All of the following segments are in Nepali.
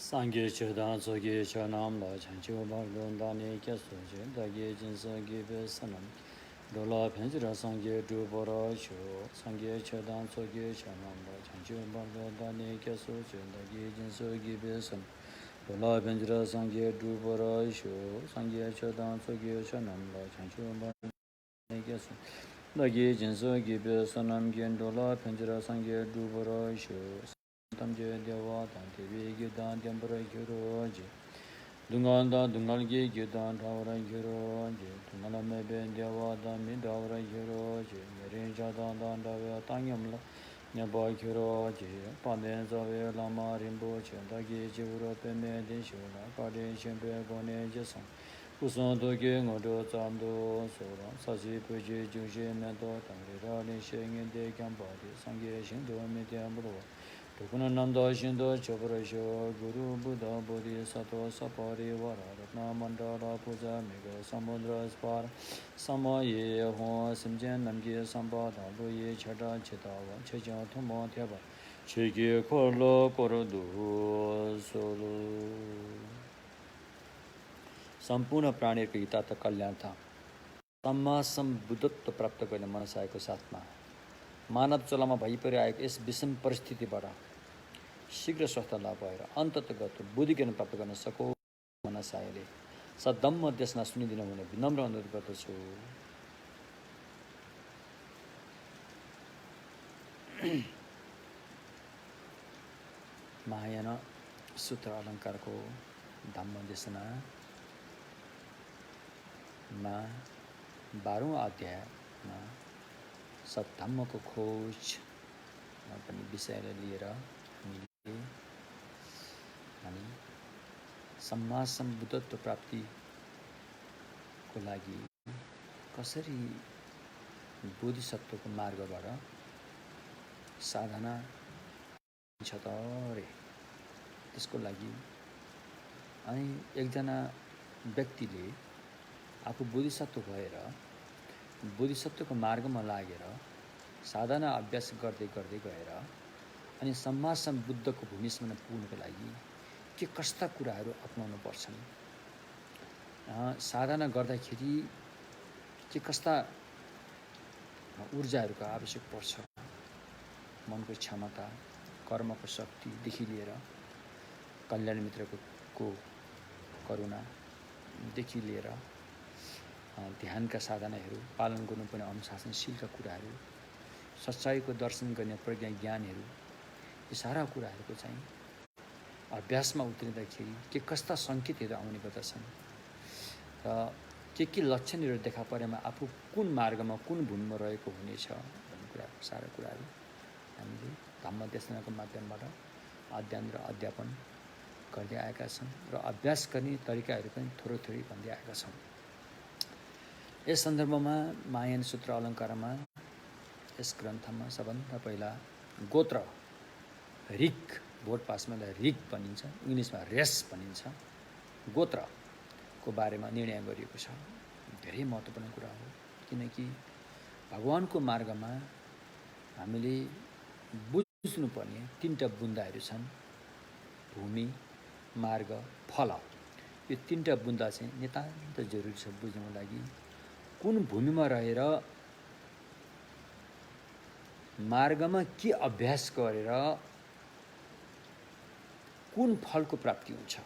Sangye chedan soge chanam la chanchi wabak dani kya soje dagi jinsa gibe sanam dola penjira sangye dubara sho sangye chedan soge chanam la chanchi wabak dani kya soje dagi jinsa gibe sanam dola penjira sangye dubara sho sangye chedan soge chanam la chanchi wabak dani kya soje dagi jinsa gibe sanam gen dola penjira sangye dubara sho tamje dewa tante vegi dan dembra gyoroje dunganda dungalge gyudan tawra gyoroje dungala mebe dewa dan mi dawra gyoroje merin jadan dan dawe tangyamla nyaba gyoroje panden zawe lama rimboche dagi jivro peme den shola kade shempe gone jesam uson doge ngodo zamdo sora saji puje juje mendo tangre rani shengen de gyambadi sangye shindo me dembro Tukuna Nanda Shinda Chaparasho Guru Buddha Bodhi Sattva Sapari Vara Ratna Mandara Puja Mega Samudra Spar Sama Ye Ho Simjen Namgi Sambada Luye Chada Chitawa Checha Thuma Tyaba Cheki Korlo Koradu Solo सम्पूर्ण प्राणीको हित त कल्याण था सम्मा सम्बुद्धत्व प्राप्त गर्ने मनसायको साथमा मानव चलामा भइपरिआएको यस विषम परिस्थितिबाट शीघ्र स्वस्थ लाभ भएर अन्ततगत बुद्धि ज्ञान प्राप्त गर्न सको मनसायले सद्धम्म देशना सुनिदिनु हुने विनम्र अनुरोध गर्दछु महायान सूत्र अलङ्कारको धम्म देशना मा 12औं अध्यायमा सद्धम्मको खोज पनि विषयलाई लिएर हामी सम्मा सम्बुद्धत्व प्राप्तिको लागि कसरी बोधिसत्वको मार्गबाट साधना छ त रे त्यसको लागि अनि एकजना व्यक्तिले आफू बोधिसत्व भएर बोधिसत्वको मार्गमा लागेर साधना अभ्यास गर्दै गर्दै गएर अनि सम्मा सम्बुद्धको भूमिसम्म पुग्नको लागि के कस्ता कुराहरू अपनाउनु पर्छन् साधना गर्दाखेरि के कस्ता ऊर्जाहरूको आवश्यक पर्छ मनको क्षमता कर्मको शक्तिदेखि लिएर कल्याण मित्रको करुणादेखि लिएर ध्यानका साधनाहरू पालन गर्नुपर्ने अनुशासनशीलका कुराहरू सच्चाइको दर्शन गर्ने प्रज्ञा ज्ञानहरू यी सारा कुराहरूको चाहिँ अभ्यासमा उत्रिँदाखेरि के कस्ता सङ्केतहरू आउने गर्दछन् र के लक्षणहरू देखा परेमा आफू कुन मार्गमा कुन भूमिमा रहेको हुनेछ भन्ने कुराहरू सारा कुराहरू हामीले धम्म देशनाको माध्यमबाट अध्ययन र अध्यापन गर्दै आएका छौँ र अभ्यास गर्ने तरिकाहरू पनि थोरै थोरै भन्दै आएका छौँ यस सन्दर्भमा महायान सूत्र अलङ्कारमा यस ग्रन्थमा सबभन्दा पहिला गोत्र ऋक भोट पासमा ऋक भनिन्छ इङ्ग्लिसमा रेस भनिन्छ गोत्रको बारेमा निर्णय गरिएको छ धेरै महत्त्वपूर्ण कुरा हो किनकि भगवानको मार्गमा हामीले बुझ्नुपर्ने तीनटा बुन्दाहरू छन् भूमि मार्ग फल यो तीनटा बुन्दा चाहिँ नितान्त जरुरी छ बुझ्नको लागि कुन भूमिमा रहेर मार्गमा के अभ्यास गरेर कुन फलको प्राप्ति हुन्छ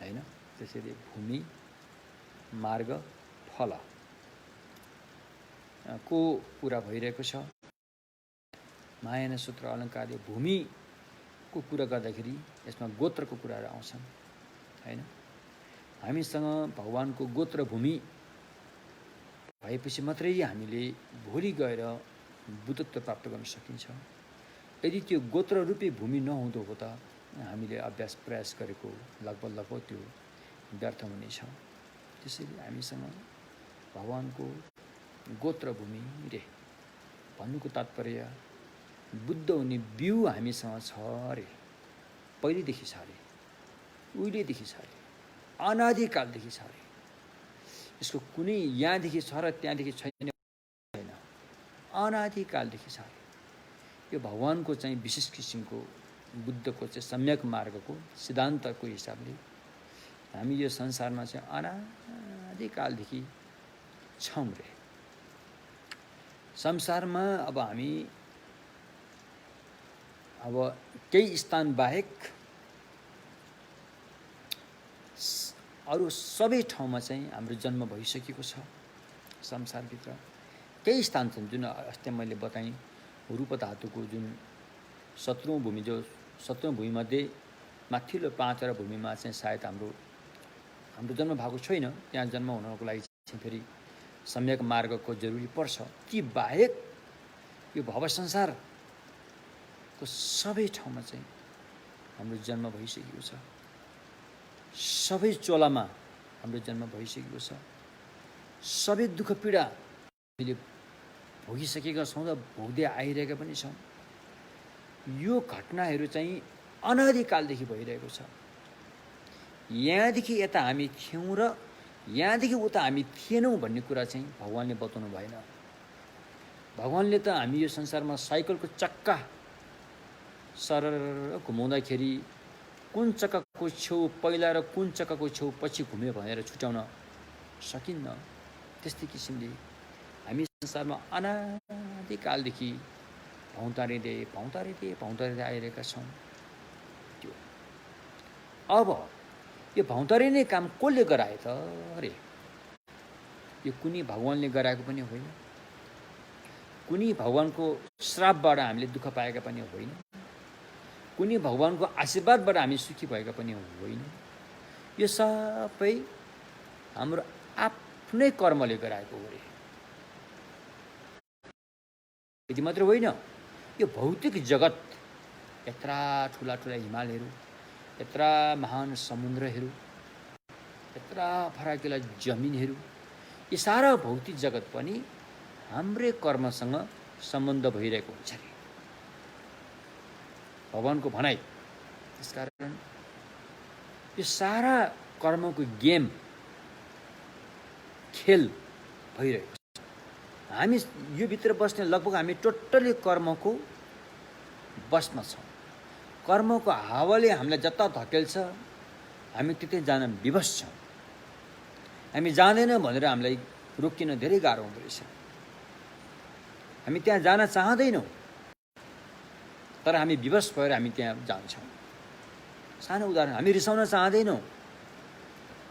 हैन त्यसैले भूमि मार्ग फल को कुरा भइरहेको छ महायान सूत्र अलङ्कारले भूमिको कुरा गर्दाखेरि यसमा गोत्रको कुराहरू आउँछन् हैन हामीसँग भगवानको गोत्र भूमि भएपछि मात्रै हामीले भोलि गएर बुद्धत्व प्राप्त गर्न सकिन्छ यदि त्यो गोत्र रूपी भूमि नहुँदो हो त हामीले अभ्यास प्रयास गरेको लगभग त्यो व्यर्थ हुनेछ त्यसैले हामीसँग भगवानको गोत्र भूमि रे भन्नुको तात्पर्य बुद्ध हुने बिउ हामीसँग छ रे पहिलेदेखि छ रे उहिलेदेखि छ रे अनादिकालदेखि छ रे यसको कुनै यहाँदेखि छ र त्यहाँदेखि छैन अनादिकालदेखि छ यो भगवानको चाहिँ विशेष किसिमको बुद्धको चाहिँ सम्यक मार्गको सिद्धान्तको हिसाबले हामी यो संसारमा चाहिँ अनादिकालदेखि छौँ रे। संसारमा अब हामी अब केही स्थान बाहेक अरू सबै ठाउँमा चाहिँ हाम्रो जन्म भइसकेको छ। संसारभित्र केही स्थान छन् जुन अस्ति मैले बताएँ, रूप धातुको जुन 17औं भूमि, जो 17औं भूमिमध्ये माथिल्लो 5वटा भूमिमा चाहिँ सायद हाम्रो जन्म भएको छैन। त्यहाँ जन्म हुनको लागि चाहिँ फेरि सम्यक मार्गको जरुरी पर्छ। ती बाहेक यो भव संसारको सबै ठाउँमा चाहिँ हाम्रो जन्म भइसकेको छ। सबै चोलामा हाम्रो जन्म भइसकेको छ। सबै दुःख पीडा हामीले भोगिसकेका छौँ र भोग्दै आइरहेका पनि छौँ। यो घटनाहरू चाहिँ अनादिकालदेखि भइरहेको छ। यहाँदेखि यता हामी थियौँ र यहाँदेखि उता हामी थिएनौँ भन्ने कुरा चाहिँ भगवानले बताउनु भएन। भगवानले त हामी यो संसारमा साइकलको चक्का सरर घुमाउँदाखेरि कुन चक्काको छेउ पहिला र कुन चक्काको छेउ पछि घुम्यो भनेर छुट्याउन सकिन्न। त्यस्तै किसिमले हामी संसारमा अनादिकालदेखि भौँतारिँदै आइरहेका छौँ। त्यो अब यो भौँतारिने काम कसले गराए त अरे? यो कुनै भगवानले गराएको पनि होइन, कुनै भगवानको श्रापबाट हामीले दुःख पाएका पनि होइन, कुनै भगवानको आशीर्वादबाट हामी सुखी भएका पनि होइन। यो सबै हाम्रो आफ्नै कर्मले गराएको हो रे। यति मात्र होइन, यो भौतिक जगत, यत्रा ठुला ठुला हिमालहरू, यत्रा महान समुद्रहरू, यत्रा फराकिला जमिनहरू, यी सारा भौतिक जगत पनि हाम्रै कर्मसँग सम्बन्ध भइरहेको हुन्छ अरे भगवानको भनाइ। त्यसकारण यो सारा कर्मको गेम खेल भइरहेको छ। हामी यो भित्र बस्ने लगभग हामी टोटली कर्मको बसमा छौँ। कर्मको हावाले हामीलाई जता धकेल्छ हामी त्यतै जान विवश छौँ। हामी जाँदैन भनेर हामीलाई रोकिन धेरै गाह्रो हुँदो रहेछ। हामी त्यहाँ जान चाहँदैनौँ तर हामी विवश भएर हामी त्यहाँ जान्छौँ। सानो उदाहरण, हामी रिसाउन चाहँदैनौँ,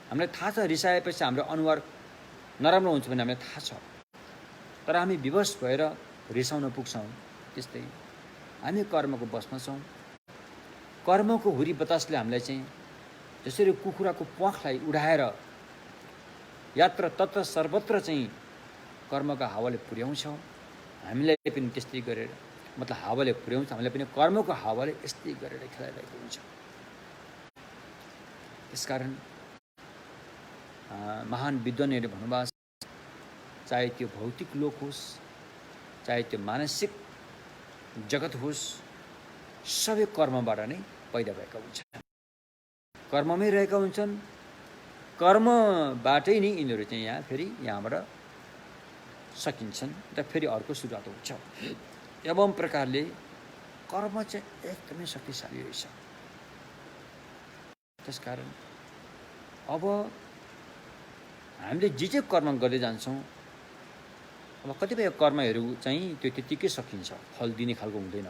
हामीलाई थाहा छ रिसाएपछि हाम्रो अनुहार नराम्रो हुन्छ भने हामीलाई थाहा छ, तर हामी विवश भएर रिसाउन पुग्छौँ। त्यस्तै हामी कर्मको बसमा छौँ। कर्मको हुरी बतासले हामीलाई चाहिँ जसरी कुखुराको प्वाखलाई उडाएर यत्र तत्र सर्वत्र चाहिँ कर्मका हावाले पुर्याउँछौँ, हामीलाई पनि त्यस्तै गरेर, मतलब हावाले पुर्याउँछ, हामीलाई पनि कर्मको हावाले यस्तै गरेर खेलाइरहेको हुन्छ। त्यसकारण महान विद्वानहरूले भन्नुभएको छ, चाहे त्यो भौतिक लोक होस्, चाहे त्यो मानसिक जगत होस्, सबै कर्मबाट नै पैदा भएका हुन्छन्, कर्ममै रहेका हुन्छन्। कर्मबाटै नै यिनीहरू चाहिँ यहाँबाट सकिन्छन् र फेरि अर्को सुरुवात हुन्छ। एवं प्रकारले कर्म चाहिँ एकदमै शक्तिशाली रहेछ। त्यसकारण अब हामीले जे कर्म गर्दै जान्छौँ, अब कतिपय कर्महरू चाहिँ त्यो त्यतिकै सकिन्छ, फल दिने खालको हुँदैन।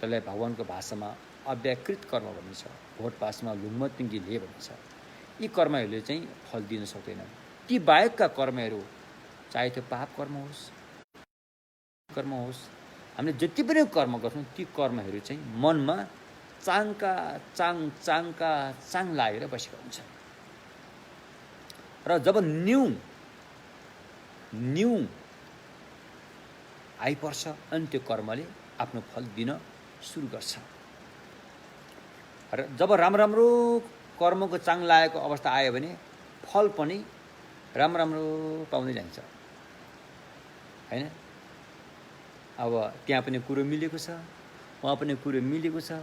त्यसलाई भगवानको भाषामा अव्याकृत कर्म भनिन्छ, भोट भाषामा लुङ्मतिङ्गी ले भनिन्छ। यी कर्महरूले चाहिँ फल दिन सक्दैन। ती बाहेकका कर्महरू, चाहे त्यो पाप कर्म होस्, हामीले जति पनि कर्म गर्छौँ ती कर्महरू चाहिँ मनमा चाङ लागेर बसेका हुन्छन्। र जब न्यू आइपर्छ अनि त्यो कर्मले आफ्नो फल दिन सुरु गर्छ। र जब राम्रो कर्मको चाङ लागेको अवस्था आयो भने फल पनि राम्रो पाउँदै जान्छ, होइन? अब त्यहाँ पनि कुरो मिलेको छ, वहाँ पनि कुरो मिलेको छ।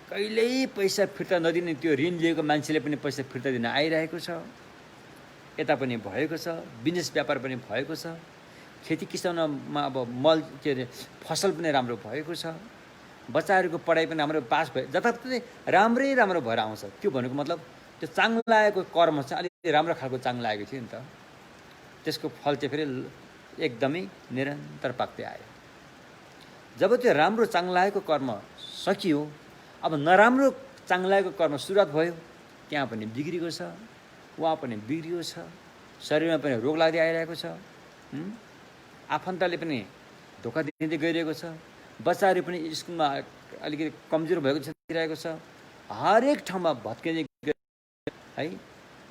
कहिल्यै पैसा फिर्ता नदिने त्यो ऋण लिएको मान्छेले पनि पैसा फिर्ता दिन आइरहेको छ। यता पनि भएको छ, बिजनेस व्यापार पनि भएको छ, खेती किसानमा अब फसल पनि राम्रो भएको छ। बच्चाहरूको पढाइ पनि राम्रो पास भयो, जताततै राम्रै राम्रो भएर आउँछ। त्यो भनेको मतलब त्यो चाङ लागेको कर्म चाहिँ अलिकति राम्रो खालको चाङ लागेको थियो नि त, त्यसको फल चाहिँ फेरि एकदमै निरन्तर पाक्दै आयो। जब त्यो राम्रो चाङ लागेको कर्म सकियो, अब नराम्रो चाङ लागेको कर्म सुरुवात भयो, त्यहाँ पनि बिग्रिएको छ, उहाँ पनि बिग्रियो छ, शरीरमा पनि रोग लाग्दै आइरहेको छ, आफन्तले पनि धोका दिँदै गइरहेको छ, बच्चाहरू पनि स्कुलमा अलिकति कमजोर भएको देखिरहेको छ, हरेक ठाउँमा भत्किँदै है।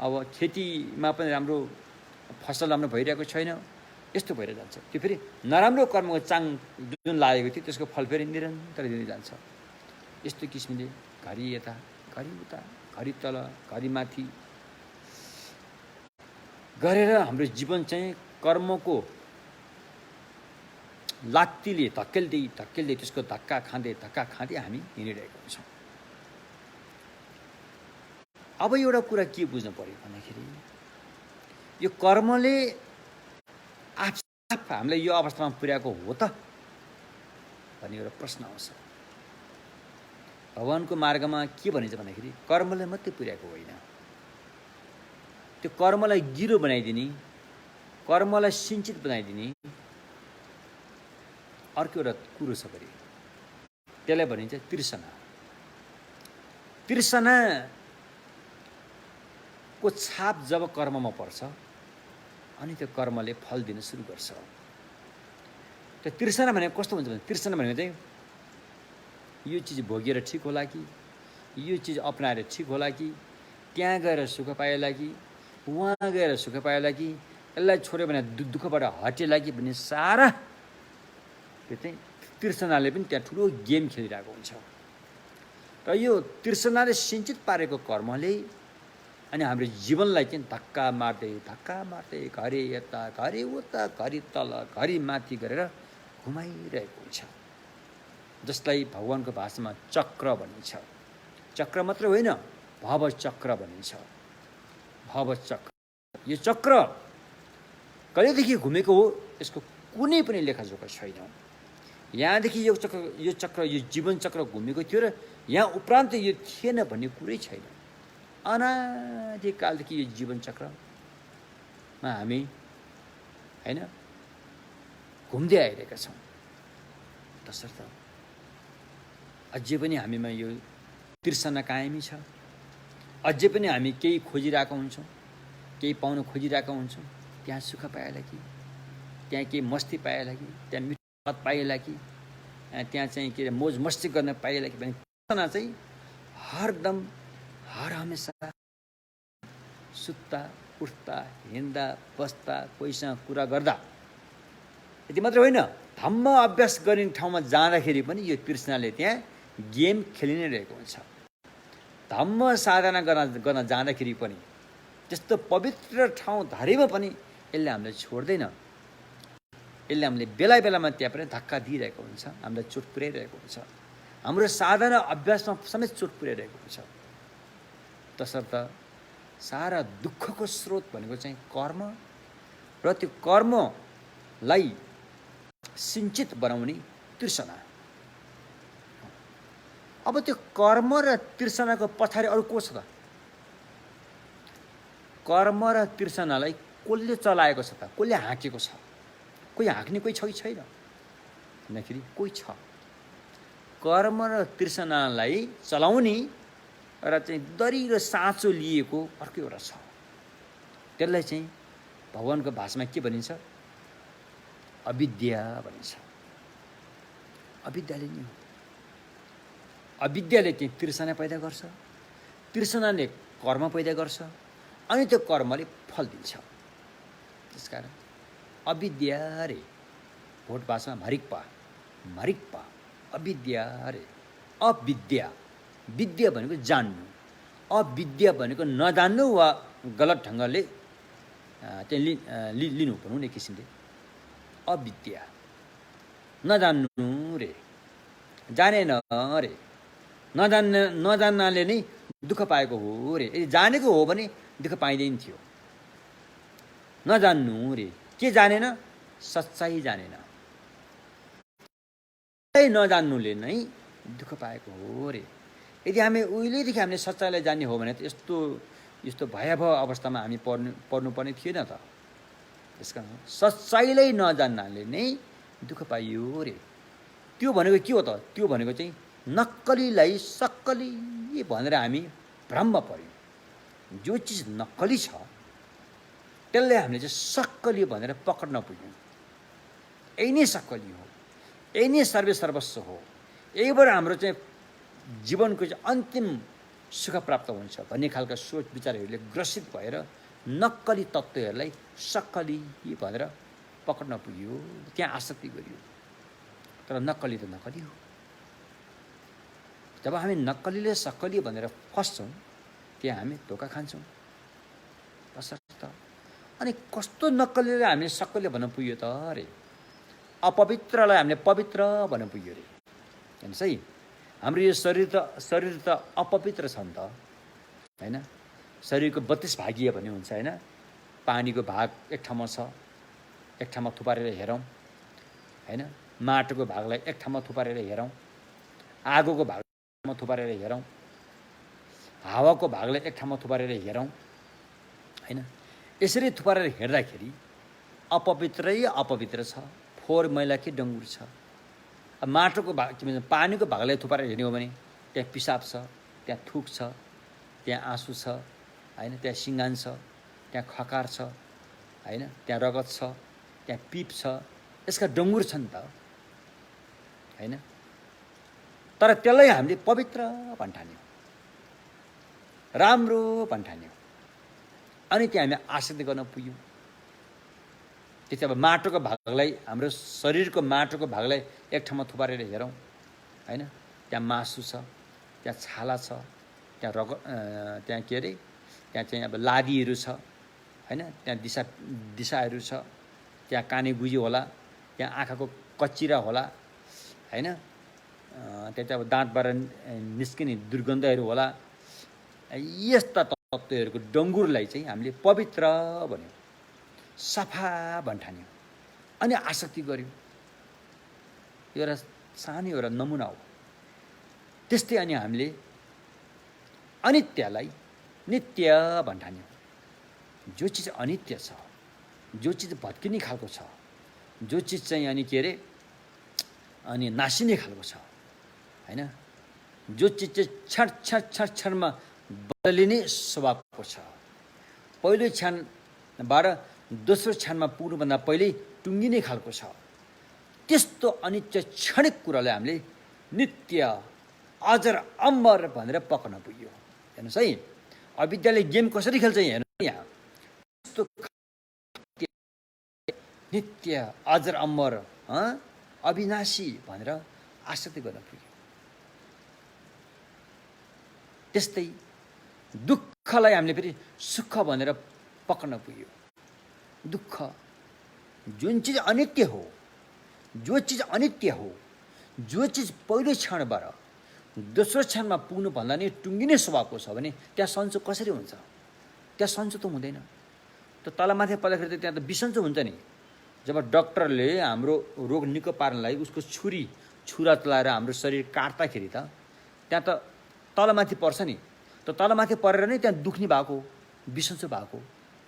अब खेतीमा पनि राम्रो फसल राम्रो भइरहेको छैन, यस्तो भएर जान्छ। त्यो फेरि नराम्रो कर्मको चाङ जुन लागेको थियो त्यसको फल फेरि निरन्तर दिँदै जान्छ। यस्तो किसिमले घरि यता घरि उता घरि तल घरि माथि गरेर हाम्रो जीवन चाहिँ कर्मको लात्तीले धक्केल्दै त्यसको धक्का खाँदै हामी हिँडिरहेको हुन्छौँ। अब एउटा कुरा के बुझ्नु पर्यो भन्दाखेरि यो कर्मले आफै हामीलाई यो अवस्थामा पुर्याएको हो त भन्ने एउटा प्रश्न आउँछ। भगवानको मार्गमा के भनिन्छ भन्दाखेरि कर्मले मात्रै पुर्याएको होइन, त्यो कर्मलाई गिरो बनाइदिने, कर्मलाई सिञ्चित बनाइदिने अर्को एउटा कुरो छ फेरि, त्यसलाई भनिन्छ तृष्णा। तृष्णाको छाप जब कर्ममा पर्छ अनि त्यो कर्मले फल दिन सुरु गर्छ। त्यो तृष्णा भनेको कस्तो हुन्छ भने, तृष्णा भनेको चाहिँ यो चिज भोगेर ठिक होला कि, यो चिज अपनाएर ठिक होला कि, त्यहाँ गएर सुख पाएला कि, उहाँ गएर सुख पाएला कि, यसलाई छोड्यो भने दुःखबाट हटेला कि भन्ने सारा त्यो चाहिँ तृष्णाले पनि त्यहाँ ठुलो गेम खेलिरहेको हुन्छ। र यो तृष्णाले सिञ्चित पारेको कर्मले अनि हाम्रो जीवनलाई चाहिँ धक्का मार्दै घरि यता घरि उता घरि तल घरि माथि गरेर घुमाइरहेको हुन्छ, जसलाई भगवानको भाषामा चक्र भनिन्छ। चक्र मात्र होइन, भवचक्र भनिन्छ। भवचक्र, यो चक्र कहिलेदेखि घुमेको हो यसको कुनै पनि लेखाजोखा छैन। यहाँदेखि यो जीवन चक्र घुमेको थियो र यहाँ उपरान्त यो थिएन भन्ने कुरै छैन। अनादिकालदेखि यो जीवन चक्रमा हामी होइन घुम्दै आइरहेका छौँ। तसर्थ अझै पनि हामीमा यो तृष्णा कायमी छ। अझै पनि हामी केही खोजिरहेका हुन्छौँ, केही पाउन खोजिरहेका हुन्छौँ। त्यहाँ सुख पाएला कि, त्यहाँ केही मस्ती पाएला कि, त्यहाँ मिठो स्वाद पाएला कि, त्यहाँ चाहिँ के अरे मोज मस्ती गर्न पाएला कि भन्ने तृष्णा चाहिँ हरदम हर हमेसा सुत्ता उठ्दा हिँड्दा बस्दा कोहीसँग कुरा गर्दा, यति मात्र होइन धम्म अभ्यास गर्ने ठाउँमा जाँदाखेरि पनि यो तृष्णाले त्यहाँ गेम खेलि नै रहेको हुन्छ। धम्म साधना गर्न जाँदाखेरि पनि त्यस्तो पवित्र ठाउँ धरीमा पनि यसले हामीलाई छोड्दैन। यसले हामीले बेला बेलामा त्यहाँ पनि धक्का दिइरहेको हुन्छ, हामीलाई चोट पुर्याइरहेको हुन्छ, हाम्रो साधना अभ्यासमा समेत चोट पुर्याइरहेको हुन्छ। तसर्थ सारा दुःखको स्रोत भनेको चाहिँ कर्म र त्यो कर्मलाई सिञ्चित बनाउने तृष्णा। अब त्यो कर्म र तृष्णाको पछाडि अरू को छ त? कर्म र तृष्णालाई कसले चलाएको छ त? कसले हाँकेको छ? कोही हाँक्ने कोही छ कि छैन भन्दाखेरि कोही छ। कर्म र तृष्णालाई चलाउने र चाहिँ दरिलो साँचो लिएको अर्को एउटा छ। त्यसलाई चाहिँ भगवानको भाषामा के भनिन्छ? अविद्या भनिन्छ। अविद्याले नि हो। अविद्याले चाहिँ तृष्णा पैदा गर्छ, तृष्णाले कर्म पैदा गर्छ, अनि त्यो कर्मले फल दिन्छ। त्यसकारण अविद्या रे, भोट भाषामा मरिक्पा अविद्या रे। अविद्या, विद्या भनेको जान्नु, अविद्या भनेको नजान्नु वा गलत ढङ्गले चाहिँ लिनु भनौँ न एक किसिमले। अविद्या नजान्नु रे, जानेन रे, नजान्नाले नै दुःख पाएको हो रे। यदि जानेको हो भने दुःख पाइँदैन थियो। नजान्नु रे, के जानेन? सच्चाइ जानेन। नजान्नुले नै दुःख पाएको हो रे। यदि हामी उहिलेदेखि हामीले सच्चाइलाई जान्ने हो भने त यस्तो भयावह अवस्थामा हामी पर्नुपर्ने थिएन त। त्यस कारण सच्चाइलाई नजान्नाले नै दुःख पाइयो रे। त्यो भनेको के हो त? त्यो भनेको चाहिँ नक्कलीलाई सक्कली भनेर हामी भ्रममा पर्यौँ। जो चिज नक्कली छ त्यसलाई हामीले चाहिँ सक्कली भनेर पक्र्न पुग्यौँ। यही नै सक्कली हो, यही नै सर्वस्व हो, यहीबाट हाम्रो चाहिँ जीवनको चाहिँ अन्तिम सुख प्राप्त हुन्छ भन्ने खालका सोच विचारहरूले ग्रसित भएर नक्कली तत्त्वहरूलाई सक्कली भनेर पक्र्न पुग्यो, त्यहाँ आसक्ति गरियो। तर नक्कली त नक्कली हो। जब हामी नक्कलीले सक्कली भनेर फस्छौँ त्यहाँ हामी धोका खान्छौँ तसर्थ। अनि कस्तो नक्कलीले हामीले सक्कली भन्न पुग्यो त अरे? अपवित्रलाई हामीले पवित्र भन्न पुग्यो अरे। हेर्नुहोस् है, हाम्रो यो शरीर त अपवित्र छ नि त होइन। शरीरको 32 भागीय भन्ने हुन्छ होइन। पानीको भाग एक ठाउँमा छ, एक ठाउँमा थुपारेर हेरौँ होइन। माटोको भागलाई एक ठाउँमा थुपारेर हेरौँ, आगोको भाग थुपारेर हेरौँ, हावाको भागलाई एक ठाउँमा थुपारेर हेरौँ होइन। यसरी थुपारेर हेर्दाखेरि अपवित्रै अपवित्र छ, फोहोर मैला के डङ्गुर छ। अब माटोको भाग के भन्छ, पानीको भागलाई थुपारेर हेर्ने हो भने त्यहाँ पिसाब छ, त्यहाँ थुक छ, त्यहाँ आँसु छ होइन, त्यहाँ सिङ्गान छ, त्यहाँ खकार छ होइन, त्यहाँ रगत छ, त्यहाँ पिप छ, यसका डङ्गुर छन् त होइन। तर त्यसलाई हामीले पवित्र भन्ठान्यौँ, राम्रो भन्ठान्यौँ, अनि त्यहाँ हामी आसक्ति गर्न पुग्यौँ। त्यति अब माटोको भागलाई, हाम्रो शरीरको माटोको भागलाई एक ठाउँमा थुपारेर हेरौँ होइन। त्यहाँ मासु छ, त्यहाँ छाला छ, त्यहाँ त्यहाँ के अरे, त्यहाँ चाहिँ अब लादीहरू छ होइन, त्यहाँ दिशाहरू छ, त्यहाँ काने गुजी होला, त्यहाँ आँखाको कच्चिरा होला होइन, त्यहाँ चाहिँ अब दाँतबाट निस्किने दुर्गन्धहरू होला। यस्ता तत्त्वहरूको डङ्गुरलाई चाहिँ हामीले पवित्र भन्यौँ, सफा भन्ठान्यौँ, अनि आसक्ति गऱ्यौँ। यो एउटा सानो एउटा नमुना हो। त्यस्तै अनि हामीले अनित्यलाई नित्य भन्ठान्यौँ। जो चिज अनित्य छ, जो चिज भत्किने खालको छ, जो चिज चाहिँ अनि के अरे अनि नासिने खालको छ होइन, जो चिज चाहिँ क्षणमा बदलिने स्वभावको छ, पहिलो क्षणबाट दोस्रो क्षणमा पुग्नुभन्दा पहिल्यै टुङ्गिने खालको छ, त्यस्तो अनित्य क्षणिक कुरालाई हामीले नित्य अजर अमर भनेर पक्र्न पुग्यो। हेर्नुहोस् है, अविद्याले गेम कसरी खेल्छ हेर्नु यहाँ। नित्य अजर अमर अविनाशी भनेर आसक्ति गर्न पुग्यो। त्यस्तै दुःखलाई हामीले फेरि सुख भनेर पक्र्न पुग्यो। दुःख जुन चिज अनित्य हो, जो चिज अनित्य हो, जो चिज पहिलो क्षणबाट दोस्रो क्षणमा पुग्नुभन्दा नि टुङ्गिने स्वभावको छ भने त्यहाँ सन्चो कसरी हुन्छ? त्यहाँ सन्चो त हुँदैन। त तलमाथि पर्दाखेरि त त्यहाँ त बिसन्चो हुन्छ नि। जब डक्टरले हाम्रो रोग निको पार्नलाई उसको छुरा चलाएर हाम्रो शरीर काट्दाखेरि त त्यहाँ त तलमाथि पर्छ नि। त तलमाथि परेर नै त्यहाँ दुख्ने भएको, बिसन्चो भएको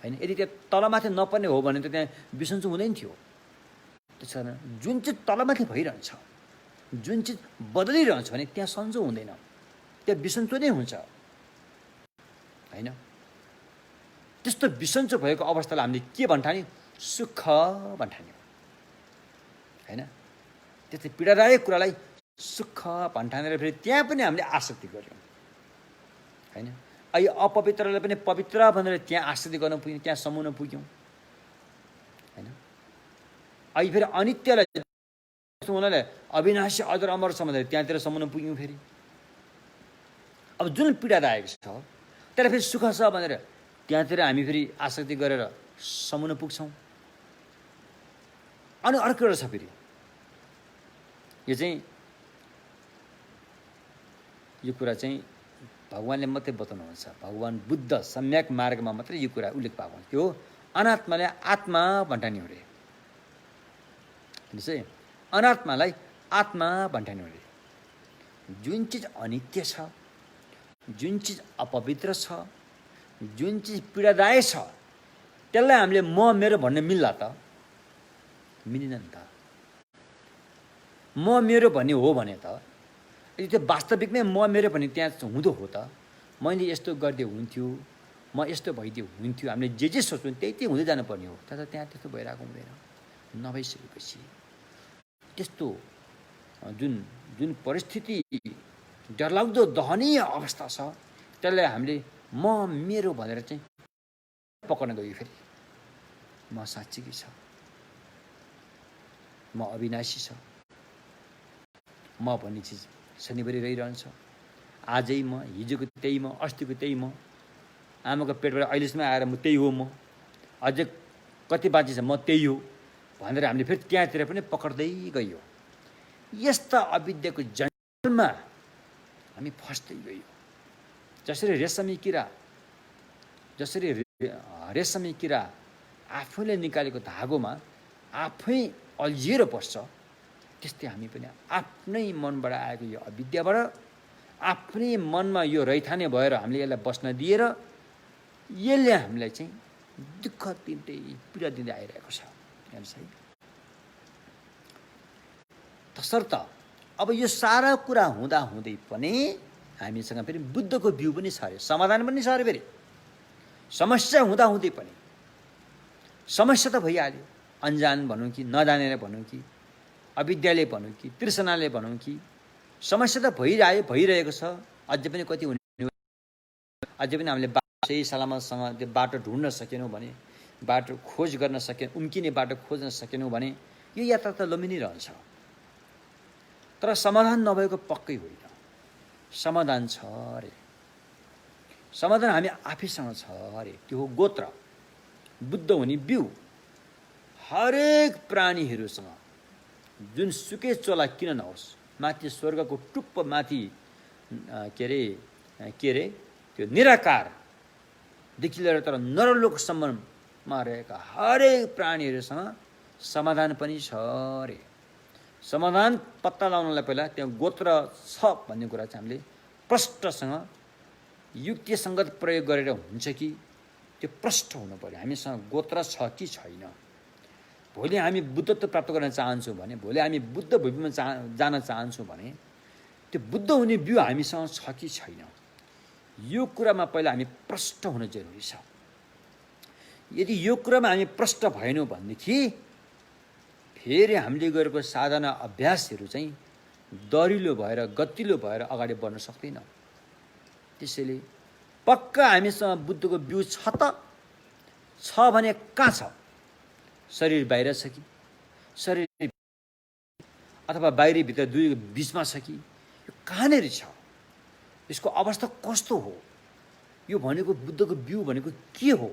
होइन। यदि त्यहाँ तलमाथि नपर्ने हो भने त त्यहाँ बिसन्चो हुँदैन थियो। त्यस कारण जुन चाहिँ तलमाथि भइरहन्छ, जुन चिज बदलिरहन्छ भने त्यहाँ सन्चो हुँदैन, त्यहाँ बिसन्चो नै हुन्छ होइन। त्यस्तो बिसन्चो भएको अवस्थालाई हामीले के भन्ठान्यौँ? सुख भन्ठान्यौँ होइन। त्यस्तै पीडादायक कुरालाई सुख भन्ठानेर फेरि त्यहाँ पनि हामीले आसक्ति गऱ्यौँ होइन। अहिले अपवित्रलाई पनि पवित्र भनेर त्यहाँ आसक्ति गर्न पुग्यौँ, त्यहाँ समुन पुग्यौँ होइन। अहिले फेरि अनित्यलाई उनीहरूले अविनाशी अजर अमर छ भनेर त्यहाँतिर समुन पुग्यौँ फेरि। अब जुन पीडादायक छ त्यसलाई फेरि सुख छ भनेर त्यहाँतिर हामी फेरि आसक्ति गरेर समुन पुग्छौँ। अनि अर्को एउटा छ फेरि, यो कुरा चाहिँ भगवान्ले मात्रै बताउनुहुन्छ। भगवान् बुद्ध सम्यक मार्गमा मात्रै यो कुरा उल्लेख भएको हुन्छ। त्यो अनात्माले आत्मा भन्ठानी हो रे। हेर्नुहोस् है, अनात्मालाई आत्मा भन्ठानी हो रे। जुन चिज अनित्य छ, जुन चिज अपवित्र छ, जुन चिज पीडादायक छ, त्यसलाई हामीले म मेरो भन्ने मिल्ला त? मिल्दैन नि त। म मेरो भन्ने हो भने त यदि त्यो वास्तविकमै म मेरो भन्ने त्यहाँ हुँदो हो त मैले यस्तो गरिदिए हुन्थ्यो, म यस्तो भइदियो हुन्थ्यो, हामीले जे सोच्छौँ त्यही हुँदै जानुपर्ने हो। तर त्यहाँ त्यस्तो भइरहेको हुँदैन। नभइसकेपछि त्यस्तो जुन जुन परिस्थिति डरलाग्दो दहनीय अवस्था छ त्यसलाई हामीले म मेरो भनेर चाहिँ पक्र्न गयो। फेरि म साँच्चीकै छ, म अविनाशी छ, म भन्ने चिज सधैँभरि रहिरहन्छ। आजै म, हिजोको त्यही म, अस्तिको त्यही म, आमाको पेटबाट अहिलेसम्म आएर म त्यही हो, म अझै कति बाँची छ म त्यही हो भनेर हामीले फेरि त्यहाँतिर पनि पक्र्दै गयो। यस्ता अविद्याको जङ्गलमा हामी फस्दै गयो। जसरी रेशमी किरा आफूले निकालेको धागोमा आफै अल्झिएर बस्छ, त्यस्तै हामी पनि आफ्नै मनबाट आएको यो अविद्याबाट आफ्नै मनमा यो रैथाने भएर हामीले यसलाई बस्न दिएर यसले हामीलाई चाहिँ दुःख दिँदै पीडा दिँदै आइरहेको छ। हेर्नुहोस् है। तसर्थ अब यो सारा कुरा हुँदा हुँदै पनि हामीसँग फेरि बुद्धको भ्यू पनि छ अरे, समाधान पनि छ अरे। फेरि समस्या हुँदा हुँदै पनि समस्या त भइहाल्यो। अन्जान भनौँ कि नजानेर भनौँ कि अविद्याले भनौँ कि तृष्णाले भनौँ कि समस्या त भइरहेको छ। अझै पनि कति हुने, अझै पनि हामीले सही सलामतसँग त्यो बाटो ढुँड्न सकेनौँ भने, बाटो खोज गर्न सकेन, उम्किने बाटो खोज्न सकेनौँ भने यो यात्रा त लम्बी नै रहन्छ। तर समाधान नभएको पक्कै होइन। समाधान छ अरे। समाधान हामी आफैसँग छ अरे। त्यो हो गोत्र, बुद्ध हुने बिउ। हरेक प्राणीहरूसँग जुन सुकै चोला किन नहोस्, माथि स्वर्गको टुप्प माथि के अरे त्यो निराकारदेखि लिएर तर नरलोकसम्ममा रहेका हरेक प्राणीहरूसँग समाधान पनि छ अरे। समाधान पत्ता लगाउनलाई पहिला त्यहाँ गोत्र छ भन्ने कुरा चाहिँ हामीले प्रष्टसँग युक्तिसङ्गत प्रयोग गरेर हुन्छ कि त्यो प्रष्ट हुनु पर्यो। हामीसँग गोत्र छ कि छैन। भोलि हामी बुद्धत्व प्राप्त गर्न चाहन्छौँ भने, भोलि हामी बुद्ध भूमिमा जान चाहन्छौँ भने त्यो बुद्ध हुने बिउ हामीसँग छ कि छैन, यो कुरामा पहिला हामी प्रष्ट हुन जरुरी छ। यदि यो कुरामा हामी प्रष्ट भएनौँ भनेदेखि फेरि हामीले गरेको साधना अभ्यासहरू चाहिँ दरिलो भएर गतिलो भएर अगाडि बढ्न सक्दैन। त्यसैले पक्का हामीसँग बुद्धको बिउ छ त? छ भने कहाँ छ? शरीर बाहिर छ कि, शरीर अथवा बाहिरी भित्र दुई बिचमा छ कि, यो कहाँनिर छ? यसको अवस्था कस्तो हो? यो भनेको बुद्धको बिउ भनेको के हो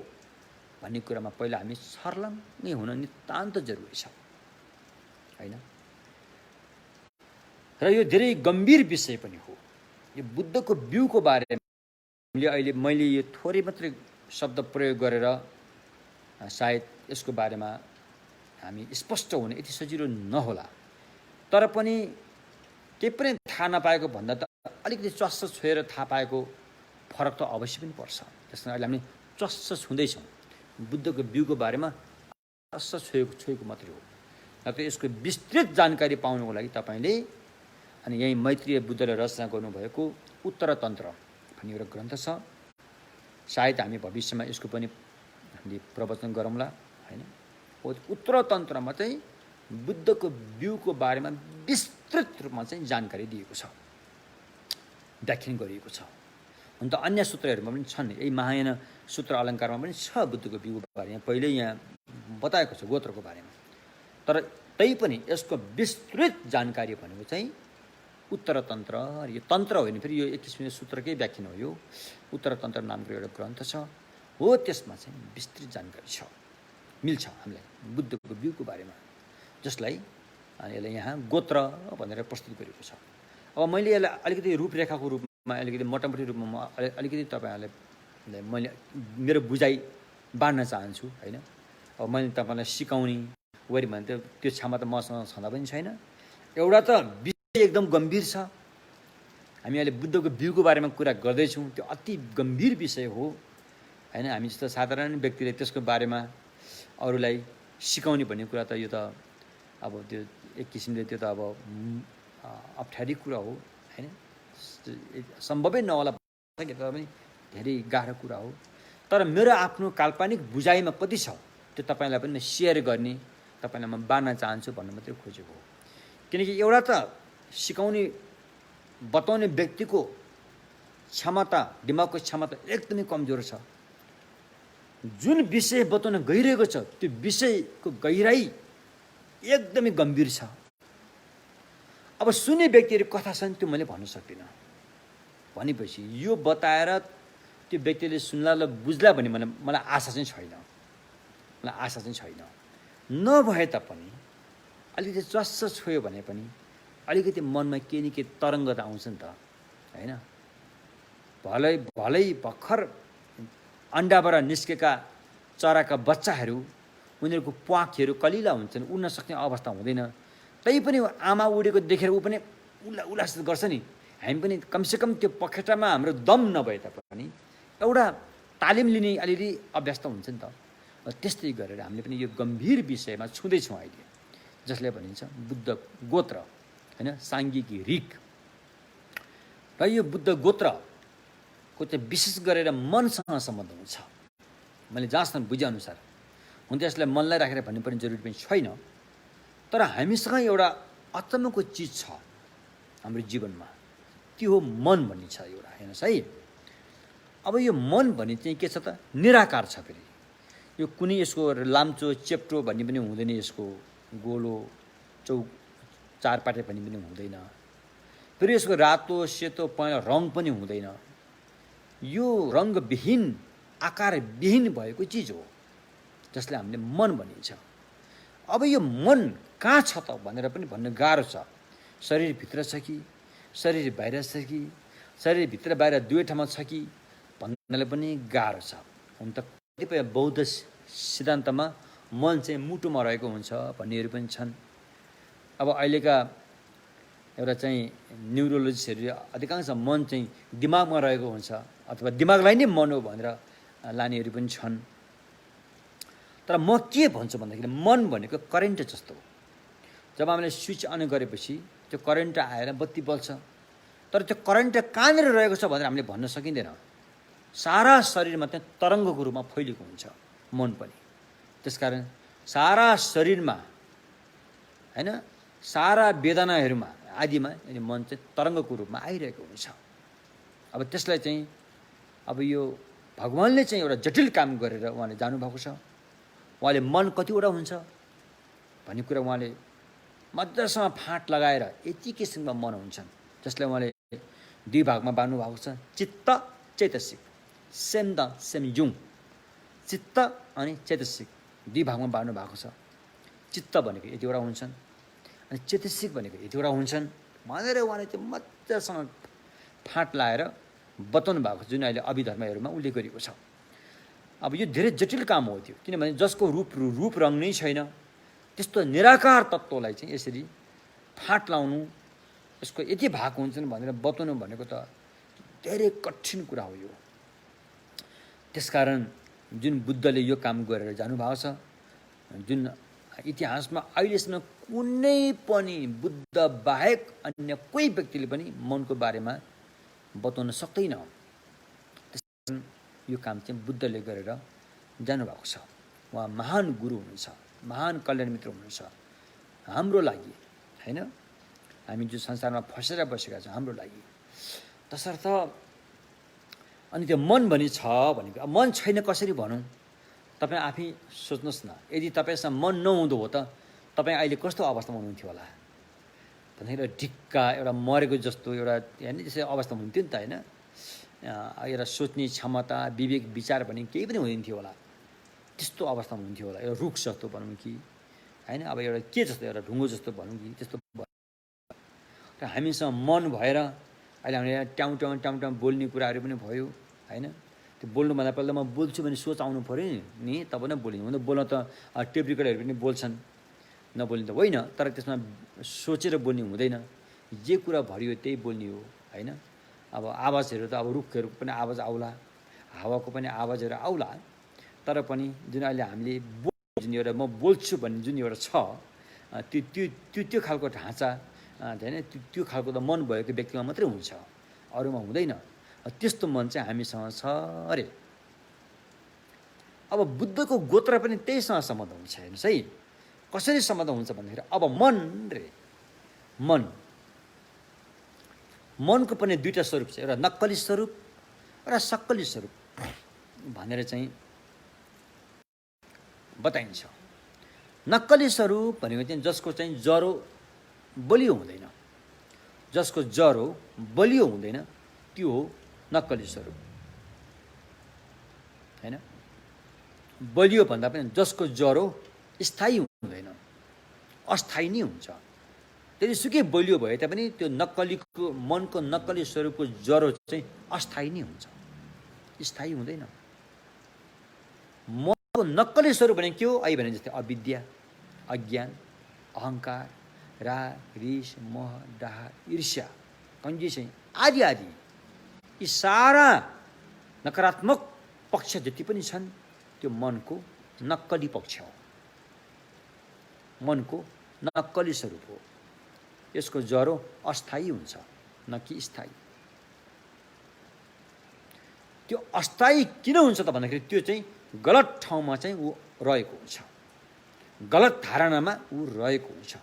भन्ने कुरामा पहिला हामी सर्लङ्गै हुन नितान्त जरुरी छ, हैन? र यो धेरै गम्भीर विषय पनि हो। यो बुद्धको बिउको बारेमा मैले यो थोरै मात्रै शब्द प्रयोग गरेर सायद यसको बारेमा हामी स्पष्ट हुने यति सजिलो नहोला। तर पनि केही पनि थाहा नपाएको भन्दा त अलिकति चस्स छोएर थाहा पाएको फरक त अवश्य पनि पर्छ। त्यसमा अहिले हामी चस्स छुँदैछौँ। बुद्धको बिउको बारेमा चस्स छोएको मात्रै हो। र यसको विस्तृत जानकारी पाउनको लागि तपाईँले अनि यही मैत्रेय बुद्धले रचना गर्नुभएको उत्तरतन्त्र भन्ने एउटा ग्रन्थ छ। सायद हामी भविष्यमा यसको पनि हामीले प्रवचन गरौँला, हैन? उत्तरतन्त्रमा चाहिँ बुद्धको बिउको बारेमा विस्तृत रूपमा चाहिँ जानकारी दिएको छ, व्याख्यान गरिएको छ। हुन त अन्य सूत्रहरूमा पनि छन्, यही महायान सूत्र अलङ्कारमा पनि छ बुद्धको बिउको बारेमा पहिल्यै यहाँ बताएको छ गोत्रको बारेमा। तर तै पनि यसको विस्तृत जानकारी भनेको चाहिँ उत्तरतन्त्र। यो तन्त्र होइन, फेरि यो एक किसिमको सूत्रकै व्याख्यान हो। यो उत्तरतन्त्र नामको एउटा ग्रन्थ छ, हो त्यसमा चाहिँ विस्तृत जानकारी छ, मिल्छ हामीलाई बुद्धको बिउको बारेमा, जसलाई यसलाई यहाँ गोत्र भनेर प्रस्तुत गरेको छ। अब मैले यसलाई अलिकति रूपरेखाको रूपमा अलिकति मोटामोटी रूपमा म अलिकति तपाईँहरूलाई मैले मेरो बुझाइ बाँड्न चाहन्छु, हैन? अब मैले तपाईँलाई सिकाउने वरि भने त्यो क्षमता मसँग छँदा पनि छैन। एउटा त विषय एकदम गम्भीर छ, हामी अहिले बुद्धको बिउको बारेमा कुरा गर्दैछौँ, त्यो अति गम्भीर विषय हो हैन। हामी जस्तो साधारण व्यक्तिले त्यसको बारेमा अरूलाई सिकाउने भन्ने कुरा त यो त अब त्यो एक किसिमले त्यो त अब अप्ठ्यारी कुरा हो हैन, सम्भवै नहोला पनि धेरै गाह्रो कुरा हो। तर मेरो आफ्नो काल्पनिक बुझाइमा कति छ त्यो तपाईँलाई पनि सेयर गर्ने, तपाईँलाई म बाँड्न चाहन्छु भन्नु मात्रै खोजेको हो। किनकि एउटा त सिकाउने बताउने व्यक्तिको क्षमता, दिमागको क्षमता एकदमै कमजोर छ। जुन विषय बताउन गइरहेको छ त्यो विषयको गहिराई एकदमै गम्भीर छ। अब सुन्ने व्यक्तिहरू कथा छन् त्यो मैले भन्न सक्दिनँ भनेपछि यो बताएर त्यो व्यक्तिले सुन्ला र बुझ्ला भन्ने मलाई आशा चाहिँ छैन, मलाई आशा चाहिँ छैन। नभए तापनि अलिकति चस्स छोयो भने पनि अलिकति मनमा केही न केही तरङ्ग त आउँछ नि त हैन। भलै भर्खर अन्डाबाट निस्केका चराका बच्चाहरू, उनीहरूको प्वाखहरू कलिला हुन्छन्, उड्न सक्ने अवस्था हुँदैन। तैपनि आमा उडेको देखेर ऊ पनि उल्लासित गर्छ नि। हामी पनि कमसेकम त्यो पखेटामा हाम्रो दम नभए तापनि एउटा तालिम लिने अलिअलि अभ्यास त हुन्छ नि त। त्यस्तै गरेर हामीले पनि यो गम्भीर विषयमा छुँदैछौँ अहिले, जसले भनिन्छ बुद्ध गोत्र हैन, साङ्गीकी ऋक। र यो बुद्ध गोत्रको चाहिँ विशेष गरेर मनसँग सम्बन्ध हुन्छ। मैले जहाँसम्म बुझेअनुसार हुन त यसलाई मनलाई राखेर भन्नुपर्ने जरुरी पनि छैन, तर हामीसँग एउटा अचम्मको चिज छ हाम्रो जीवनमा, त्यो हो मन भन्ने छ एउटा, हेर्नुहोस् है। अब यो मन भन्ने चाहिँ के छ त, निराकार छ। फेरि यो कुनै यसको लाम्चो चेप्टो भन्ने पनि हुँदैन, यसको गोलो चारपाटे भन्ने पनि हुँदैन, फेरि यसको रातो सेतो पहेँलो रङ पनि हुँदैन। यो रङ्गविहीन, आकारविहीन भएको चिज हो जसलाई हामीले मन भनिन्छ। अब यो मन कहाँ छ त भनेर पनि भन्न गाह्रो छ। शरीरभित्र छ कि शरीर बाहिर छ कि शरीरभित्र बाहिर दुवै ठाउँमा छ कि भन्नलाई पनि गाह्रो छ। हुन त कतिपय बौद्ध सिद्धान्तमा मन चाहिँ मुटुमा रहेको हुन्छ भन्नेहरू पनि छन्। अब अहिलेका एउटा चाहिँ न्युरोलोजिस्टहरूले अधिकांश मन चाहिँ दिमागमा रहेको हुन्छ अथवा दिमागलाई नै मन हो भनेर लानेहरू पनि छन्। तर म के भन्छु भन्दाखेरि मन भनेको करेन्ट जस्तो हो। जब हामीले स्विच अन गरेपछि त्यो करेन्ट आएर बत्ती बल्छ, तर त्यो करेन्ट कहाँनिर रहेको छ भनेर हामीले भन्न सकिँदैन। सारा शरीरमा चाहिँ तरङ्गको रूपमा फैलिएको हुन्छ मन पनि। त्यसकारण सारा शरीरमा हैन, सारा वेदनाहरूमा आदिमा मन चाहिँ तरङ्गको रूपमा आइरहेको हुन्छ। अब त्यसलाई चाहिँ अब यो भगवानले चाहिँ एउटा जटिल काम गरेर उहाँले जानुभएको छ। उहाँले मन कतिवटा हुन्छ भन्ने कुरा उहाँले मजासँग फाँट लगाएर यति किसिमका मन हुन्छन्, जसलाई उहाँले दुई भागमा बाँड्नु भएको छ, चित्त चैतसिक, सेम युङ। चित्त अनि चैतसिक दुई भागमा बाँड्नु भएको छ। चित्त भनेको यतिवटा हुन्छन् अनि चैतसिक भनेको यतिवटा हुन्छन् भनेर उहाँले त्यो मजासँग फाँट लाएर बताउनु भएको, जुन अहिले अभिधर्महरूमा उल्लेख गरिएको छ। अब यो धेरै जटिल काम हो त्यो, किनभने जसको रूप रङ नै छैन त्यस्तो निराकार तत्त्वलाई चाहिँ यसरी फाँट लाउनु, यसको यति भाग हुन्छन् भनेर बताउनु भनेको त धेरै कठिन कुरा हो यो। त्यसकारण जुन बुद्धले यो काम गरेर जानुभएको छ, जुन इतिहासमा अहिलेसम्म कुनै पनि बुद्ध बाहेक अन्य कोही व्यक्तिले पनि मनको बारेमा बताउन सक्दैन। त्यसकारण यो काम चाहिँ बुद्धले गरेर जानुभएको छ। उहाँ महान गुरु हुनुहुन्छ, महान कल्याण मित्र हुनुहुन्छ हाम्रो लागि हैन। हामी जो संसारमा फसेर बसेका छौँ हाम्रो लागि। तसर्थ अनि त्यो मन भनी छ भनेको मन छैन कसरी भनौँ? तपाईँ आफै सोच्नुहोस् न, यदि तपाईँसँग मन नहुँदो हो त तपाईँ अहिले कस्तो अवस्थामा हुनुहुन्थ्यो होला भन्दाखेरि ढिक्का एउटा मरेको जस्तो एउटा होइन त्यसै अवस्थामा हुन्थ्यो नि त होइन। एउटा सोच्ने क्षमता, विवेक, विचार भन्ने केही पनि हुँदैन थियो होला, त्यस्तो अवस्थामा हुन्थ्यो होला। एउटा रुख जस्तो भनौँ कि होइन, अब एउटा के जस्तो एउटा ढुङ्गो जस्तो भनौँ कि त्यस्तो। र हामीसँग मन भएर अहिले हामीले ट्याउँ ट्याउँ बोल्ने कुराहरू पनि भयो होइन। त्यो बोल्नुभन्दा पहिला म बोल्छु भने सोच आउनु पऱ्यो नि, तब नै बोलिनु। हुन त बोल्न त टेप रेकर्डहरू पनि बोल्छन्, नबोल्ने त होइन, तर त्यसमा सोचेर बोल्ने हुँदैन। जे कुरा भरियो त्यही बोल्ने हो होइन। अब आवाजहरू त अब रुखहरूको पनि आवाज आउला, हावाको पनि आवाजहरू आउला, तर पनि जुन अहिले हामीले जुन एउटा म बोल्छु भन्ने जुन एउटा छ त्यो खालको ढाँचा होइन, त्यो खालको त मन भएको व्यक्तिमा मात्रै हुन्छ, अरूमा हुँदैन। त्यस्तो मन चाहिँ हामीसँग छ अरे। अब बुद्धको गोत्र पनि त्यहीसँग सम्बन्ध हुन्छ। हेर्नुहोस् है, कसरी सम्बन्ध हुन्छ भन्दाखेरि अब मन रे, मनको पनि दुईवटा स्वरूप छ, एउटा नक्कली स्वरूप र सक्कली स्वरूप भनेर चाहिँ बताइन्छ। नक्कली स्वरूप भनेको चाहिँ जसको चाहिँ जरो बलियो हुँदैन, जसको जरो बलियो हुँदैन त्यो हो नक्कली स्वरूप हैन। बलियो भन्दा पनि जसको जरो स्थायी हुँदैन, अस्थायी नै हुन्छ। त्यतिसुकै बलियो भए तापनि त्यो नक्कलीको मनको नक्कली स्वरूपको जरो चाहिँ अस्थायी नै हुन्छ, स्थायी हुँदैन। मनको नक्कली स्वरूप भने के हो? अहिले भने जस्तै अविद्या, अज्ञान, अहङ्कार, राग, रिस, मोह, डाह, ईर्ष्या, कन्जुसी आदि आदि यी सारा नकारात्मक पक्ष जति पनि छन् त्यो मनको नक्कली पक्ष हो, मनको नक्कली स्वरूप हो। यसको जरो अस्थायी हुन्छ न कि स्थायी। त्यो अस्थायी किन हुन्छ त भन्दाखेरि त्यो चाहिँ गलत ठाउँमा चाहिँ ऊ रहेको हुन्छ, गलत धारणामा ऊ रहेको हुन्छ।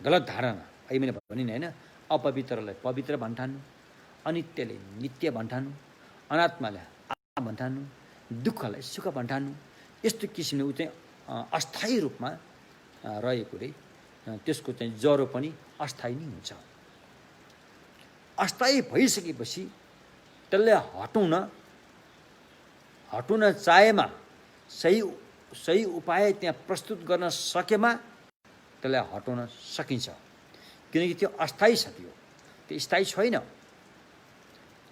गलत धारणा अहिले मैले भने नि होइन, अपवित्रलाई पवित्र भन्ठानु, अनित्यले नित्य भन्ठानु, अनात्मालाई आत्मा भन्ठानु, दुःखलाई सुख भन्ठानु, यस्तो किसिमले ऊ चाहिँ अस्थायी रूपमा रहेकोले त्यसको चाहिँ जरो पनि अस्थायी नै हुन्छ। अस्थायी भइसकेपछि त्यसलाई हटाउन चाहेमा सही उपाय त्यहाँ प्रस्तुत गर्न सकेमा त्यसलाई हटाउन सकिन्छ, किनकि त्यो अस्थायी छ, त्यो स्थायी छैन।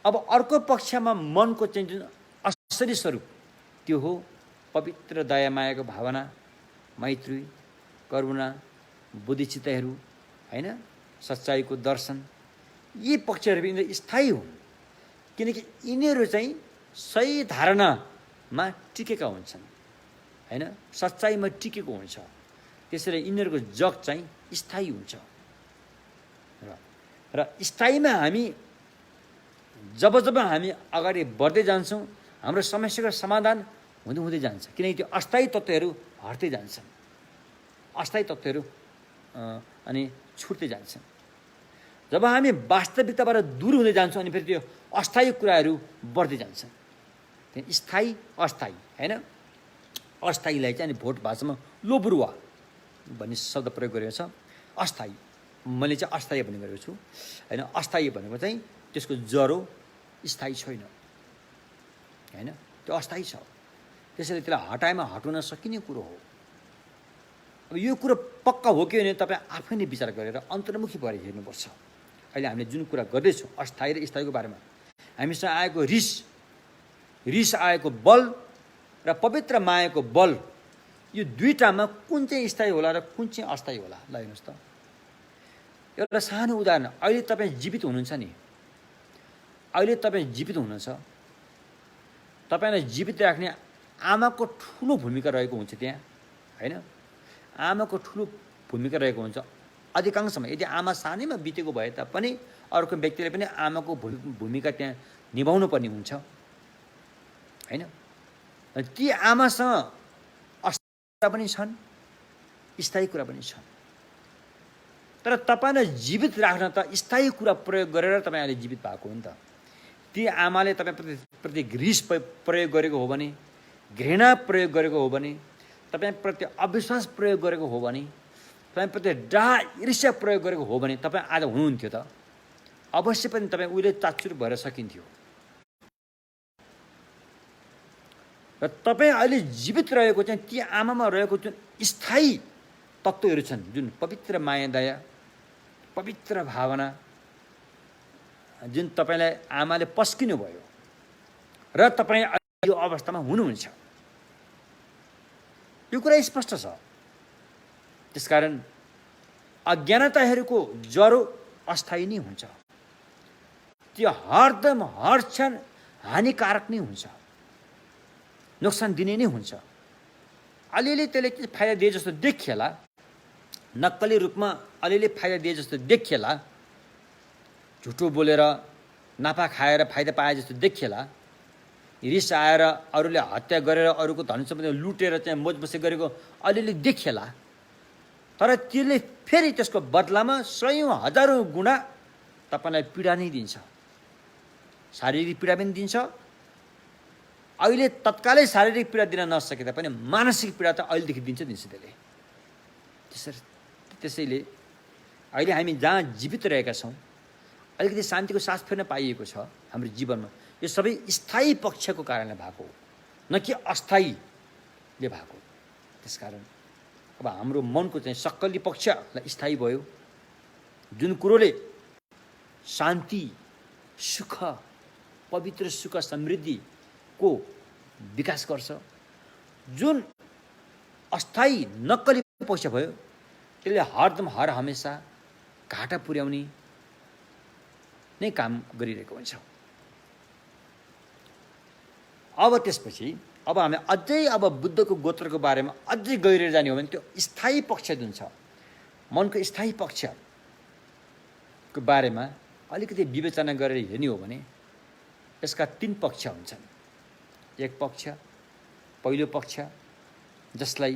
अब अर्को पक्षमा मनको चाहिँ जुन असली स्वरूप त्यो हो पवित्र दया मायाको भावना, मैत्री, करुणा, बुद्धिचित्तहरू होइन, सच्चाइको दर्शन, यी पक्षहरू पनि स्थायी हुन्, किनकि यिनीहरू चाहिँ सही धारणामा टिकेका हुन्छन् होइन, सच्चाइमा टिकेको हुन्छ। त्यसैले यिनीहरूको जग चाहिँ स्थायी हुन्छ। र स्थायीमा हामी जब हामी अगाडि बढ्दै जान्छौँ हाम्रो समस्याको समाधान हुँदै हुँदै जान्छ, किनकि त्यो अस्थायी तत्त्वहरू हट्दै जान्छन्, अस्थायी तत्त्वहरू अनि छुट्दै जान्छन्। जब हामी वास्तविकताबाट दूर हुँदै जान्छौँ अनि फेरि त्यो अस्थायी कुराहरू बढ्दै जान्छन्। त्यहाँ स्थायी अस्थायी होइन, अस्थायीलाई चाहिँ अनि भोट भाषामा लोबरुवा भन्ने शब्द प्रयोग गरेको छ। अस्थायी मैले चाहिँ अस्थायी भन्ने गरेको छु होइन। अस्थायी भनेको चाहिँ त्यसको जरो स्थायी छैन होइन, त्यो अस्थायी छ। त्यसैले त्यसलाई हटाएमा हटाउन सकिने कुरो हो। अब यो कुरो पक्का हो कि होइन तपाईँ आफै नै विचार गरेर अन्तर्मुखी भएर हेर्नुपर्छ। अहिले हामीले जुन कुरा गर्दैछौँ अस्थायी र स्थायीको बारेमा, हामीसँग आएको रिस आएको बल र पवित्र मायाको बल, यो दुईटामा कुन चाहिँ स्थायी होला र कुन चाहिँ अस्थायी होला? ल हेर्नुहोस् त, एउटा सानो उदाहरण। अहिले तपाईँ जीवित हुनुहुन्छ नि, अहिले तपाईँ जीवित हुनुहुन्छ, तपाईँलाई जीवित राख्ने आमाको ठुलो भूमिका रहेको हुन्छ त्यहाँ होइन। आमाको ठुलो भूमिका रहेको हुन्छ अधिकांशमा। यदि आमा सानैमा बितेको भए तापनि अर्को व्यक्तिले पनि आमाको भूमिका त्यहाँ निभाउनु पर्ने हुन्छ होइन। ती आमासँग अस्थायी पनि छन्, स्थायी कुरा पनि छन्। तर तपाईँलाई जीवित राख्न त स्थायी कुरा प्रयोग गरेर तपाईँ अहिले जीवित भएको हो नि त। ती आमाले तपाईँप्रति रिस प्रयोग गरेको हो भने, घृणा प्रयोग गरेको हो भने, तपाईँप्रति अविश्वास प्रयोग गरेको हो भने, तपाईँप्रति डाह ईर्ष्या प्रयोग गरेको हो भने तपाईँ आज हुनुहुन्थ्यो त? अवश्य पनि तपाईँ उहिले चाचुर भएर सकिन्थ्यो। र तपाईँ अहिले जीवित रहेको चाहिँ ती आमामा रहेको जुन स्थायी तत्त्वहरू छन्, जुन पवित्र माया दया, पवित्र भावना, जुन तपाईँलाई आमाले पस्किनु भयो र तपाईँ यो अवस्थामा हुनुहुन्छ, यो कुरा स्पष्ट छ। त्यसकारण अज्ञानताहरूको जरो अस्थायी नै हुन्छ, त्यो हरदम हर क्षण हानिकारक नै हुन्छ, नोक्सान दिने नै हुन्छ। अलिअलि त्यसले फाइदा दिए जस्तो देखिएला, नक्कली रूपमा अलिअलि फाइदा दिए जस्तो देखिएला, झुटो बोलेर नाफा खाएर फाइदा पाए जस्तो देखिएला, रिस आएर अरूले हत्या गरेर अरूको धन सम्पत्ति लुटेर चाहिँ मोजमस्ती गरेको अलिअलि देखिएला, तर त्यसले फेरि त्यसको बदलामा सयौँ हजारौँ गुणा तपाईँलाई पीडा नै दिन्छ, शारीरिक पीडा पनि दिन्छ। अहिले तत्कालै शारीरिक पीडा दिन नसके तापनि मानसिक पीडा त अहिलेदेखि दिन्छ त्यसले। त्यसैले अहिले हामी जहाँ जीवित रहेका छौँ, अलिकति शान्तिको सास फेर्न पाइएको छ हाम्रो जीवनमा, यो सबै स्थायी पक्षको कारणले भएको हो, न कि अस्थायीले भएको। त्यसकारण अब हाम्रो मनको चाहिँ सक्कली पक्षलाई स्थायी भयो, जुन कुरोले शान्ति, सुख, पवित्र सुख, समृद्धिको विकास गर्छ। जुन अस्थायी नक्कली पक्ष भयो, त्यसले हरदम हर हमेसा घाटा पुर्याउने नै काम गरिरहेको हुन्छ। अब त्यसपछि अब हामी अझै अब बुद्धको गोत्रको बारेमा अझै गहिरो जाने हो भने त्यो स्थायी पक्ष जुन छ, मनको स्थायी पक्षको बारेमा अलिकति विवेचना गरेर हेर्ने हो भने यसका 3 पक्ष हुन्छन्। एक पक्ष, पहिलो पक्ष, जसलाई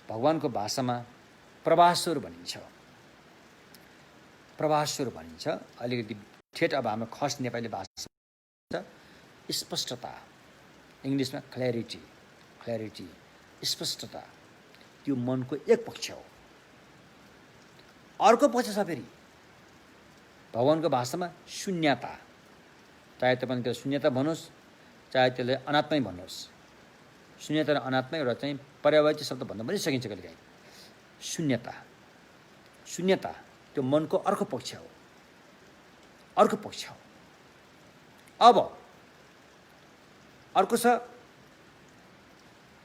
भगवानको भाषामा प्रभास्वर भनिन्छ। प्रभास्वर भनिन्छ, अलिकति ठेट अब हाम्रो खस नेपाली भाषा स्पष्टता, इङ्ग्लिसमा क्ल्यारिटी, क्ल्यारिटी, स्पष्टता, त्यो मनको एक पक्ष हो। अर्को पक्ष छ फेरि भगवानको भाषामा शून्यता, चाहे तपाईँले त्यो शून्यता भन्नुहोस्, चाहे त्यसलाई अनात्मै भन्नुहोस्। शून्यता र अनात्मा एउटा चाहिँ पर्यायवाची शब्द भन्न पनि सकिन्छ कहिलेकाहीँ। शून्यता, शून्यता त्यो मनको अर्को पक्ष हो, अर्को पक्ष हो। अब अर्को छ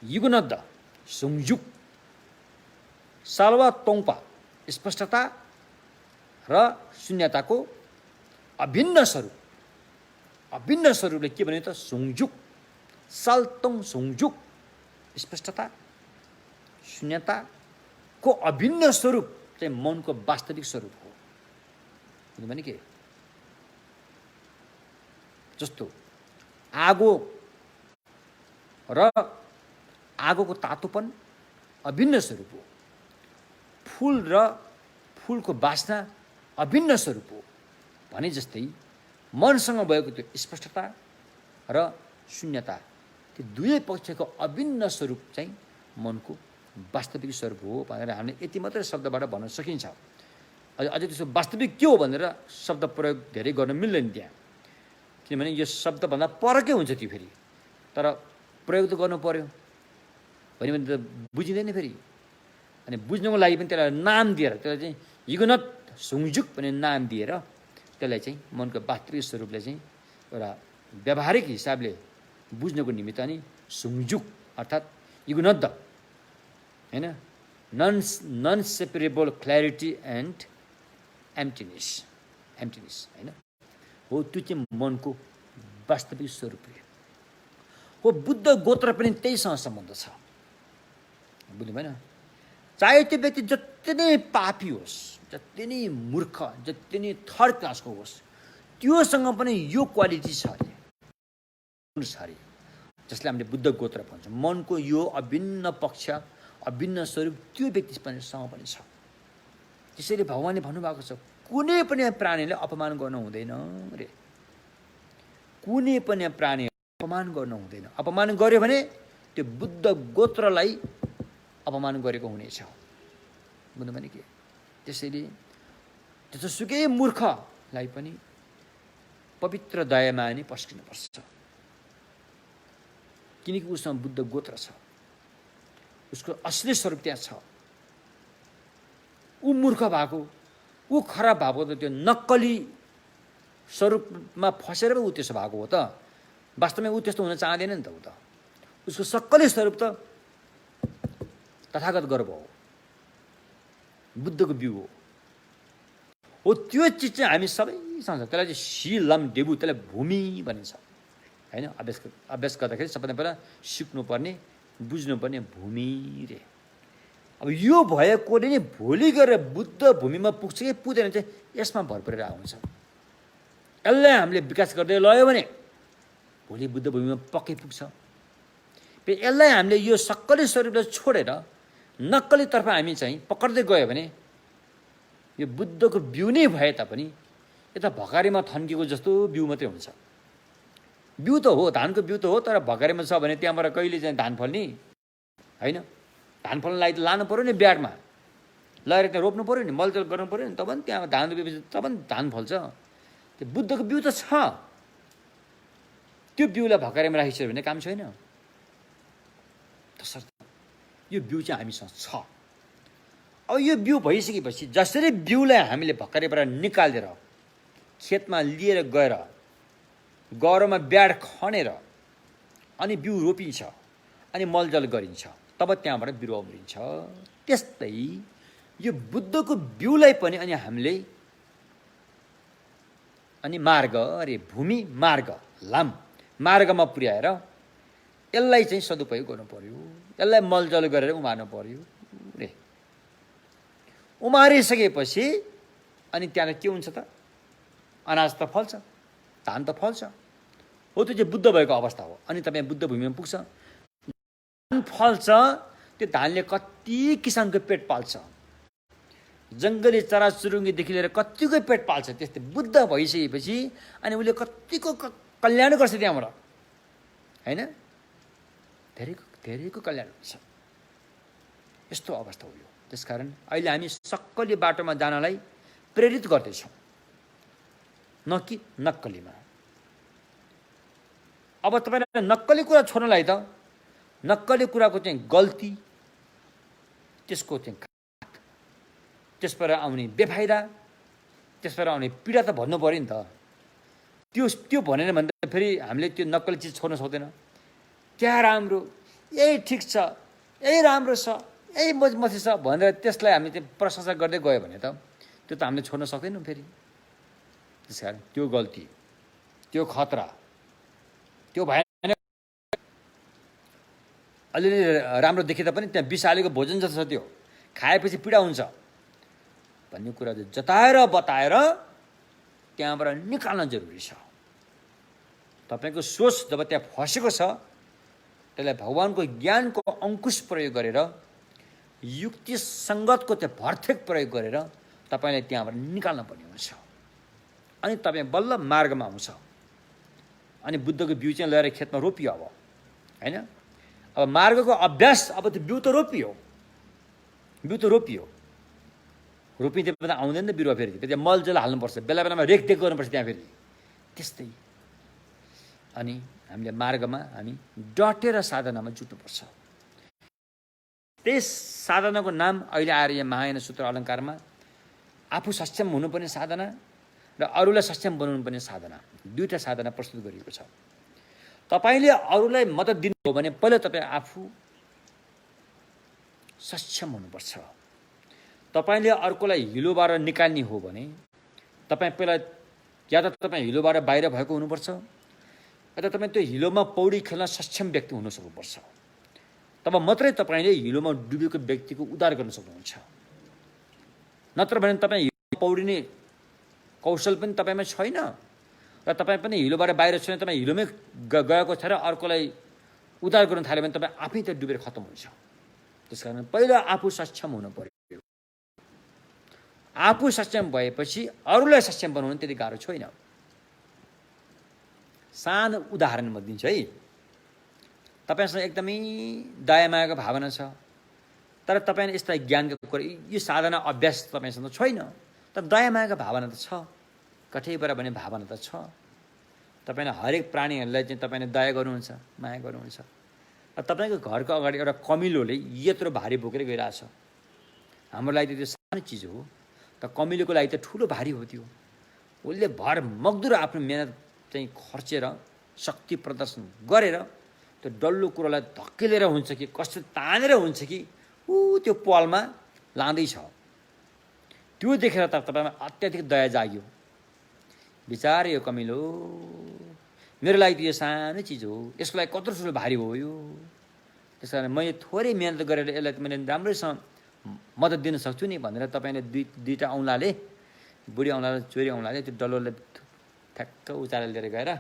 युगनद्ध संयुग, साल्वा तोङपा, स्पष्टता र शून्यताको अभिन्न स्वरूप। अभिन्न स्वरूपले के भन्यो त? संयुग, साल्तोङ संयुग, स्पष्टता, शून्यताको अभिन्न स्वरूप चाहिँ मनको वास्तविक स्वरूप हो। भने के? जस्तो आगो र आगोको तातोपन अभिन्न स्वरूप हो, फूल र फूलको वासना अभिन्न स्वरूप हो। भने जस्तै मनसँग भएको त्यो स्पष्टता र शून्यता, त्यो दुवै पक्षको अभिन्न स्वरूप चाहिँ मनको वास्तविक स्वरूप हो भनेर हामीले यति मात्रै शब्दबाट भन्न सकिन्छ। अझै त्यसको वास्तविक के हो भनेर शब्द प्रयोग धेरै गर्न मिल्दैन त्यहाँ, किनभने यो शब्दभन्दा परकै हुन्छ त्यो फेरि। तर प्रयोग त गर्नु पर्यो भने त बुझिँदैन फेरि। अनि बुझ्नको लागि पनि त्यसलाई नाम दिएर, त्यसलाई चाहिँ युगनत संयुग भन्ने नाम दिएर त्यसलाई चाहिँ मनको वास्तविक स्वरूपलाई चाहिँ एउटा व्यावहारिक हिसाबले बुझ्नको निमित्त नि संयुग अर्थात् युगनद्ध, होइन, non separable clarity and emptiness, emptiness, होइन हो, त्यो चाहिँ मनको वास्तविक स्वरूप हो। बुद्ध गोत्र पनि त्यहीसँग सम्बन्ध छ, बुझ्नु भएन? चाहे त्यो व्यक्ति जति नै पापी होस्, जति नै मूर्ख, जति नै थर्ड क्लासको होस्, त्योसँग पनि यो क्वालिटी छ अरे, जसले हामीले बुद्ध गोत्र भन्छौँ। मनको यो अभिन्न पक्ष, अभिन्न स्वरूप त्यो व्यक्तिसँग पनि छ। त्यसैले भगवानले भन्नुभएको छ, कुनै पनि प्राणीले अपमान गर्नु हुँदैन रे, कुनै पनि प्राणी अपमान गर्नु हुँदैन। अपमान गर्यो भने त्यो बुद्ध गोत्रलाई अपमान गरेको हुनेछ, बुझ्नु भने के? त्यसैले त्यसोसुकै मूर्खलाई पनि पवित्र दयामा नै पस्किनुपर्छ, किनकि उसँग बुद्ध गोत्र छ, उसको असली स्वरूप त्यहाँ छ। ऊ मूर्ख भएको, ऊ खराब भएको त त्यो नक्कली स्वरूपमा फसेर ऊ त्यसो भएको हो त। वास्तवमा ऊ त्यस्तो हुन चाहँदैन नि त। ऊ त उसको सक्कली स्वरूप त तथागत गर्व हो, बुद्धको बिउ हो। हो त्यो चिज चाहिँ हामी सबैसँग छ। त्यसलाई चाहिँ सी लम डेबु, त्यसलाई भूमि भनिन्छ होइन। अभ्यास गर्दाखेरि सबभन्दा पहिला सिक्नुपर्ने बुझ्नुपर्ने भूमि रे। अब यो भएकोले नै भोलि गएर बुद्ध भूमिमा पुग्छ कि पुग्दैन चाहिँ यसमा भर परेर आउँछ। यसलाई हामीले विकास गर्दै लग्यो भने भोलि बुद्ध भूमिमा पक्कै पुग्छ। यसलाई हामीले यो सक्कली स्वरूपलाई छोडेर नक्कलीतर्फ हामी चाहिँ पक्रदै गयो भने यो बुद्धको बिउ नै भए तापनि यता भकारीमा थन्किएको जस्तो बिउ मात्रै हुन्छ। बिउ त हो, धानको बिउ त हो, तर भकारीमा छ भने त्यहाँबाट कहिले चाहिँ धान फल्ने होइन। धान फल्नलाई त लानु पऱ्यो नि ब्याडमा, लगेर त्यहाँ रोप्नु पऱ्यो नि, मलजल गर्नु पऱ्यो नि, तब पनि त्यहाँ धान रोपेपछि तब पनि धान फल्छ। त्यो बुद्धको बिउ त छ, त्यो बिउलाई भकारीमा राखिसक्यो भने काम छैन। तसर्थ यो बिउ चाहिँ हामीसँग छ। अब यो बिउ भइसकेपछि जसरी बिउलाई हामीले भकारीबाट निकालेर खेतमा लिएर गएर गह्रोमा ब्याड खनेर अनि बिउ रोपिन्छ अनि मलजल गरिन्छ, तब त्यहाँबाट बिरुवा उम्रिन्छ। त्यस्तै यो बुद्धको बिउलाई पनि अनि हामीले अनि मार्ग अरे भूमि मार्ग लाम मार्गमा पुर्याएर यसलाई चाहिँ सदुपयोग गर्नु पर्यो, यसलाई मलजल गरेर उमार्नु पर्यो रे। उमारिसकेपछि अनि त्यहाँ के हुन्छ त? अनाज त फल्छ, धान त फल्छ। हो, त्यो चाहिँ बुद्ध भएको अवस्था हो। अनि तपाईँ बुद्ध भूमिमा पुग्छ, धान फल्छ, त्यो धानले कति किसानको पेट पाल्छ, जङ्गली चराचुरुङ्गीदेखि लिएर कतिको पेट पाल्छ। त्यस्तै बुद्ध भइसकेपछि अनि उसले कतिको कल्याण गर्छ त्यहाँबाट होइन, धेरैको कल्याण हुन्छ। यस्तो अवस्था हो यो। त्यसकारण अहिले हामी सक्कली बाटोमा जानलाई प्रेरित गर्दैछौँ, न कि नक्कलीमा। अब तपाईँलाई नक्कली कुरा छोड्नलाई त नक्कली कुराको चाहिँ गल्ती, त्यसको चाहिँ त्यसबाट आउने बेफाइदा, त्यसबाट आउने पीडा त भन्नु पऱ्यो नि त। त्यो भनेन भने त फेरि हामीले त्यो नक्कली चिज छोड्न सक्दैन। क्या राम्रो, यही ठिक छ, यही राम्रो छ, यही मजमसी छ भनेर त्यसलाई हामी चाहिँ प्रशंसा गर्दै गयो भने त त्यो त हामीले छोड्न सक्दैनौँ फेरि। त्यस कारण त्यो गल्ती, त्यो खतरा, त्यो भएन। अलिअलि राम्रो देखिए तापनि त्यहाँ विष हालेको भोजन जस्तो छ, त्यो खाएपछि पीडा हुन्छ भन्ने कुरा चाहिँ जताएर बताएर त्यहाँबाट निकाल्न जरुरी छ। तपाईँको सोच जब त्यहाँ फसेको छ, त्यसलाई भगवानको ज्ञानको अंकुश प्रयोग गरेर, युक्ति सङ्गतको त्यो भर्थेक प्रयोग गरेर तपाईँले त्यहाँबाट निकाल्न पर्ने हुन्छ। अनि तपाईँ बल्ल मार्गमा आउँछ। अनि बुद्धको बिउ चाहिँ ल्याएर खेतमा रोपियो अब होइन। अब मार्गको अभ्यास, अब त्यो बिउ त रोपियो, रोपिँदै बेला आउँदैन त बिरुवा, फेरि त्यहाँ मलजल हाल्नुपर्छ, बेला बेलामा रेखदेख गर्नुपर्छ त्यहाँ फेरि। त्यस्तै अनि हामीले मार्गमा हामी डटेर साधनामा जुट्नुपर्छ। त्यस साधनाको नाम अहिले आएर यहाँ महायान सूत्र अलङ्कारमा आफू सक्षम हुनुपर्ने साधना र अरूलाई सक्षम बनाउनुपर्ने साधना, दुईवटा साधना प्रस्तुत गरिएको छ। तपाईँले अरूलाई मद्दत दिनु हो भने पहिला तपाईँ आफू सक्षम हुनुपर्छ। तपाईँले अर्कोलाई हिलोबाट निकाल्ने हो भने तपाईँ पहिला या त तपाईँ हिलोबाट बाहिर भएको हुनुपर्छ, या त तपाईँ त्यो हिलोमा पौडी खेल्न सक्षम व्यक्ति हुन सक्नुपर्छ। तब मात्रै तपाईँले हिलोमा डुबेको व्यक्तिको उद्धार गर्न सक्नुहुन्छ। नत्र भने तपाईँ पौडिने कौशल पनि तपाईँमा छैन र तपाईँ पनि हिलोबाट बाहिर छैन, तपाईँ हिलोमै गएको छ र अर्कोलाई उद्धार गर्न थाल्यो भने तपाईँ आफै त डुबेर खत्तम हुन्छ। त्यस कारण पहिला आफू सक्षम हुनु पर्यो। आफू सक्षम भएपछि अरूलाई सक्षम बनाउनु त्यति गाह्रो छैन। सानो उदाहरण म दिन्छु है। तपाईँसँग एकदमै दया मायाको भावना छ, तर तपाईँले यस्ता ज्ञानको कुरा, यो साधना अभ्यास तपाईँसँग छैन, तर दया मायाको भावना त छ, कठैबाट भने भावना त छ। तपाईँले हरेक प्राणीहरूलाई चाहिँ तपाईँले दया गर्नुहुन्छ, माया गर्नुहुन्छ। र तपाईँको घरको अगाडि एउटा कमिलोले यत्रो भारी बोकेर गइरहेछ। हाम्रो लागि त त्यो सानो चिज हो, त कमिलोको लागि त ठुलो भारी हो त्यो। उसले भर मग्दुर आफ्नो मेहनत चाहिँ खर्चेर शक्ति प्रदर्शन गरेर त्यो डल्लो कुरोलाई धकेलेर हुन्छ कि कसरी तानेर हुन्छ कि त्यो पालमा लाँदैछ। त्यो देखेर त तपाईँमा अत्याधिक दया जाग्यो। विचार यो कमिलो, मेरो लागि त यो सानो चिज हो, यसको लागि कत्रो ठुलो भारी हो यो। त्यस कारण मैले थोरै मेहनत गरेर यसलाई मैले राम्रैसँग मद्दत दिन सक्छु नि भनेर तपाईँले दुईवटा औँलाले, बुढी औँलाले चोरी औँलाले त्यो डल्लोले ठ्याक्क उचालेर लिएर गएर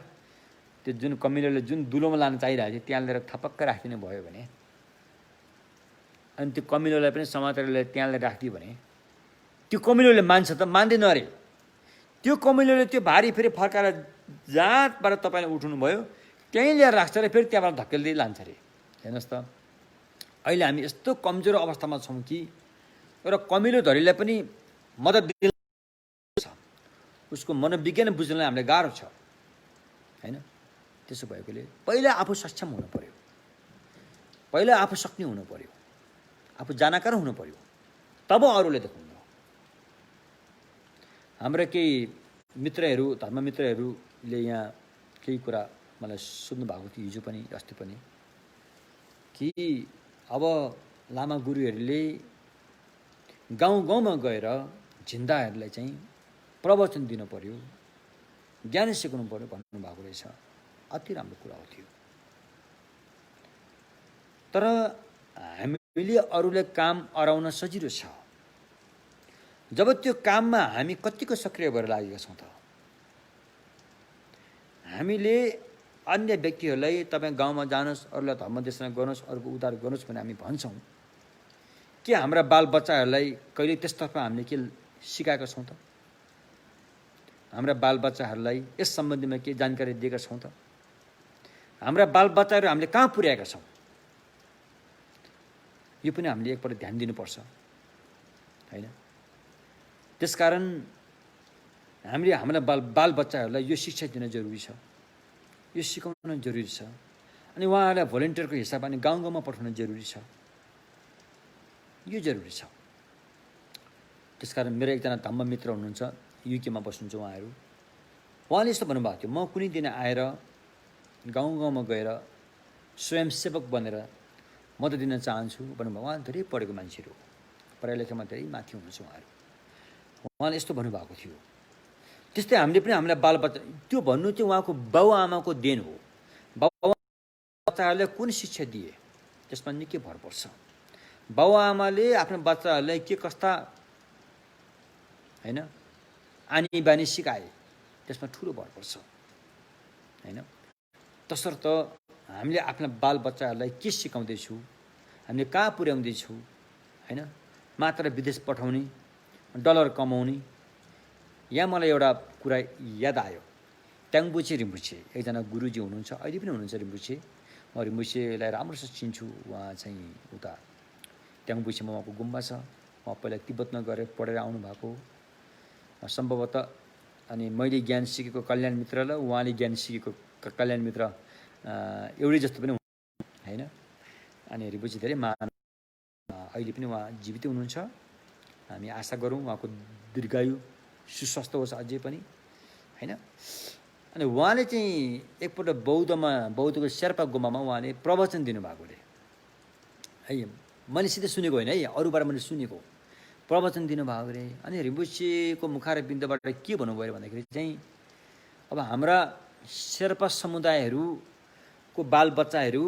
त्यो जुन कमिलोले जुन दुलोमा लान चाहिरहेको थियो त्यहाँ लिएर थपक्क राखिदिनु भयो भने, अनि त्यो कमिलोलाई पनि समातेर लिएर त्यहाँ लिएर राखिदियो भने त्यो कमिलोले मान्छ त? मान्दैन अरे। त्यो कमिलोले त्यो भारी फेरि फर्काएर जहाँबाट तपाईँले उठाउनु भयो त्यहीँ ल्याएर राख्छ र फेरि त्यहाँबाट धकेल्दै लान्छ अरे। हेर्नुहोस् त, अहिले हामी यस्तो कमजोर अवस्थामा छौँ कि एउटा कमिलो धरीलाई पनि मद्दत दिन छ, उसको मनोविज्ञान बुझ्नलाई हामीलाई गाह्रो छ होइन। त्यसो भएकोले पहिला आफू सक्षम हुनु पर्यो, पहिला आफू सक्ने हुनु पर्यो, आफू जानकार हुनु पर्यो, तब अरूले देखाउनु। हाम्रा केही मित्रहरू, धर्ममित्रहरूले यहाँ केही कुरा मलाई सोध्नु भएको थियो हिजो पनि अस्ति पनि, कि अब लामा गुरुहरूले गाउँ गाउँमा गएर झिन्दाहरूलाई चाहिँ प्रवचन दिनु पर्यो, ज्ञान सिकाउनु पर्यो भन्नुभएको रहेछ। अति राम्रो कुरा हो त्यो। तर हामीले अरूले काम अराउन सजिलो छ, जब त्यो काममा हामी कतिको सक्रिय भएर लागेका छौँ त। हामीले अन्य व्यक्तिहरूलाई तपाईँ गाउँमा जानुहोस्, अरूलाई धर्म देशना गर्नुहोस्, अरूको उद्धार गर्नुहोस् भने हामी भन्छौँ, के हाम्रा बालबच्चाहरूलाई कहिले त्यसतर्फ हामीले के सिकाएका छौँ त? हाम्रा बालबच्चाहरूलाई यस सम्बन्धीमा के जानकारी दिएका छौँ त? हाम्रा बालबच्चाहरू हामीले कहाँ पुर्याएका छौँ? यो पनि हामीले एकपल्ट ध्यान दिनुपर्छ होइन। त्यसकारण हामीले हाम्रा बालबच्चाहरूलाई यो शिक्षा दिन जरुरी छ, यो सिकाउन जरुरी छ। अनि उहाँहरूलाई भोलिन्टियरको हिसाबमा अनि गाउँ गाउँमा पठाउन जरुरी छ, यो जरुरी छ। त्यसकारण मेरो एकजना धम्म मित्र हुनुहुन्छ, युकेमा बस्नुहुन्छ उहाँहरू, उहाँले यस्तो भन्नुभएको थियो, म कुनै दिन आएर गाउँ गाउँमा गएर स्वयंसेवक बनेर मद्दत दिन चाहन्छु भन्नुभयो। उहाँ धेरै पढेको मान्छेहरू, पढाइ लेखाइमा धेरै माथि हुनुहुन्छ उहाँहरू। उहाँले यस्तो भन्नुभएको थियो। त्यस्तै हामीले पनि हामीलाई बालबच्चा, त्यो भन्नु चाहिँ उहाँको बाबुआमाको देन हो। बाबुआमाले कुन शिक्षा दिए त्यसमा निकै भर पर्छ। बाबुआमाले आफ्नो बच्चाहरूलाई के कस्ता होइन आनी बानी सिकाए त्यसमा ठुलो भर पर्छ होइन। तसर्थ हामीले आफ्ना बालबच्चाहरूलाई के सिकाउँदैछौँ, हामीले कहाँ पुर्याउँदैछौँ होइन। मात्र विदेश पठाउने, डलर कमाउने। यहाँ मलाई एउटा कुरा याद आयो। ट्याङबुछे रिम्बुछे एकजना गुरुजी हुनुहुन्छ, अहिले पनि हुनुहुन्छ रिम्बुछे। म रिम्बुछेलाई राम्रोसँग चिन्छु। उहाँ चाहिँ उता ट्याङबुछेमा उहाँको गुम्बा छ। उहाँ पहिला तिब्बतमा गएर पढेर आउनुभएको सम्भवतः। अनि मैले ज्ञान सिकेको कल्याण मित्र र उहाँले ज्ञान सिकेको कल्याण मित्र एउटै जस्तो पनि होइन। अनि रिम्बुछे धेरै महान, अहिले पनि उहाँ जीवित हुनुहुन्छ। हामी आशा गरौँ उहाँको दीर्घायु सुस्वास्थ्य होस् अझै पनि होइन। अनि उहाँले चाहिँ एकपल्ट बौद्धको शेर्पा गुम्बामा उहाँले प्रवचन दिनुभएको अरे है। मैले सिधै सुनेको होइन है, अरूबाट मैले सुनेको। प्रवचन दिनुभएको अरे। अनि रिम्बुछेको मुखार बिन्दबाट के भन्नुभयो भन्दाखेरि चाहिँ अब हाम्रा शेर्पा समुदायहरूको बालबच्चाहरू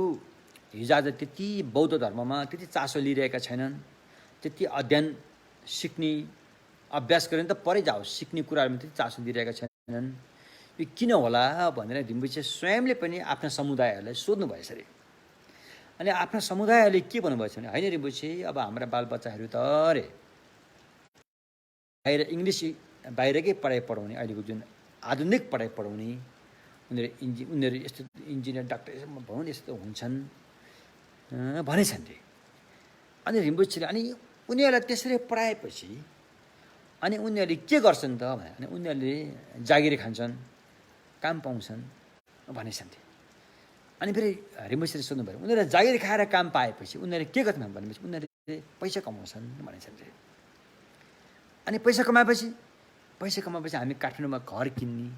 हिजो आज त्यति बौद्ध धर्ममा त्यति चासो लिइरहेका छैनन्, त्यति अध्ययन सिक्ने अभ्यास गरेर त परै जाओस्, सिक्ने कुराहरूमा त्यति चासो दिइरहेका छैनन्। यो किन होला भनेर रिम्बुछे स्वयंले पनि आफ्ना समुदायहरूलाई सोध्नु भएछ अरे। अनि आफ्ना समुदायहरूले के भन्नुभएछ भने, होइन रिम्बुछे, अब हाम्रा बालबच्चाहरू त अरे बाहिर इङ्ग्लिस बाहिरकै पढाइ पढाउने, अहिलेको जुन आधुनिक पढाइ पढाउने, उनीहरू यस्तो इन्जिनियर डाक्टर भनौँ यस्तो हुन्छन् भनेछन् रे। अनि रिम्बुछेले अनि उनीहरूलाई त्यसरी पढाएपछि अनि उनीहरूले के गर्छन् त भने, अनि उनीहरूले जागिर खान्छन्, काम पाउँछन् भनेछन् रे। अनि फेरि रिम्बुछेले सोध्नुभयो, उनीहरूले जागिर खाएर काम पाएपछि उनीहरूले के गर्छन् भनेपछि उनीहरूले पैसा कमाउँछन् भनेछन् रे। अनि पैसा कमाएपछि हामी काठमाडौँमा घर किन्ने,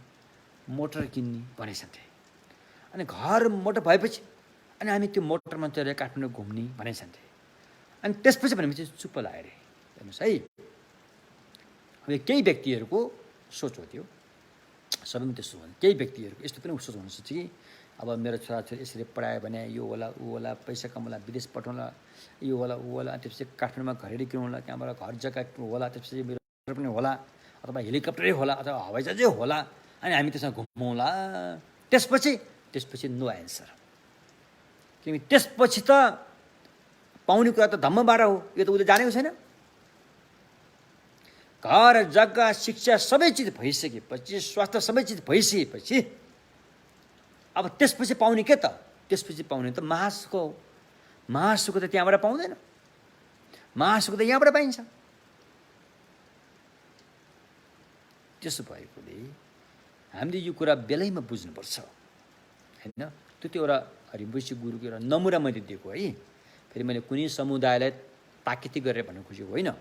मोटर किन्ने भनेछन् रे। अनि घर मोटर भएपछि अनि हामी त्यो मोटरमा चढेर काठमाडौँ घुम्ने भनेछन् रे। अनि त्यसपछि भनेपछि चुप्प लाग्यो अरे। हेर्नुहोस् है, अब केही व्यक्तिहरूको सोच हो त्यो, सबैमा त्यस्तो हुन्छ। केही व्यक्तिहरूको यस्तो पनि सोच हुनसक्छ कि अब मेरो छोराछोरी यसरी पढायो भने यो होला ऊ होला, पैसा कमाउला, विदेश पठाउला, यो होला ऊ होला, त्यसपछि काठमाडौँमा घरेडी किनौँला, त्यहाँबाट घर जग्गा होला, त्यसपछि मेरो पनि होला, अथवा हेलिकप्टरै होला, अथवा हवाईजहाजै होला, अनि हामी त्यसमा घुमाउँला। त्यसपछि नो एन्सर। किनकि त्यसपछि त पाउने कुरा त धम्मबाट हो, यो त उसले जानेको छैन। घर जग्गा शिक्षा सबै चिज भइसकेपछि, स्वास्थ्य सबै चिज भइसकेपछि अब त्यसपछि पाउने के त? त्यसपछि पाउने त महासुख हो। महासुख त त्यहाँबाट पाउँदैन, महासुख त यहाँबाट पाइन्छ। त्यसो भएकोले हामीले यो कुरा बेलैमा बुझ्नुपर्छ, होइन? त्यो एउटा हरिवंशी गुरुको एउटा नमुना मैले दिएको है। फेरि मैले कुनै समुदायलाई ताकिती गरेर भन्न खोजेको होइन,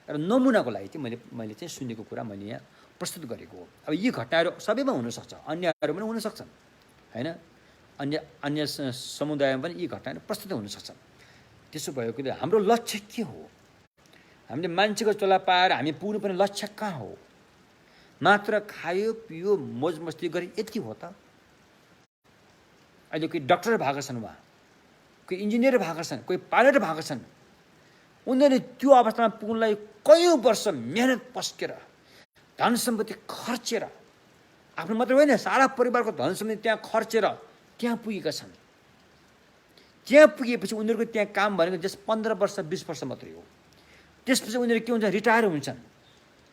र नमुनाको लागि चाहिँ मैले चाहिँ सुनेको कुरा मैले यहाँ प्रस्तुत गरेको हो। अब यी घटनाहरू सबैमा हुनसक्छ, अन्यहरू पनि हुनसक्छन्, होइन? अन्य समुदायमा पनि यी घटनाहरू प्रस्तुत हुनसक्छन्। त्यसो भएकोले हाम्रो लक्ष्य के हो? हामीले मान्छेको चोला पाएर हामी पुग्नुपर्ने लक्ष्य कहाँ हो? मात्र खायो पियो मोज मस्ती गरे यति हो त? अहिले कोही डक्टर भएको छन्, उहाँ कोही इन्जिनियर भएको छन्, कोही पाइलट भएको छन्। उनीहरूले त्यो अवस्थामा पुग्नलाई कयौँ वर्ष मेहनत पस्केर, धन सम्पत्ति खर्चेर, आफ्नो मात्र होइन सारा परिवारको धन सम्पत्ति त्यहाँ खर्चेर त्यहाँ पुगेका छन्। त्यहाँ पुगेपछि उनीहरूको त्यहाँ काम भनेको जस्ट 15 वर्ष 20 वर्ष मात्रै हो। त्यसपछि उनीहरू के हुन्छ? रिटायर हुन्छन्।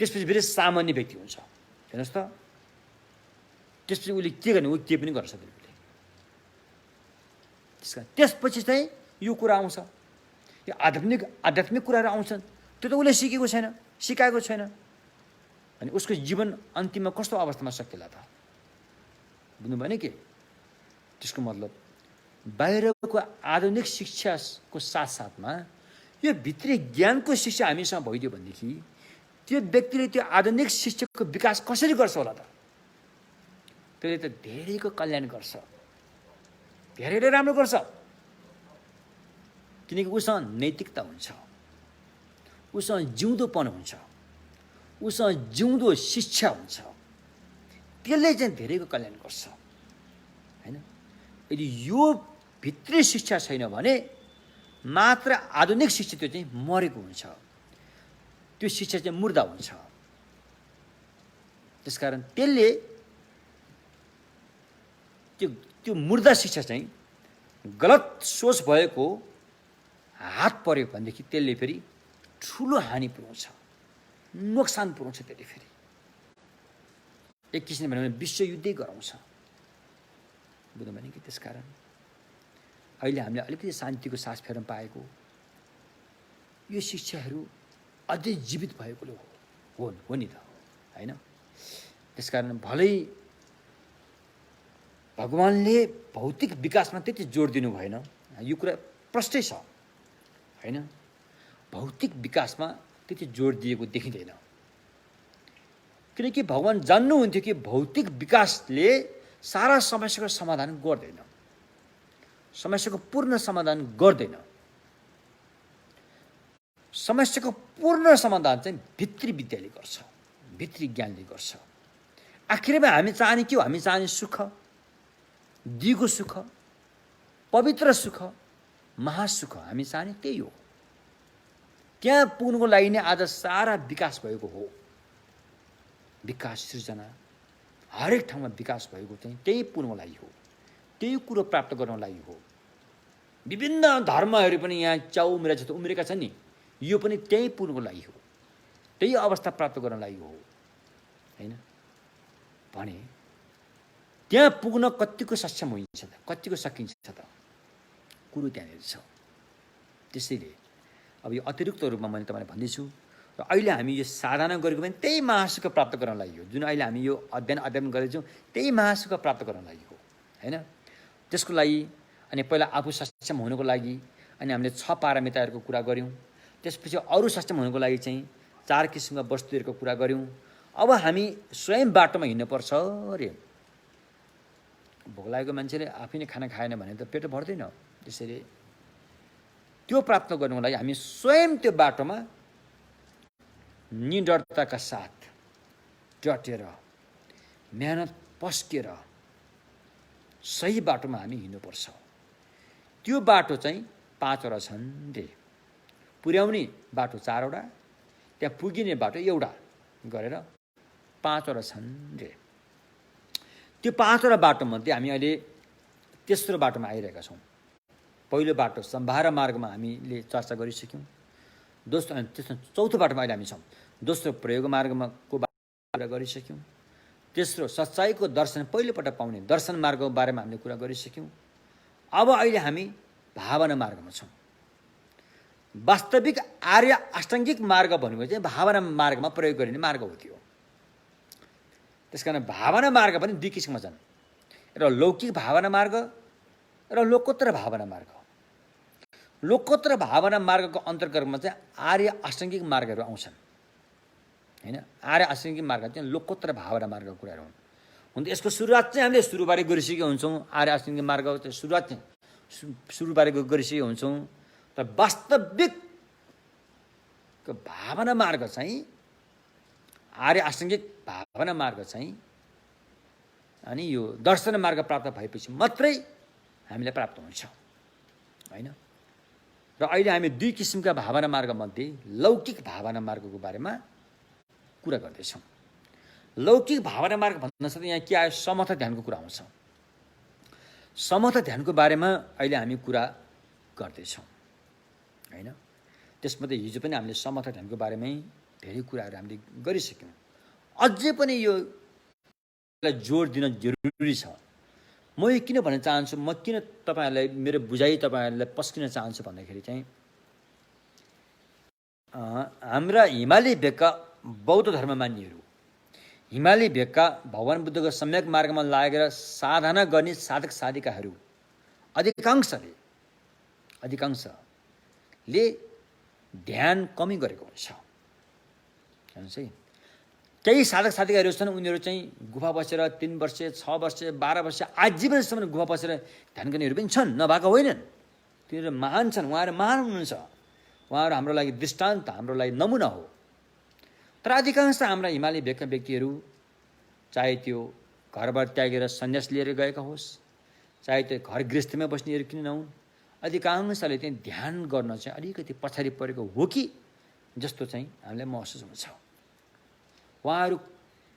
त्यसपछि फेरि सामान्य व्यक्ति हुन्छ। हेर्नुहोस् त, त्यसपछि उसले के गर्ने? ऊ के पनि गर्न सक्दैन। त्यसपछि चाहिँ यो कुरा आउँछ, यो आध्यात्मिक कुराहरू आउँछन्। त्यो त उसले सिकेको छैन, सिकाएको छैन। अनि उसको जीवन अन्तिममा कस्तो अवस्थामा सकिएला त? बुझ्नुभयो नि के? त्यसको मतलब बाहिरको आधुनिक शिक्षाको साथसाथमा यो भित्री ज्ञानको शिक्षा हामीसँग भइदियो भनेदेखि त्यो व्यक्तिले त्यो आधुनिक शिक्षाको विकास कसरी गर्छ होला त? त्यसले त धेरैको कल्याण गर्छ, धेरैले राम्रो गर्छ। किनकि उसँग नैतिकता हुन्छ, उसँग जिउँदोपन हुन्छ, उसँग जिउँदो शिक्षा हुन्छ। त्यसले चाहिँ धेरैको कल्याण गर्छ, होइन? यदि यो भित्री शिक्षा छैन भने मात्र आधुनिक शिक्षा त्यो चाहिँ मरेको हुन्छ, त्यो शिक्षा चाहिँ मुर्दा हुन्छ। त्यसकारण त्यसले त्यो मुर्दा शिक्षा चाहिँ गलत सोच भएको हात पर्यो भनेदेखि त्यसले फेरि ठुलो हानि पुर्याउँछ, नोक्सान पुर्याउँछ। त्यसले फेरि एक किसिमले भन्यो भने विश्वयुद्धै गराउँछ। बुझ्नु भने कि त्यसकारण अहिले हामीले अलिकति शान्तिको सास फेर्न पाएको यो शिक्षाहरू अझै जीवित भएकोले हो नि त, होइन? त्यसकारण भलै भगवानले भौतिक विकासमा त्यति जोड दिनु भएन, यो कुरा प्रष्टै छ, होइन? भौतिक विकासमा त्यति जोड दिएको देखिँदैन। किनकि भगवान जान्नुहुन्थ्यो कि भौतिक विकासले सारा समस्याको समाधान गर्दैन, समस्याको पूर्ण समाधान गर्दैन। समस्याको पूर्ण समाधान चाहिँ भित्री विद्याले गर्छ, भित्री ज्ञानले गर्छ। आखिरमा हामी चाहने के हो? हामी चाहने सुख, दिगो सुख, पवित्र सुख, महासुख हामी चाहने त्यही हो। त्यहाँ पुग्नुको लागि नै आज सारा विकास भएको हो। विकास सृजना हरेक ठाउँमा विकास भएको चाहिँ त्यही पुग्नुको लागि हो, त्यही कुरो प्राप्त गर्नको लागि हो। विभिन्न धर्महरू पनि यहाँ च्याउमेरा जस्तो उम्रेका छन् नि, यो पनि त्यही पुग्नुको लागि हो, त्यही अवस्था प्राप्त गर्नको लागि हो, होइन? भने त्यहाँ पुग्न कतिको सक्षम हुन्छ त, कतिको सकिन्छ त? कुरो त्यहाँनिर छ। त्यसैले अब यो अतिरिक्त रूपमा मैले तपाईँलाई भन्दैछु र अहिले हामी यो साधना गरेको पनि त्यही महासुख प्राप्त गर्न लागि हो। जुन अहिले हामी यो अध्ययन गर्दैछौँ त्यही महासुख प्राप्त गर्न लागि हो, होइन? त्यसको लागि अनि पहिला आफू सक्षम हुनुको लागि अनि हामीले 6 पारामिताहरूको कुरा गऱ्यौँ। त्यसपछि अरू सक्षम हुनुको लागि चाहिँ 4 किसिमका वस्तुहरूको कुरा गऱ्यौँ। अब हामी स्वयं बाटोमा हिँड्नुपर्छ अरे। भोक लागेको मान्छेले आफै नै खाना खाएन भने त पेट भर्दैन। त्यसैले त्यो प्राप्त गर्नुको लागि हामी स्वयं त्यो बाटोमा निडरताका साथ डटेर मेहनत पस्केर सही बाटोमा हामी हिँड्नुपर्छ। त्यो बाटो चाहिँ 5वटा छन् रे। पुर्याउने बाटो 4वटा, त्यहाँ पुगिने बाटो एउटा गरेर 5वटा छन् रे। त्यो 5वटा बाटोमध्ये हामी अहिले तेस्रो बाटोमा आइरहेका छौँ। पहिलो बाटो सम्भार मार्गमा हामीले चर्चा गरिसक्यौँ। दोस्रो त्यसमा चौथो बाटोमा अहिले हामी छौँ। दोस्रो प्रयोग मार्गमा को कुरा गरिसक्यौँ। तेस्रो सच्चाइको दर्शन पहिलोपटक पाउने दर्शन मार्गको बारेमा हामीले कुरा गरिसक्यौँ। अब अहिले हामी भावना मार्गमा छौँ। वास्तविक आर्य अष्टाङ्गिक मार्ग भनेको चाहिँ भावना मार्गमा प्रयोग गरिने मार्ग हो त्यो। त्यसकारण भावना मार्ग पनि दुई किसिममा छन्, एउटा लौकिक भावना मार्ग र लोकोत्तर भावना मार्ग। लोकोत्तर भावना मार्गको अन्तर्गतमा चाहिँ आर्य अष्टाङ्गिक मार्गहरू आउँछन् हैन। आर्य अष्टाङ्गिक मार्ग चाहिँ लोकोत्तर भावना मार्गको कुराहरू हुन्। त यसको सुरुवात चाहिँ हामीले सुरुबारे गरिसकेका हुन्छौँ। आर्य अष्टाङ्गिक मार्गको चाहिँ सुरुवात चाहिँ सुरुबारे गरिसकेका हुन्छौँ। तर वास्तविक भावना मार्ग चाहिँ आर्य अष्टाङ्गिक भावना मार्ग चाहिँ अनि यो दर्शन मार्ग प्राप्त भएपछि मात्रै हामीलाई प्राप्त हुन्छ हैन। र अहिले हामी दुई किसिमका भावना मार्गमध्ये लौकिक भावना मार्गको बारेमा कुरा गर्दैछौँ। लौकिक भावना मार्ग भन्न सक्दा यहाँ के आयो? समर्थ ध्यानको कुरा आउँछ। समर्थ ध्यानको बारेमा अहिले हामी कुरा गर्दैछौँ हैन। त्यसमध्ये हिजो पनि हामीले समर्थ ध्यानको बारेमै धेरै कुराहरू हामीले गरिसक्यौँ। अझै पनि यो जोड दिन जरुरी छ। म यो किन भन्न चाहन्छु, म किन तपाईँहरूलाई मेरो बुझाइ तपाईँहरूलाई पस्किन चाहन्छु भन्दाखेरि चाहिँ हाम्रा हिमाली भेगका बौद्ध धर्म मान्नेहरू, हिमाली भेगका भगवान बुद्धको सम्यक मार्गमा लागेर साधना गर्ने साधक साधिकाहरू अधिकांशले ध्यान कमी गरेको हुन्छ। हेर्नुहोस् है, केही साधक साधिकाहरू छन्, उनीहरू चाहिँ गुफा बसेर 3 वर्ष 6 वर्ष 12 वर्ष आजीवनसम्म गुफा बसेर ध्यान गर्नेहरू पनि छन्, नभएको होइनन्। तिनीहरू महान छन्, उहाँहरू महान हुनुहुन्छ। उहाँहरू हाम्रो लागि दृष्टान्त, हाम्रो लागि नमुना हो। तर अधिकांश हाम्रा हिमाली भेगका व्यक्तिहरू, चाहे त्यो घरबाट त्यागेर सन्यास लिएर गएका होस्, चाहे त्यो घर गृहस्थीमा बस्नेहरू किन नहुन्, अधिकांशले चाहिँ ध्यान गर्न चाहिँ अलिकति पछाडि परेको हो कि जस्तो चाहिँ हामीलाई महसुस हुन्छ। उहाँहरू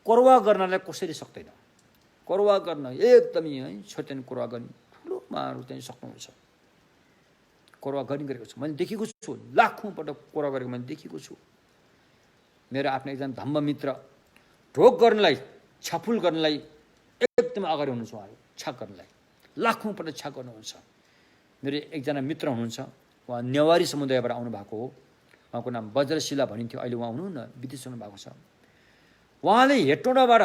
कोरवा गर्नलाई कसरी सक्दैन? कोरवा गर्न एकदमै है छोटेन कोरवा गर्ने ठुलो उहाँहरू चाहिँ सक्नुहुन्छ। कोरवा गरिरहेको छु, मैले देखेको छु, लाखौँ पटक कोरवा गरेको मैले देखेको छु। मेरो आफ्नो एकजना धम्म मित्र ढोक गर्नलाई, छफुल गर्नलाई एकदमै अगाडि हुनुहुन्छ। उहाँहरू छाक गर्नलाई लाखौँ पटक छाक गर्नुहुन्छ। मेरो एकजना मित्र हुनुहुन्छ, उहाँ नेवारी समुदायबाट आउनुभएको हो। उहाँको नाम वज्रशिला भनिन्थ्यो। अहिले उहाँ हुनुहुन्न, विदेश हुनुभएको छ। उहाँले हेटौँडाबाट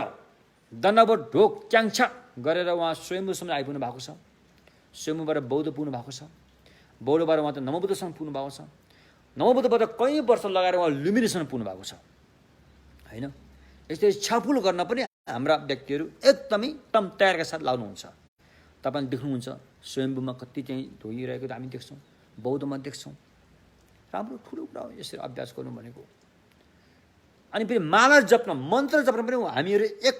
दण्डवत ढोक च्याङछा गरेर उहाँ स्वयम्भूसम्म आइपुग्नु भएको छ। स्वयम्भूबाट बौद्ध पुग्नु भएको छ। बौद्धबाट उहाँ त नमोबुद्धसम्म पुग्नु भएको छ। नमोबुद्धबाट कयौँ वर्ष लगाएर उहाँ लुम्बिनीसम्म पुग्नु भएको छ हैन। यस्तै छाफुल गर्न पनि हाम्रा व्यक्तिहरू एकदमै तम तयारका साथ लाग्नुहुन्छ। तपाईँले देख्नुहुन्छ स्वयम्भूमा कति चाहिँ धोइरहेको त हामी देख्छौँ, बौद्धमा देख्छौँ। राम्रो ठुलो कुरा हो यसरी अभ्यास गर्नु भनेको। अनि फेरि माला जप्न, मन्त्र जप्न पनि हामीहरू एक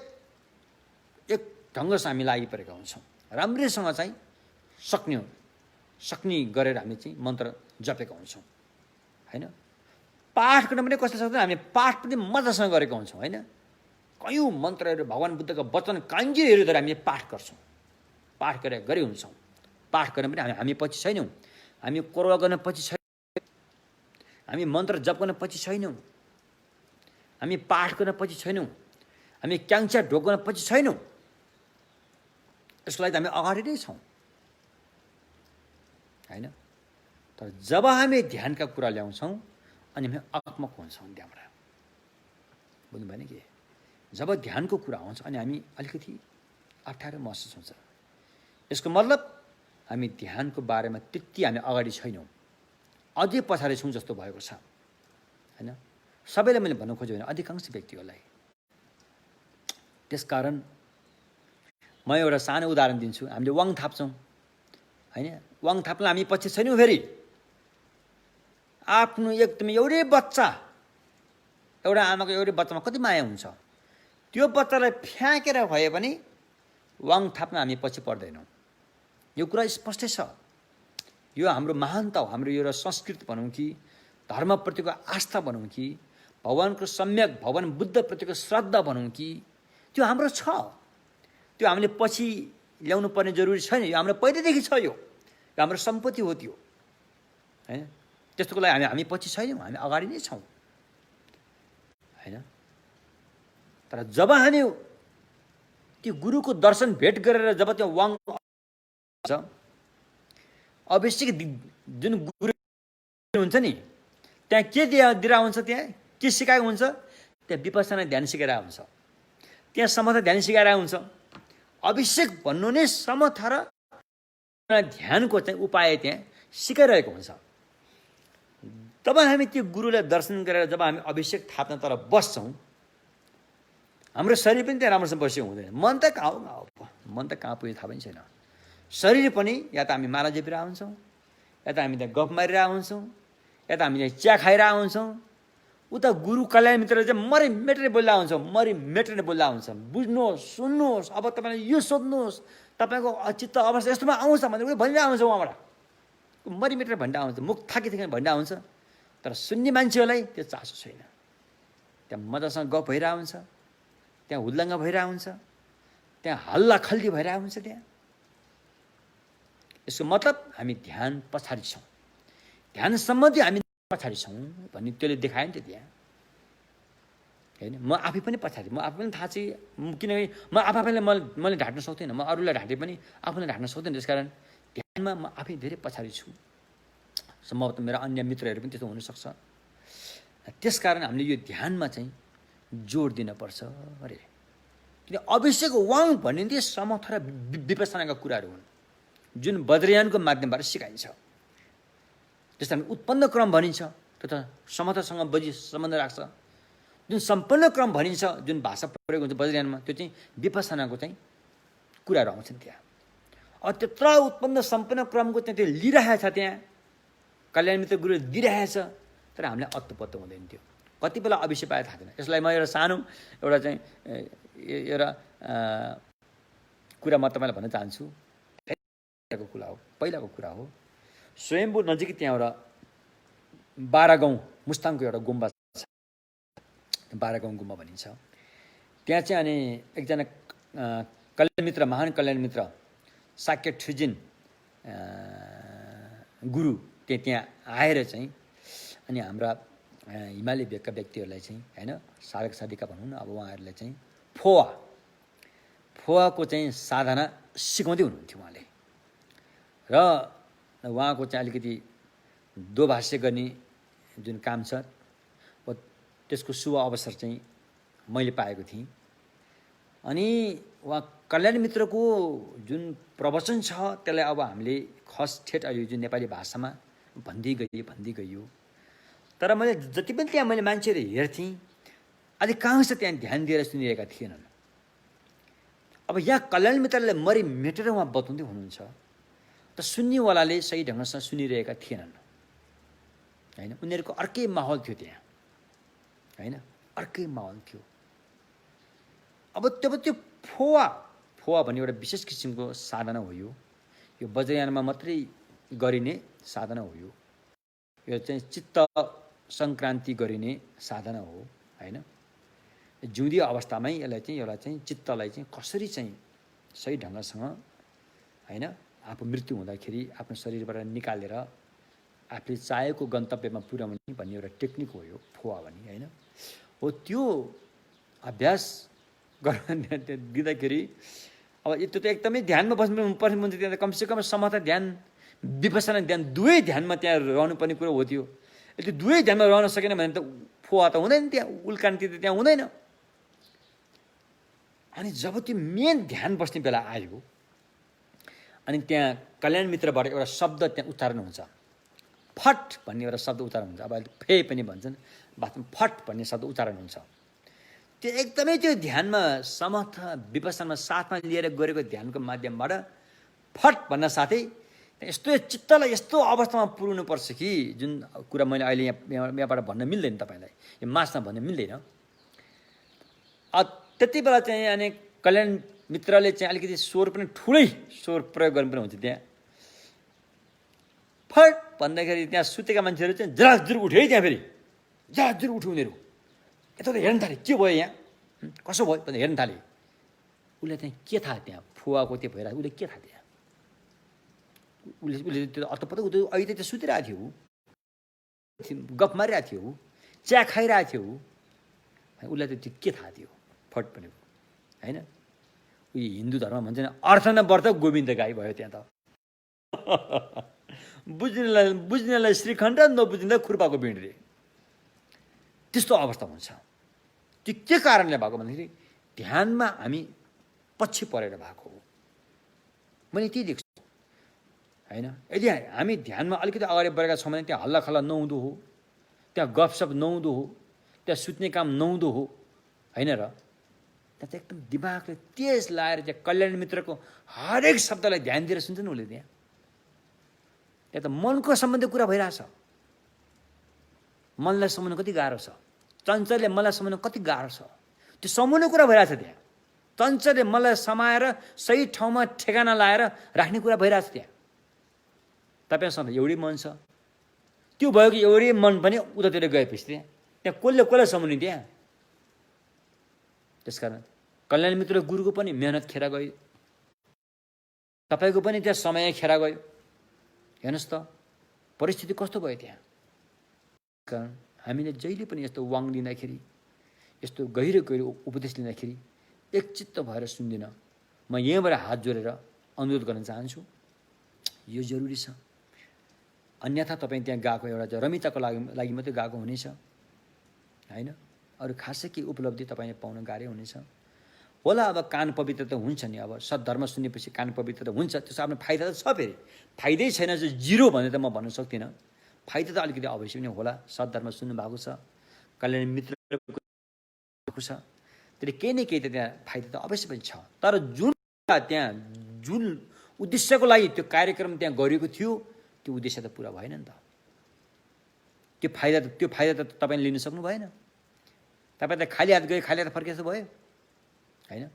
ढङ्गसँग हामी लागिपरेका हुन्छौँ। राम्रैसँग चाहिँ सक्ने गरेर हामी चाहिँ मन्त्र जपेका हुन्छौँ हैन। पाठ गर्न पनि कसले सक्दैन, हामी पाठ पनि मजासँग गरेका हुन्छौँ हैन। कयौँ मन्त्रहरू, भगवान बुद्धका वचन काङ्गिरहरू द्वारा हामी पाठ गर्छौँ, पाठ गरे हुन्छौँ। पाठ गर्न पनि हामी पछि छैनौँ। हामी कोरवा गर्न पछि छैनौँ। हामी मन्त्र जप गर्न पछि छैनौँ। हामी पाठ गर्न पछि छैनौँ। हामी क्याङ्चा ढोक गर्न पछि छैनौँ। यसको लागि त हामी अगाडि नै छौँ हैन। तर जब हामी ध्यानका कुरा ल्याउँछौँ अनि हामी आत्मक हुन्छौँ त्यहाँबाट। बुझ्नु भएन कि? जब ध्यानको कुरा आउँछ अनि हामी अलिकति अप्ठ्यारो महसुस हुन्छ। यसको मतलब हामी ध्यानको बारेमा त्यति हामी अगाडि छैनौँ, अझै पछाडि छौँ जस्तो भएको छ हैन। सबैलाई मैले भन्नु खोजेँ भने अधिकांश व्यक्तिहरूलाई। त्यसकारण म एउटा सानो उदाहरण दिन्छु। हामीले वाङ थाप्छौँ हैन। वाङ थाप्न हामी पछि छैनौँ। फेरि आफ्नो एकदमै एउटै बच्चा, एउटा आमाको एउटै बच्चामा कति माया हुन्छ। त्यो बच्चालाई फ्याँकेर भए पनि वाङ थाप्न हामी पछि पर्दैनौँ। यो कुरा स्पष्टै छ। यो हाम्रो महानता हो, हाम्रो यो संस्कृति भनौँ कि धर्मप्रतिको आस्था भनौँ कि भगवानको सम्यक भगवान बुद्धप्रतिको श्रद्धा भनौँ कि त्यो हाम्रो छ। त्यो हामीले पछि ल्याउनु पर्ने जरुरी छैन। यो हाम्रो पहिलेदेखि छ। यो हाम्रो सम्पत्ति हो त्यो, होइन? त्यस्तोको लागि हामी पछि छैनौँ, हामी अगाडि नै छौँ, होइन? तर जब हामी त्यो गुरुको दर्शन भेट गरेर जब त्यो वाङ अवश्य जुन गुरु हुन्छ नि त्यहाँ के दिएर हुन्छ, त्यहाँ के सिकाएको हुन्छ, त्यहाँ विपස්සना ध्यान सिकाएर हुन्छ, त्यहाँ समथा ध्यान सिकाएर हुन्छ। अभिषेक भन्नु नै समथा र ध्यानको चाहिँ उपाय त्यहाँ सिकाइरहेको हुन्छ। तब हामी त्यो गुरुलाई दर्शन गरेर जब हामी अभिषेक थाप्न तर बस्छौँ, हाम्रो शरीर पनि त्यहाँ राम्रोसँग बसेको हुँदैन। मन त कहाँ पुग्यो थाहा पनि छैन। शरीर पनि या त हामी माला जपिरहेको हुन्छौँ, या त हामी त्यहाँ गफ मारिरहेको हुन्छौँ, या त हामीले चिया खाइरहेको हुन्छौँ। उता गुरु कल्याण मित्रले चाहिँ मरि मेटेर बोलिरहेको हुन्छ, मरि मेटेर बोलिरहेको हुन्छ। बुझ्नुहोस्, सुन्नुहोस्, अब तपाईँलाई यो सोध्नुहोस्, तपाईँको चित्त अवस्था यस्तोमा आउँछ भनेर उयो भनिरहेको हुन्छ। उहाँबाट मरि मेटेर भनिरहेको हुन्छ, मुख थाकिथाकि भनिरहेको हुन्छ। तर सुन्ने मान्छेहरूलाई त्यो चासो छैन। त्यहाँ मजासँग गफ भइरहेको हुन्छ, त्यहाँ हुल्लङ्ग भइरहेको हुन्छ, त्यहाँ हल्ला खल्ली भइरहेको हुन्छ। त्यहाँ यसको मतलब हामी ध्यान पछाडि छौँ, ध्यान सम्बन्धी हामी पछाडि छौँ भन्ने त्यसले देखायो नि त त्यहाँ, होइन? म आफै पनि पछाडि, म आफै पनि थाहा छ, किनकि म आफैलाई मैले ढाट्न सक्दिनँ, म अरूलाई ढाँटे पनि आफूलाई ढाट्न सक्दिनँ। त्यसकारण ध्यानमा म आफै धेरै पछाडि छु। सम्भवतः मेरा अन्य मित्रहरू पनि त्यस्तो हुनसक्छ। त्यसकारण हामीले यो ध्यानमा चाहिँ जोड दिनपर्छ अरे। किन अभिषेक वाङ भन्ने चाहिँ समथ र विपස්සनाका कुराहरू हुन् जुन वज्रयानको माध्यमबाट सिकाइन्छ। त्यस कारण उत्पन्न क्रम भनिन्छ, त्यो त समथसँग बजी सम्बन्ध राख्छ। जुन सम्पन्न क्रम भनिन्छ, जुन भाषा प्रयोग हुन्छ वज्रयानमा, त्यो चाहिँ विपස්සनाको चाहिँ कुराहरू आउँछन् त्यहाँ। अब त्यत्र उत्पन्न सम्पन्न क्रमको चाहिँ त्यो लिइरहेको छ त्यहाँ, कल्याण मित्र गुरुले दिइरहेछ, तर हामीलाई अत्तो हुँदैन। त्यो कति बेला अभिषेक पाए थाहा छैन। यसलाई म एउटा सानो एउटा चाहिँ एउटा कुरा म तपाईँलाई भन्न चाहन्छु। पहिलाको कुरा हो, स्वयम्भू नजिकै त्यहाँ एउटा 12 गाउँ मुस्ताङको एउटा गुम्बा छ, 12 गाउँ गुम्बा भनिन्छ। त्यहाँ चाहिँ अनि एकजना कल्याण मित्र, महान कल्याण मित्र साक्य ठुजिन गुरु त्यहाँ आएर चाहिँ अनि हाम्रा हिमाली भेगका व्यक्तिहरूलाई चाहिँ, होइन, साधक साधिका भनौँ न, अब उहाँहरूलाई चाहिँ फोवाको चाहिँ साधना सिकाउँदै हुनुहुन्थ्यो उहाँले। र उहाँको चाहिँ अलिकति दोभाष्य गर्ने जुन काम छ, त्यसको शुभ अवसर चाहिँ मैले पाएको थिएँ। अनि उहाँ कल्याण मित्रको जुन प्रवचन छ त्यसलाई अब हामीले खस ठेट यो जुन नेपाली भाषामा भन्दै गइयो। तर मैले जति पनि त्यहाँ मैले मान्छेहरू हेर्थेँ, अधिकांश त्यहाँ ध्यान दिएर सुनिरहेका थिएनन्। अब यहाँ कल्याण मित्रले मरि मेटेर उहाँ बताउँदै हुनुहुन्छ, त सुन्नेवालाले सही ढङ्गसँग सुनिरहेका थिएनन्, होइन? उनीहरूको अर्कै माहौल थियो त्यहाँ, होइन? अर्कै माहौल थियो। अब त्यो फोवा भन्ने एउटा विशेष किसिमको साधना हो। यो वज्रयानमा मात्रै गरिने साधना हो। यो चाहिँ चित्त सङ्क्रान्ति गरिने साधना हो, होइन? जिउँदी अवस्थामै यसलाई चाहिँ चित्तलाई चाहिँ कसरी चाहिँ सही ढङ्गसँग, होइन, आफू मृत्यु हुँदाखेरि आफ्नो शरीरबाट निकालेर आफूले चाहेको गन्तव्यमा पुर्याउने भन्ने एउटा टेक्निक हो यो फोवा भन्ने, होइन? हो त्यो अभ्यास गर्न दिँदाखेरि अब त्यो त एकदमै ध्यानमा बस्नुपर्ने हुन्छ। त्यहाँ त कमसेकम समता ध्यान, विपස්සना ध्यान दुवै ध्यानमा त्यहाँ रहनुपर्ने कुरो हो त्यो। त्यो दुवै ध्यानमा रहन सकेन भने त फोवा त हुँदैन, त्यहाँ उल्कान्ति त त्यहाँ हुँदैन। अनि जब त्यो मेन ध्यान बस्ने बेला आयो, अनि त्यहाँ कल्याण मित्रबाट एउटा शब्द त्यहाँ उच्चारण हुन्छ, फट भन्ने एउटा शब्द उच्चारण हुन्छ। अब फे पनि भन्छन्, वास्तवमा फट भन्ने शब्द उच्चारण हुन्छ। त्यो एकदमै त्यो ध्यानमा समथ विपස්සनामा साथमा लिएर गरेको ध्यानको माध्यमबाट फट भन्न साथै यस्तो चित्तलाई यस्तो अवस्थामा पुर्याउनु पर्छ कि जुन कुरा मैले अहिले यहाँबाट भन्न मिल्दैन, तपाईँलाई यो मासमा भन्न मिल्दैन। त्यति बेला चाहिँ अनि कल्याण मित्रले चाहिँ अलिकति स्वर पनि ठुलै स्वर प्रयोग गर्नुपर्ने हुन्छ त्यहाँ। फट भन्दाखेरि त्यहाँ सुतेका मान्छेहरू चाहिँ जराजुर उठ्यो है, त्यहाँ फेरि जराजुर उठ्यो उनीहरू। यता त हेर्न थाले, के भयो यहाँ, कसो भयो भनेर हेर्न थाले। उसले चाहिँ के थाहा त्यहाँ फुवाको त्यो भइरहेको, उसले के थाहा त्यहाँ, उसले त्यो अत्तपत्त अहिले त सुतिरहेको थियो, गफ मारिरहेको थियो, चिया खाइरहेको थियो, उसलाई त त्यो के थाहा थियो फट भनेको होइन। उयो हिन्दू धर्म भन्छ नि, अर्थ न वर्थ गोविन्द गाई भयो त्यहाँ त। बुझ्नेलाई श्रीखण्ड, नबुझ्नेलाई खुर्पाको बिँड रे, त्यस्तो अवस्था हुन्छ। त्यो के कारणले भएको भन्दाखेरि ध्यानमा हामी पछि परेर भएको हो, मैले त्यही देख्छु होइन। यदि हामी ध्यानमा अलिकति अगाडि बढेका छौँ भने त्यहाँ हल्लाखल्ला नहुँदो हो, त्यहाँ गफसप नहुँदो हो, त्यहाँ सुत्ने काम नहुँदो हो होइन र। त्यहाँ चाहिँ एकदम दिमागले तेज लाएर चाहिँ कल्याण मित्रको हरेक शब्दलाई ध्यान दिएर सुन्छ नि उसले। त्यहाँ त मनको सम्बन्धी कुरा भइरहेछ। मनलाई समाउनु कति गाह्रो छ, चञ्चलले मलाई समाउनु कति गाह्रो छ, त्यो समाउने कुरा भइरहेछ त्यहाँ। चञ्चलले मलाई समाएर सही ठाउँमा ठेगाना लाएर राख्ने कुरा भइरहेछ त्यहाँ। तपाईँसँग एउटै मन छ, त्यो भयो कि एउटै मन पनि उतातिर गएपछि त्यहाँ कसले कसलाई समाउने त्यहाँ। त्यसकारण कल्याण मित्र गुरुको पनि मेहनत खेर गयो, तपाईँको पनि त्यहाँ समय खेर गयो। हेर्नुहोस् त परिस्थिति कस्तो भयो त्यहाँ। कारण हामीले जहिले पनि यस्तो वाङ लिँदाखेरि, यस्तो गहिरो गहिरो उपदेश लिँदाखेरि एकचित्त भएर सुन्दिनँ। म यहीँबाट हात जोडेर अनुरोध गर्न चाहन्छु, यो जरुरी छ। अन्यथा तपाईँ त्यहाँ गएको एउटा रमिताको लागि मात्रै गएको हुनेछ होइन। अरू खासै केही उपलब्धि तपाईँले पाउन गाह्रै हुनेछ होला। अब कान पवित्र त हुन्छ नि, अब सद्धर्म सुनेपछि कान पवित्र त हुन्छ, त्यसको आफ्नो फाइदा त छ। फेरि फाइदै छैन चाहिँ जिरो भने त म भन्न सक्दिनँ, फाइदा त अलिकति अवश्य पनि होला। सद्धर्म सुन्नु भएको छ, कल्याण मित्र छ, त्यसले केही न केही त त्यहाँ फाइदा त अवश्य पनि छ। तर त्यहाँ जुन उद्देश्यको लागि त्यो कार्यक्रम त्यहाँ गरिएको थियो त्यो उद्देश्य त पुरा भएन नि त। त्यो फाइदा त तपाईँले लिन सक्नु भएन। तपाईँ त खाली हात गयो, खाली हात फर्केको भयो होइन।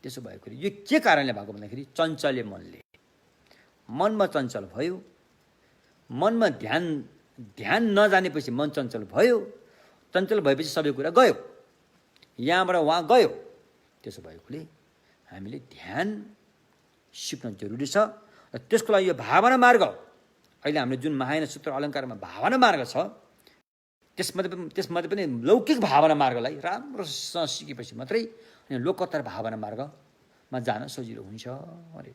त्यसो भएको यो के कारणले भएको भन्दाखेरि चञ्चल्य मनले, मनमा चञ्चल भयो, मनमा ध्यान नजानेपछि मन चञ्चल भयो, चञ्चल भएपछि सबै कुरा गयो, यहाँबाट वहाँ गयो। त्यसो भएकोले हामीले ध्यान सिक्न जरुरी छ। र त्यसको लागि यो भावना मार्ग, अहिले हामीले जुन महायान सूत्र अलङ्कारमा भावना मार्ग छ, त्यसमध्ये पनि लौकिक भावना मार्गलाई राम्रोसँग सिकेपछि मात्रै अनि लोकोत्तर भावना मार्गमा जान सजिलो हुन्छ अरे।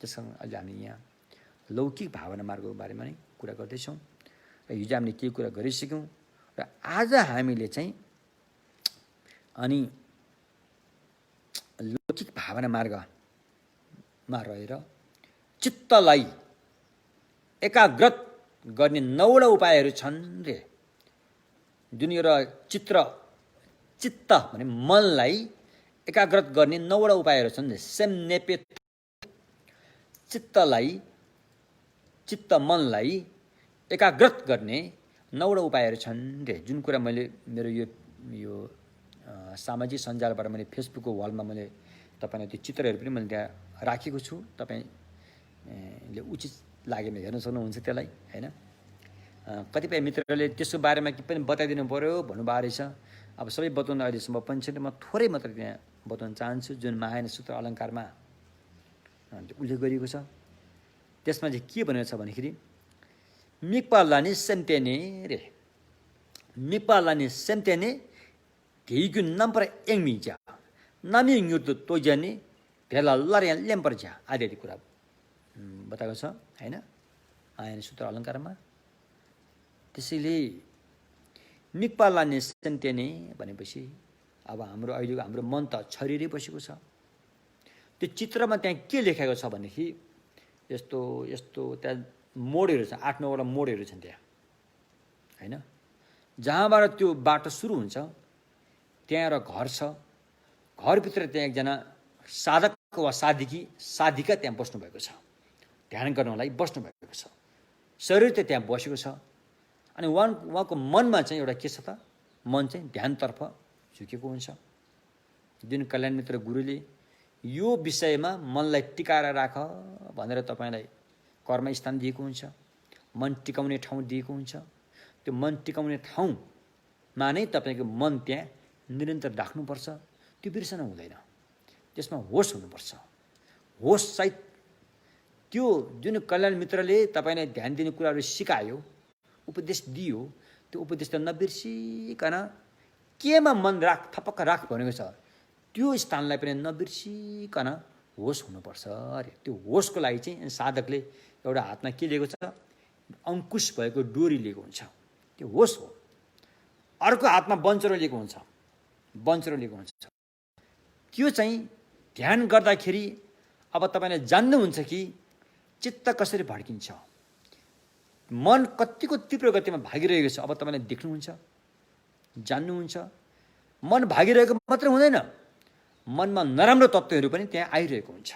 त्यसकारण अहिले हामी यहाँ लौकिक भावना मार्गको बारेमा नै कुरा गर्दैछौँ र हिजो हामीले के कुरा गरिसक्यौँ। र आज हामीले चाहिँ अनि लौकिक भावना मार्गमा रहेर चित्तलाई एकाग्रत गर्ने 9वटा उपायहरू छन् रे। जुन एउटा चित्त भने मनलाई एकाग्रत गर्ने 9वटा उपायहरू छन्। सेमनेपे चित्त मनलाई एकाग्रत गर्ने 9वटा उपायहरू छन् रे। जुन कुरा मैले मेरो यो सामाजिक सञ्जालबाट मैले फेसबुकको वालमा मैले तपाईँलाई त्यो चित्रहरू पनि मैले त्यहाँ राखेको छु। तपाईँले उचित लागेमा हेर्न सक्नुहुन्छ त्यसलाई होइन। कतिपय मित्रले त्यसको बारेमा के पनि बताइदिनु पऱ्यो भन्नुभएको रहेछ। अब सबै बताउन अहिलेसम्म पनि छैन, म थोरै मात्र त्यहाँ बताउन चाहन्छु। जुन महायान सूत्र अलङ्कारमा उल्लेख गरिएको छ त्यसमा चाहिँ के भनेको छ भन्दाखेरि मिक्पालानी सेन्टेने रे, मिक्पालानी सेन्टेने धेगु नम्बर एङमिजा नामी युद्ध तोजाने भेला लर्या ल्याम्पर्जा आदि कुरा बताएको छ होइन महायान सूत्र अलङ्कारमा। त्यसैले मिक्पालाने सेन्टेने भनेपछि अब हाम्रो मन त छरिरै बसेको छ। त्यो चित्रमा त्यहाँ के लेखेको छ भनेदेखि यस्तो त्यहाँ मोडहरू छ, 8-9वटा मोडहरू छन् त्यहाँ होइन। जहाँबाट त्यो बाटो सुरु हुन्छ त्यहाँ एउटा घर छ, घरभित्र त्यहाँ एकजना साधक वा साधिका त्यहाँ बस्नुभएको छ, ध्यान गर्नलाई बस्नुभएको छ। शरीर त त्यहाँ बसेको छ अनि उहाँको मनमा चाहिँ एउटा के छ त, मन चाहिँ ध्यानतर्फ झुकेको हुन्छ। जुन कल्याण मित्र गुरुले यो विषयमा मनलाई टिकाएर राख भनेर तपाईँलाई कर्मस्थान दिएको हुन्छ, मन टिकाउने ठाउँ दिएको हुन्छ। त्यो मन टिकाउने ठाउँमा नै तपाईँको मन त्यहाँ निरन्तर राख्नुपर्छ। त्यो बिर्सन हुँदैन, त्यसमा होस हुनुपर्छ। होस सहित त्यो जुन कल्याण मित्रले तपाईँलाई ध्यान दिने कुराहरू सिकायो, उपदेश दियो, त्यो उपदेश त नबिर्सिकन केमा मन राख, थपक्क राख भनेको छ, त्यो स्थानलाई पनि नबिर्सिकन होस हुनुपर्छ अरे। त्यो होसको लागि चाहिँ साधकले एउटा हातमा के लिएको छ, अङ्कुश भएको डोरी लिएको हुन्छ, त्यो होस हो। अर्को हातमा बन्चरो लिएको हुन्छ, बन्चरो लिएको हुन्छ। त्यो चाहिँ ध्यान गर्दाखेरि अब तपाईँले जान्नुहुन्छ कि चित्त कसरी भड्किन्छ, मन कतिको तीव्र गतिमा भागिरहेको छ, अब तपाईँले देख्नुहुन्छ, जान्नुहुन्छ। मन भागिरहेको मात्र हुँदैन, मनमा नराम्रो तत्त्वहरू पनि त्यहाँ आइरहेको हुन्छ।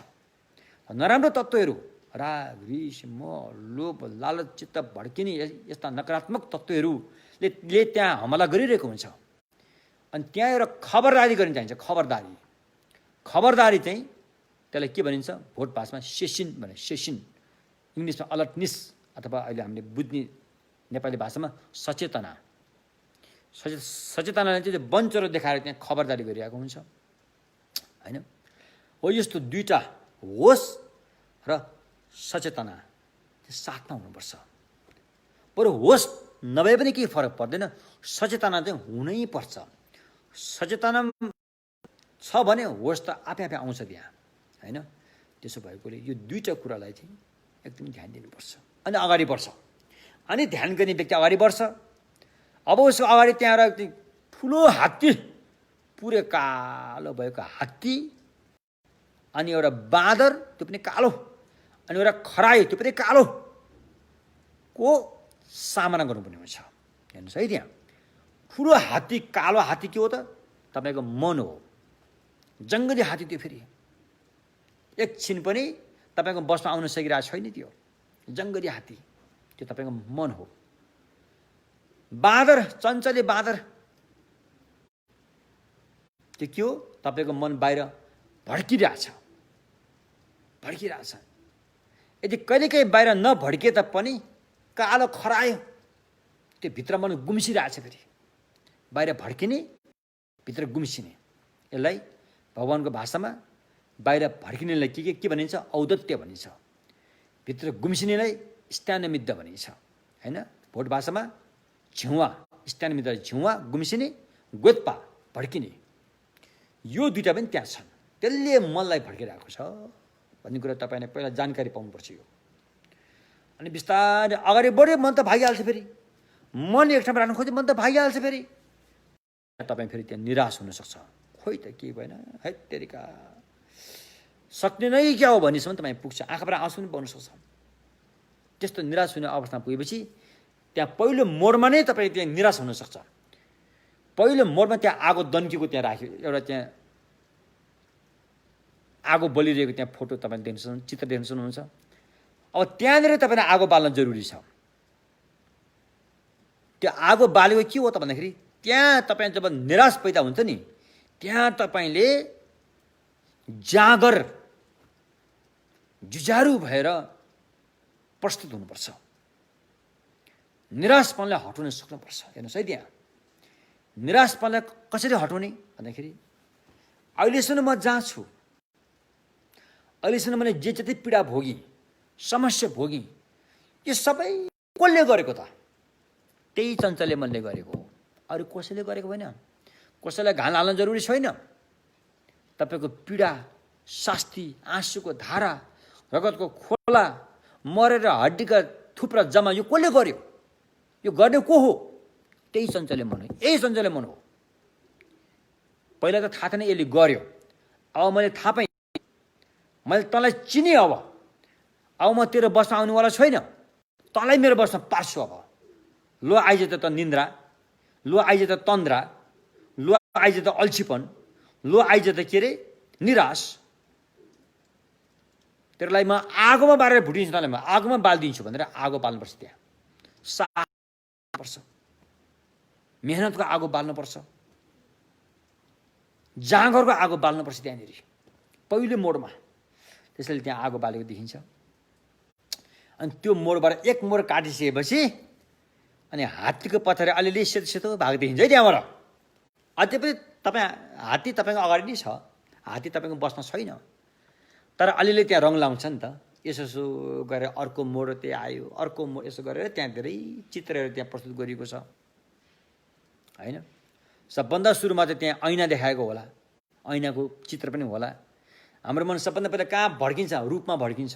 नराम्रो तत्त्वहरू राग, रिस, मोह, लोभ, लालच, चित्त भड्किने यस्ता नकारात्मक तत्त्वहरूले त्यहाँ हमला गरिरहेको हुन्छ। अनि त्यहाँ एउटा खबरदारी गर्न चाहिन्छ। खबरदारी चाहिँ त्यसलाई के भनिन्छ, भोट भाषामा सेसिन भने, सेसिन इङ्ग्लिसमा अलर्टनेस, अथवा अहिले हामीले बुझ्ने नेपाली भाषामा सचेतना। सचेतनाले चाहिँ बन्चरो देखाएर त्यहाँ खबरदारी गरिरहेको हुन्छ होइन। हो यस्तो दुईवटा, होस र सचेतना साथमा हुनुपर्छ। बरु होस नभए पनि केही फरक पर्दैन, सचेतना चाहिँ हुनै पर्छ। सचेतना छ भने होस त आफै आउँछ त्यहाँ होइन। त्यसो भएकोले यो दुईवटा कुरालाई चाहिँ एकदम ध्यान दिनुपर्छ। अनि अगाडि बढ्छ, अनि ध्यान गर्ने व्यक्ति अगाडि बढ्छ। अब उसको अगाडि त्यहाँ एउटा ठुलो हात्ती, पुरै कालो भएको हात्ती, अनि एउटा बाँदर त्यो पनि कालो, अनि एउटा खरायो त्यो पनि कालो को सामना गर्नुपर्ने हुन्छ। हेर्नुहोस् है, त्यहाँ ठुलो हात्ती, कालो हात्ती के हो त, तपाईँको मन हो। जङ्गली हात्ती त्यो फेरि एकछिन पनि तपाईँको बसमा आउन सकिरहेको छैन, त्यो जङ्गली हात्ती, त्यो तपाईँको मन हो। बाँदर, चञ्चले बाँदर त्यो के हो, तपाईँको मन बाहिर भड्किरहेछ। यदि कहिलेकाहीँ बाहिर नभड्के तापनि कालो खरायो, त्यो भित्र मन गुम्सिरहेछ, फेरि बाहिर भड्किने भित्र गुम्सिने। यसलाई भगवानको भाषामा बाहिर भड्किनेलाई के भनिन्छ, औदत्य भनिन्छ। भित्र गुम्सिनेलाई स्थानमिद्ध भनिन्छ होइन। भोट भाषामा झिउवा, स्थानमिद्ध झिउवा, गुम्सिने, गोत्पा भड्किने, यो दुईवटा पनि त्यहाँ छन्। त्यसले मनलाई भड्किरहेको छ भन्ने कुरा तपाईँले पहिला जानकारी पाउनुपर्छ यो। अनि बिस्तारै अगाडि बढ्यो, मन त भागिहाल्छ। फेरि मन एक ठाउँमा राख्नु खोज्यो, मन त भागिहाल्छ। फेरि तपाईँ फेरि त्यहाँ निराश हुनसक्छ, खोइ त के भएन, है तेरिका सक्ने नै क्या हो भन्नेसम्म तपाईँ पुग्छ। आँखाबाट आँसु पनि पाउन सक्छ। त्यस्तो निराश हुने अवस्थामा पुगेपछि त्यहाँ पहिलो मोडमा नै तपाईँ त्यहाँ निराश हुनसक्छ। पहिलो मोडमा त्यहाँ आगो दन्किएको त्यहाँ राख्यो, एउटा त्यहाँ आगो बलिरहेको त्यहाँ फोटो तपाईँले देख्न सक्नुहुन्छ, चित्र देख्न सक्नुहुन्छ। अब त्यहाँनिर तपाईँले आगो बाल्न जरुरी छ। त्यो आगो बालेको के हो त भन्दाखेरि, त्यहाँ तपाईँ जब निराश पैदा हुन्छ नि, त्यहाँ तपाईँले जागर, जुझारु भएर प्रस्तुत हुनुपर्छ। निराशपनलाई हटाउन सक्नुपर्छ। हेर्नुहोस् है, त्यहाँ निराशपनलाई कसरी हटाउने भन्दाखेरि, अहिलेसम्म म जहाँ छु, अहिलेसम्म मैले जे जति पीडा भोगी, समस्या भोगी, यो सबै कसले गरेको त? त्यही चञ्चले मनले गरेको हो, अरू कसैले गरेको होइन। कसैलाई घान हाल्न जरुरी छैन। तपाईँको पीडा, शास्ति, आँसुको धारा, रगतको खोला, मरेर हड्डीका थुप्रा जम्मा, यो कसले गर्यो? यो गर्ने को हो? त्यही चञ्चले मन हो, यही चञ्चले मन हो। पहिला त थाहा थिएन यसले गर्यो, अब मैले थाहा पाएँ, मैले तँलाई चिनेँ। अब म तेरो बसमा आउनुवाला छैन, तँलाई मेरो बसमा पार्छु। अब लो आइज त निन्द्रा, लो आइज त तन्द्रा, लो आइज त अल्छीपन, लो आइज त के अरे निराश। तेरोलाई म आगोमा बालेर भुटिन्छु, तँलाई म आगोमा बालिदिन्छु भनेर आगो बाल्नुपर्छ। त्यहाँ पर्छ, मेहनतको आगो बाल्नुपर्छ। जाँगरको आगो बाल्नुपर्छ त्यहाँनिर पहिलो मोडमा। त्यसैले त्यहाँ आगो बालेको देखिन्छ। अनि त्यो मोडबाट एक मोड काटिसकेपछि अनि हात्तीको पथारे अलिअलि सेतो सेतो भाग देखिन्छ है त्यहाँबाट। अझै पनि तपाईँ हात्ती तपाईँको अगाडि नै छ, हात्ती तपाईँको बसमा छैन, तर अलिअलि त्यहाँ रङ लाउँछ नि त। यसो यसो गरेर अर्को मोड त्यहाँ आयो, अर्को मोड यसो गरेर त्यहाँ धेरै चित्रहरू त्यहाँ प्रस्तुत गरिएको छ होइन। सबभन्दा सुरुमा चाहिँ त्यहाँ ऐना देखाएको होला, ऐनाको चित्र पनि होला। हाम्रो मन सबभन्दा पहिला कहाँ भड्किन्छ, रूपमा भड्किन्छ,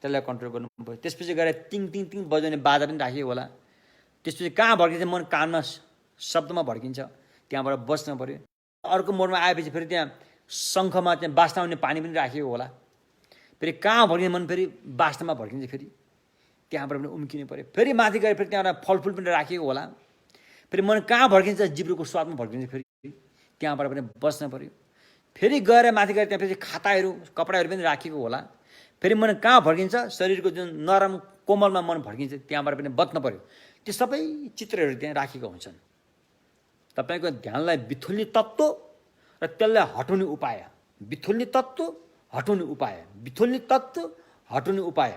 त्यसलाई कन्ट्रोल गर्नु पऱ्यो। त्यसपछि गएर टिङ टिङ टिङ बजाउने बाजा पनि राखिएको होला। त्यसपछि कहाँ भड्किन्छ, मन कानमा शब्दमा भड्किन्छ, त्यहाँबाट बस्नु पऱ्यो। अर्को मोडमा आएपछि फेरि त्यहाँ शङ्खमा त्यहाँ बास्ना आउने पानी पनि राखिएको होला। फेरि कहाँ भड्किन्छ मन, फेरि बास्नामा भड्किन्छ, फेरि त्यहाँबाट पनि उम्किनु पऱ्यो। फेरि माथि गएर फेरि त्यहाँबाट फलफुल पनि राखिएको होला। फेरि मन कहाँ भड्किन्छ, जिब्रोको स्वादमा भड्किन्छ, फेरि त्यहाँबाट पनि बस्न पऱ्यो। फेरि गएर माथि गएर त्यहाँ फेरि खाताहरू कपडाहरू पनि राखिएको होला। फेरि मन कहाँ भड्किन्छ, शरीरको जुन नरम कोमलमा मन भड्किन्छ, त्यहाँबाट पनि बच्न पऱ्यो। त्यो सबै चित्रहरू त्यहाँ राखेको हुन्छन्। तपाईँको ध्यानलाई बिथुल्ने तत्त्व र त्यसलाई हटाउने उपाय, बिथुल्ने तत्त्व हटाउने उपाय, बिथुल्ने तत्त्व हटाउने उपाय।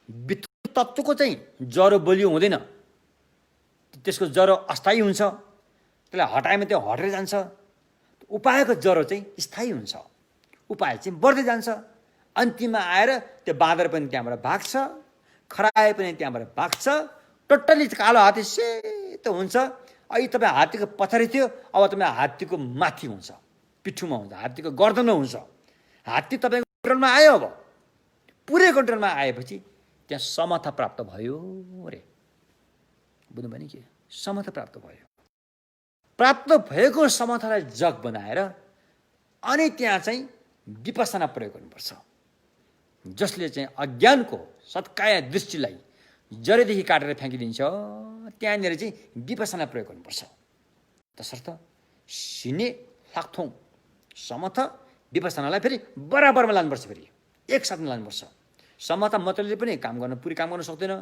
बिथुल्ने तत्त्वको चाहिँ ज्वरो बलियो हुँदैन, त्यसको ज्वरो अस्थायी हुन्छ, त्यसलाई हटाएमा त्यो हटेर जान्छ। उपायको ज्वरो चाहिँ स्थायी हुन्छ, उपाय चाहिँ बढ्दै जान्छ। अन्तिममा आएर त्यो बाँदर पनि त्यहाँबाट भाग्छ, खरायो पनि त्यहाँबाट भाग्छ, टोटल्ली कालो हात्ती सेतो हुन्छ। अहिले तपाईँ हात्तीको पछाडि थियो, अब तपाईँ हात्तीको माथि हुन्छ, पिठ्ठुमा हुन्छ, हात्तीको गर्दनमा हुन्छ। हात्ती तपाईँको कन्ट्रोलमा आयो। अब पुरै कन्ट्रोलमा आएपछि त्यहाँ समता प्राप्त भयो रे। बुझ्नुभयो नि के? समता प्राप्त भयो। प्राप्त भएको समतालाई जग बनाएर अनि त्यहाँ चाहिँ विपස්සना प्रयोग गर्नुपर्छ, जसले चाहिँ अज्ञानको सत्काय दृष्टिलाई जरेदेखि काटेर फ्याँकिदिन्छ। त्यहाँनिर चाहिँ विपස්සना प्रयोग गर्नुपर्छ। तसर्थ सिने लाक्थौँ समता विपස්සनालाई फेरि बराबरमा लानुपर्छ, फेरि एकसाथमा लानुपर्छ। समता मात्रले पनि पुरै काम गर्न सक्दैन,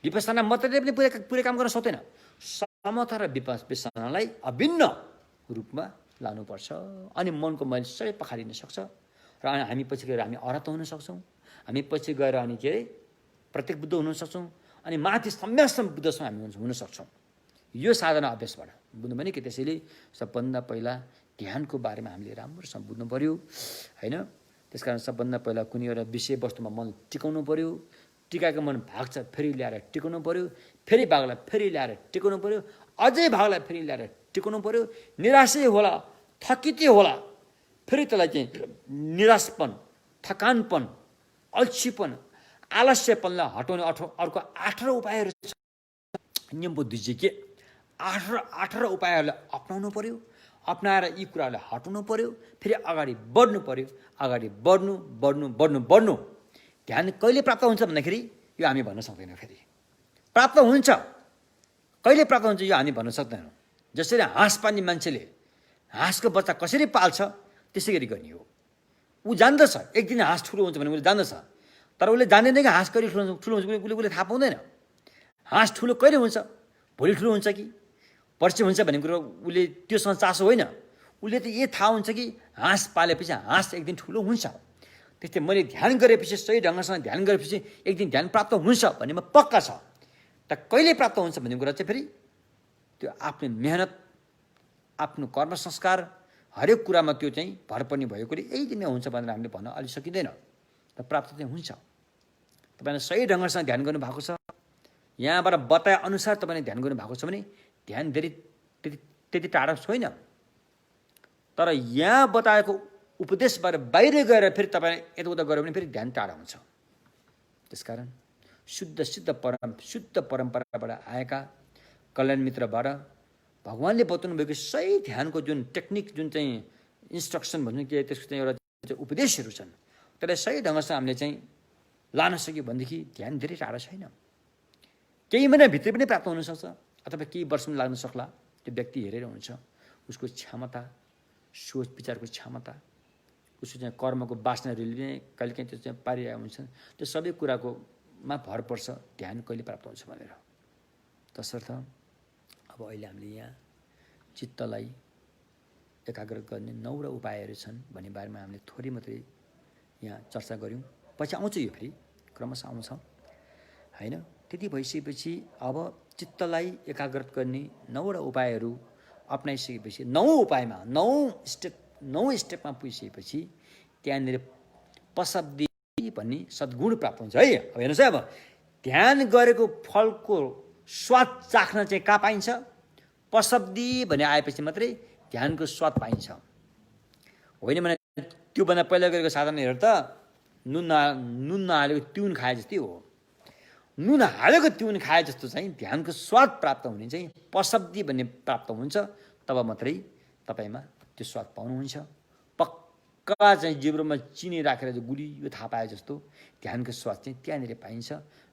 विपස්සना मात्रले पनि पुरै काम गर्न सक्दैन। समता र विपස්සनालाई अभिन्न रूपमा लानुपर्छ। अनि मनको मैल सबै पखालिन सक्छ र हामी पछि गएर हामी अरहत हुन सक्छौँ। हामी पछि गएर अनि के अरे प्रत्येक बुद्ध हुन सक्छौँ। अनि माथि सम्यकसम्म बुद्धसम्म हामी हुन सक्छौँ यो साधना अभ्यासबाट। बुझ्नुभयो नि कि? त्यसैले सबभन्दा पहिला ध्यानको बारेमा हामीले राम्रोसँग बुझ्नु पऱ्यो होइन। त्यसकारण सबभन्दा पहिला कुनै एउटा विषयवस्तुमा मन टिकाउनु पऱ्यो। टिकाएको मन भाग्छ, फेरि ल्याएर टिकाउनु पऱ्यो, फेरि भागलाई फेरि ल्याएर टिकाउनु पऱ्यो, अझै भागलाई फेरि ल्याएर टिकाउनु पऱ्यो। निराशै होला, थकितै होला, फेरि त्यसलाई चाहिँ निराशपन, थकानपन, अल्छीपन, आलस्यपनलाई हटाउने अर्को 18 उपायहरू छ। नियम बुद्धि चाहिँ के? 18 उपायहरूलाई अपनाउनु पऱ्यो। अपनाएर यी कुराहरूलाई हटाउनु पऱ्यो, फेरि अगाडि बढ्नु पऱ्यो। अगाडि बढ्नु बढ्नु बढ्नु बढ्नु। ध्यान कहिले प्राप्त हुन्छ भन्दाखेरि यो हामी भन्न सक्दैनौँ। फेरि प्राप्त हुन्छ, कहिले प्राप्त हुन्छ यो हामी भन्न सक्दैनौँ। जसरी हाँस पाल्ने मान्छेले हाँसको बच्चा कसरी पाल्छ त्यसै गरी गर्ने हो। ऊ जान्दछ एक दिन हाँस ठुलो हुन्छ भने उसले जान्दछ, तर उसले जान्दैन कि हाँस कहिले ठुलो हुन्छ, उसले थाहा पाउँदैन। हाँस ठुलो कहिले हुन्छ? भोलि ठुलो हुन्छ कि पर्सि हुन्छ भन्ने कुरो उसले त्योसँग चासो होइन। उसले त यही थाहा हुन्छ कि हाँस पालेपछि हाँस एक दिन ठुलो हुन्छ। त्यस्तै मैले ध्यान गरेपछि, सही ढङ्गसँग ध्यान गरेपछि एक दिन ध्यान प्राप्त हुन्छ भन्नेमा पक्का छ। त कहिले प्राप्त हुन्छ भन्ने कुरा चाहिँ फेरि त्यो आफ्नो मेहनत, आफ्नो कर्म संस्कार, हरेक कुरामा त्यो चाहिँ भर पर्ने भएकोले यही दिनमा हुन्छ भनेर हामीले भन्न अलि सकिँदैन। त प्राप्त चाहिँ हुन्छ। तपाईँले सही ढङ्गसँग ध्यान गर्नुभएको छ, यहाँबाट बताए अनुसार तपाईँले ध्यान गर्नुभएको छ भने ध्यान धेरै त्यति टाढा छैन। तर यहाँ बताएको उपदेशबाट बाहिर गएर फेरि तपाईँ यताउता गऱ्यो भने फेरि ध्यान टाढा हुन्छ। त्यसकारण शुद्ध परम्पराबाट आएका कल्याण मित्रबाट भगवानले बताउनु भएको सही ध्यानको जुन टेक्निक, जुन चाहिँ इन्स्ट्रक्सन भन्नु के, त्यसको चाहिँ एउटा उपदेशहरू छन्, त्यसलाई सही ढङ्गसँग हामीले चाहिँ लान सक्यो भनेदेखि ध्यान धेरै टाढा छैन। केही महिनाभित्र पनि प्राप्त हुनसक्छ अथवा केही वर्षमा लाग्न सक्ला। त्यो व्यक्ति हेरेर हुन्छ, उसको क्षमता, सोच विचारको क्षमता, उसको चाहिँ कर्मको बासनाहरूले नै कहिलेकाहीँ त्यो चाहिँ पारिरहेको हुन्छ। त्यो सबै कुराकोमा भर पर्छ ध्यान कहिले प्राप्त हुन्छ भनेर। तसर्थ अब अहिले हामीले यहाँ चित्तलाई एकाग्र गर्ने 9 उपायहरू छन् भन्ने बारेमा हामीले थोरै मात्रै यहाँ चर्चा गऱ्यौँ। पछि आउँछ यो फेरि क्रमशः आउँछ होइन। त्यति भइसकेपछि अब चित्तलाई एकाग्र गर्ने 9 उपायहरू अप्नाइसकेपछि 9 उपायमा 9 स्टेपमा पुगिसकेपछि त्यहाँनिर पशब्दी भन्ने सद्गुण प्राप्त हुन्छ है। अब हेर्नुहोस् है, अब ध्यान गरेको फलको स्वाद चाख्न चाहिँ कहाँ पाइन्छ? पशब्दी भन्ने आएपछि मात्रै ध्यानको स्वाद पाइन्छ। होइन भने त्योभन्दा पहिला गरेको साधनाहरू त नुन नहालेको तिउन खाए जस्तै हो। नुन हालेको तिउन खाए जस्तो चाहिँ ध्यानको स्वाद प्राप्त हुने चाहिँ पशब्दी भन्ने प्राप्त हुन्छ। तब मात्रै तपाईँमा त्यो स्वाद पाउनुहुन्छ। पक्का चाहिँ जिब्रोमा चिनी राखेर चाहिँ गुलियो थाहा पाए जस्तो ध्यानको स्वाद चाहिँ त्यहाँनिर पाइन्छ।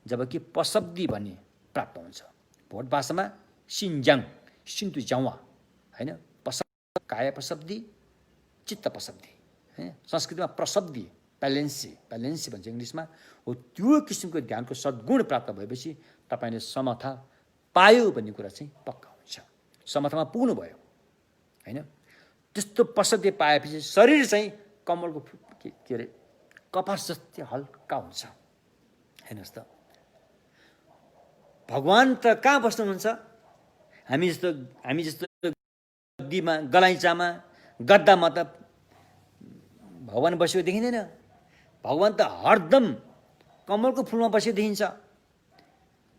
जबकि पशब्दी भन्ने प्राप्त हुन्छ। भोट भाषामा सिन्ज्याङ सिन्टु जावा होइन, काया पशब्दी चित्त पशब्दी होइन, संस्कृतमा प्रशब्दी प्यालेन्सी भन्छ इङ्ग्लिसमा हो। त्यो किसिमको ध्यानको सद्गुण प्राप्त भएपछि तपाईँले समता पायो भन्ने कुरा चाहिँ पक्का हुन्छ। समतामा पुग्नुभयो होइन। त्यस्तो पशब्दी पाएपछि शरीर चाहिँ कमलको के अरे कपास जस्तै हल्का हुन्छ। हेर्नुहोस् त, भगवान् त कहाँ बस्नुहुन्छ? हामी जस्तो गद्दीमा गलैँचामा गद्दामा त भगवान् बसेको देखिँदैन। भगवान् त हरदम कमलको फुलमा बसेको देखिन्छ।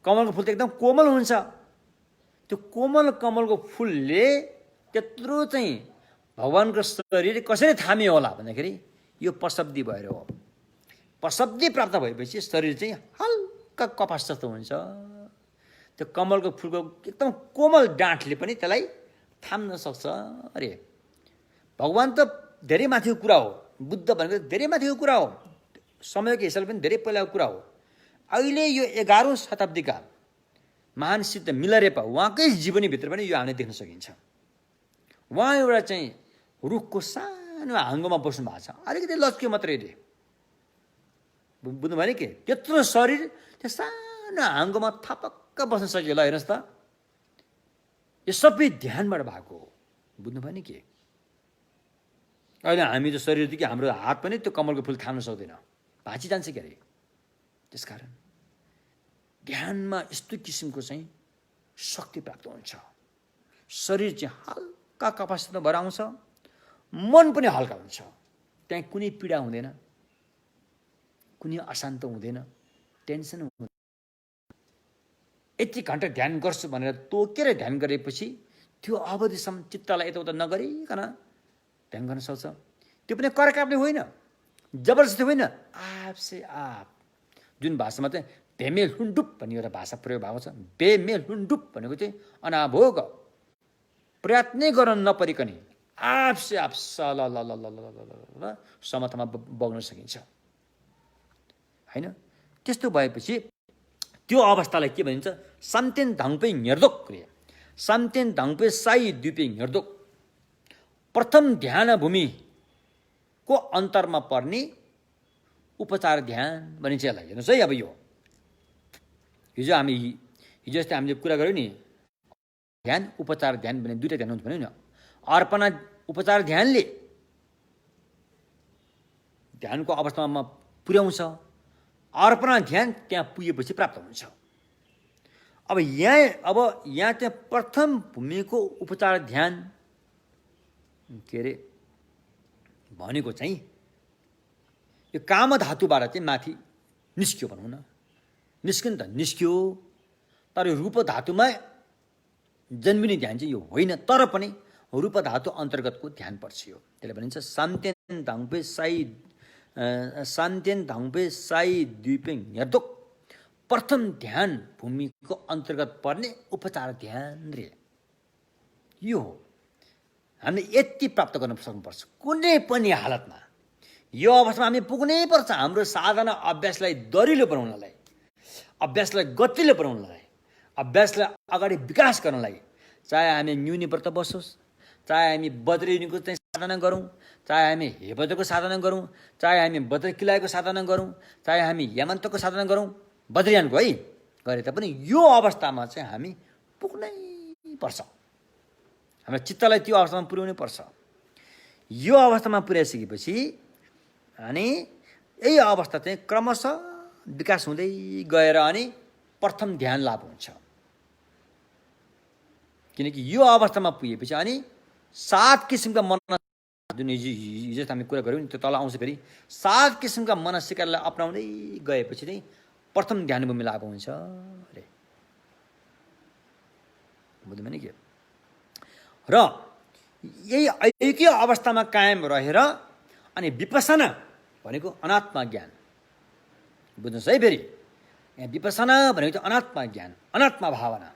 कमलको फुल त एकदम कोमल हुन्छ। त्यो कोमल कमलको फुलले त्यत्रो चाहिँ भगवान्को शरीर कसरी थामियो होला भन्दाखेरि यो पशब्दी भएर हो। पशब्दी प्राप्त भएपछि शरीर चाहिँ हल्का कपास जस्तो हुन्छ। त्यो कमलको फुलको एकदम कोमल डाँठले पनि त्यसलाई थाम्न सक्छ अरे। भगवान् त धेरै माथिको कुरा हो। बुद्ध भनेको धेरै माथिको कुरा हो। समयको हिसाबले पनि धेरै पहिलाको कुरा हो। अहिले यो 11औं शताब्दीका महान सिद्ध मिलरेपा उहाँकै जीवनीभित्र पनि यो हामीले देख्न सकिन्छ। उहाँ एउटा चाहिँ रुखको सानो हाँगोमा बस्नु भएको छ, अलिकति लच्कियो मात्रै रे। बुझ्नु भयो नि के? त्यत्रो शरीर त्यो सानो हाँगोमा थपक्क बस्न सकियो। ल हेर्नुहोस् त, यो सबै ध्यानबाट भएको हो। बुझ्नु भयो नि के? अहिले हामी त शरीरदेखि हाम्रो हात पनि त्यो कमलको फुल थाम्न सक्दैन, भाँचिजान्छ के अरे। त्यसकारण ध्यानमा यस्तो किसिमको चाहिँ शक्ति प्राप्त हुन्छ। शरीर चाहिँ हल्का कपासित भएर आउँछ, मन पनि हल्का हुन्छ। त्यहाँ कुनै पीडा हुँदैन, कुनै अशान्त हुँदैन, टेन्सन हुँदैन। यति घन्टा ध्यान गर्छु भनेर तोकेर ध्यान गरेपछि त्यो अवधिसम्म चित्तलाई यताउता नगरिकन ध्यान गर्न सक्छ। त्यो पनि करकापले होइन, जबरजस्ती होइन, आपसे आप। जुन भाषामा चाहिँ बेमेल हुन्डुप भन्ने एउटा भाषा प्रयोग भएको छ। बेमेल हुन्डुप भनेको चाहिँ अनाभोग, प्रयत्नै गर्न नपरिकने आपसे आप सल समतामा बग्न सकिन्छ होइन। त्यस्तो भएपछि त्यो अवस्थालाई के भनिन्छ? साम्तेन धाङपे निर्दोक क्रिया, साम्तेन धाङपे साई द्वीपे निर्दोक। प्रथम ध्यान भूमिको अन्तरमा पर्ने उपचार ध्यान भनिन्छ यसलाई। हेर्नुहोस् है, अब यो हिजो अस्ति हामीले कुरा गऱ्यौँ नि, ध्यान उपचार ध्यान भने दुईवटा ध्यान हुन्छ भन्यो नि। अर्पणा उपचार ध्यानले ध्यानको अवस्थामा पुर्याउँछ, अर्पणा ध्यान त्यहाँ पुगेपछि प्राप्त हुन्छ। अब यहाँ चाहिँ प्रथम भूमिको उपचार ध्यान के अरे भनेको चाहिँ यो काम धातुबाट चाहिँ माथि निस्क्यो भनौँ न। निस्क्यो नि त, निस्क्यो। तर रूप धातुमा जन्मिने ध्यान चाहिँ यो होइन, तर पनि रूप धातु अन्तर्गतको ध्यान पर्छ यो। त्यसले भनिन्छ साम्तेन धाङपे साई द्वीपे निर्दोक। प्रथम ध्यान भूमिको अन्तर्गत पर्ने उपचार ध्यान रे यो हो। हामीले यति प्राप्त गर्न सक्नुपर्छ कुनै पनि हालतमा। यो अवस्थामा हामी पुग्नै पर्छ। हाम्रो साधना अभ्यासलाई दरिलो बनाउनलाई, अभ्यासलाई गतिलो बनाउनलाई, अभ्यासलाई अगाडि विकास गर्नलाई, चाहे हामी न्यूनी व्रत बसोस्, चाहे हामी बद्रीको चाहिँ साधना गरौँ, चाहे हामी हेबदको साधना गरौँ, चाहे हामी बद्रकिलाको साधना गरौँ, चाहे हामी यमन्तको साधना गरौँ, बद्रियानको है गरे तापनि यो अवस्थामा चाहिँ हामी पुग्नै पर्छ। हाम्रो चित्तलाई त्यो अवस्थामा पुर्याउनै पर्छ। यो अवस्थामा पुर्याइसकेपछि अनि यही अवस्था चाहिँ क्रमशः विकास हुँदै गएर अनि प्रथम ध्यान लाभ हुन्छ। किनकि यो अवस्थामा पुगेपछि अनि 7 किसिमका मन, जुन हिजो हामी कुरा गऱ्यौँ नि त्यो तल आउँछ। फेरि 7 किसिमका मनस्थितिलाई अपनाउँदै गएपछि चाहिँ प्रथम ध्यान भूमि लाभ हुन्छ अरे। बुझ्नुभयो नि के? र यही ऐक्य अवस्थामा कायम रहेर अनि विपसना भनेको अनात्मा ज्ञान। बुझ्नुहोस् है, फेरि यहाँ विपसना भनेको चाहिँ अनात्मा ज्ञान, अनात्मा भावना।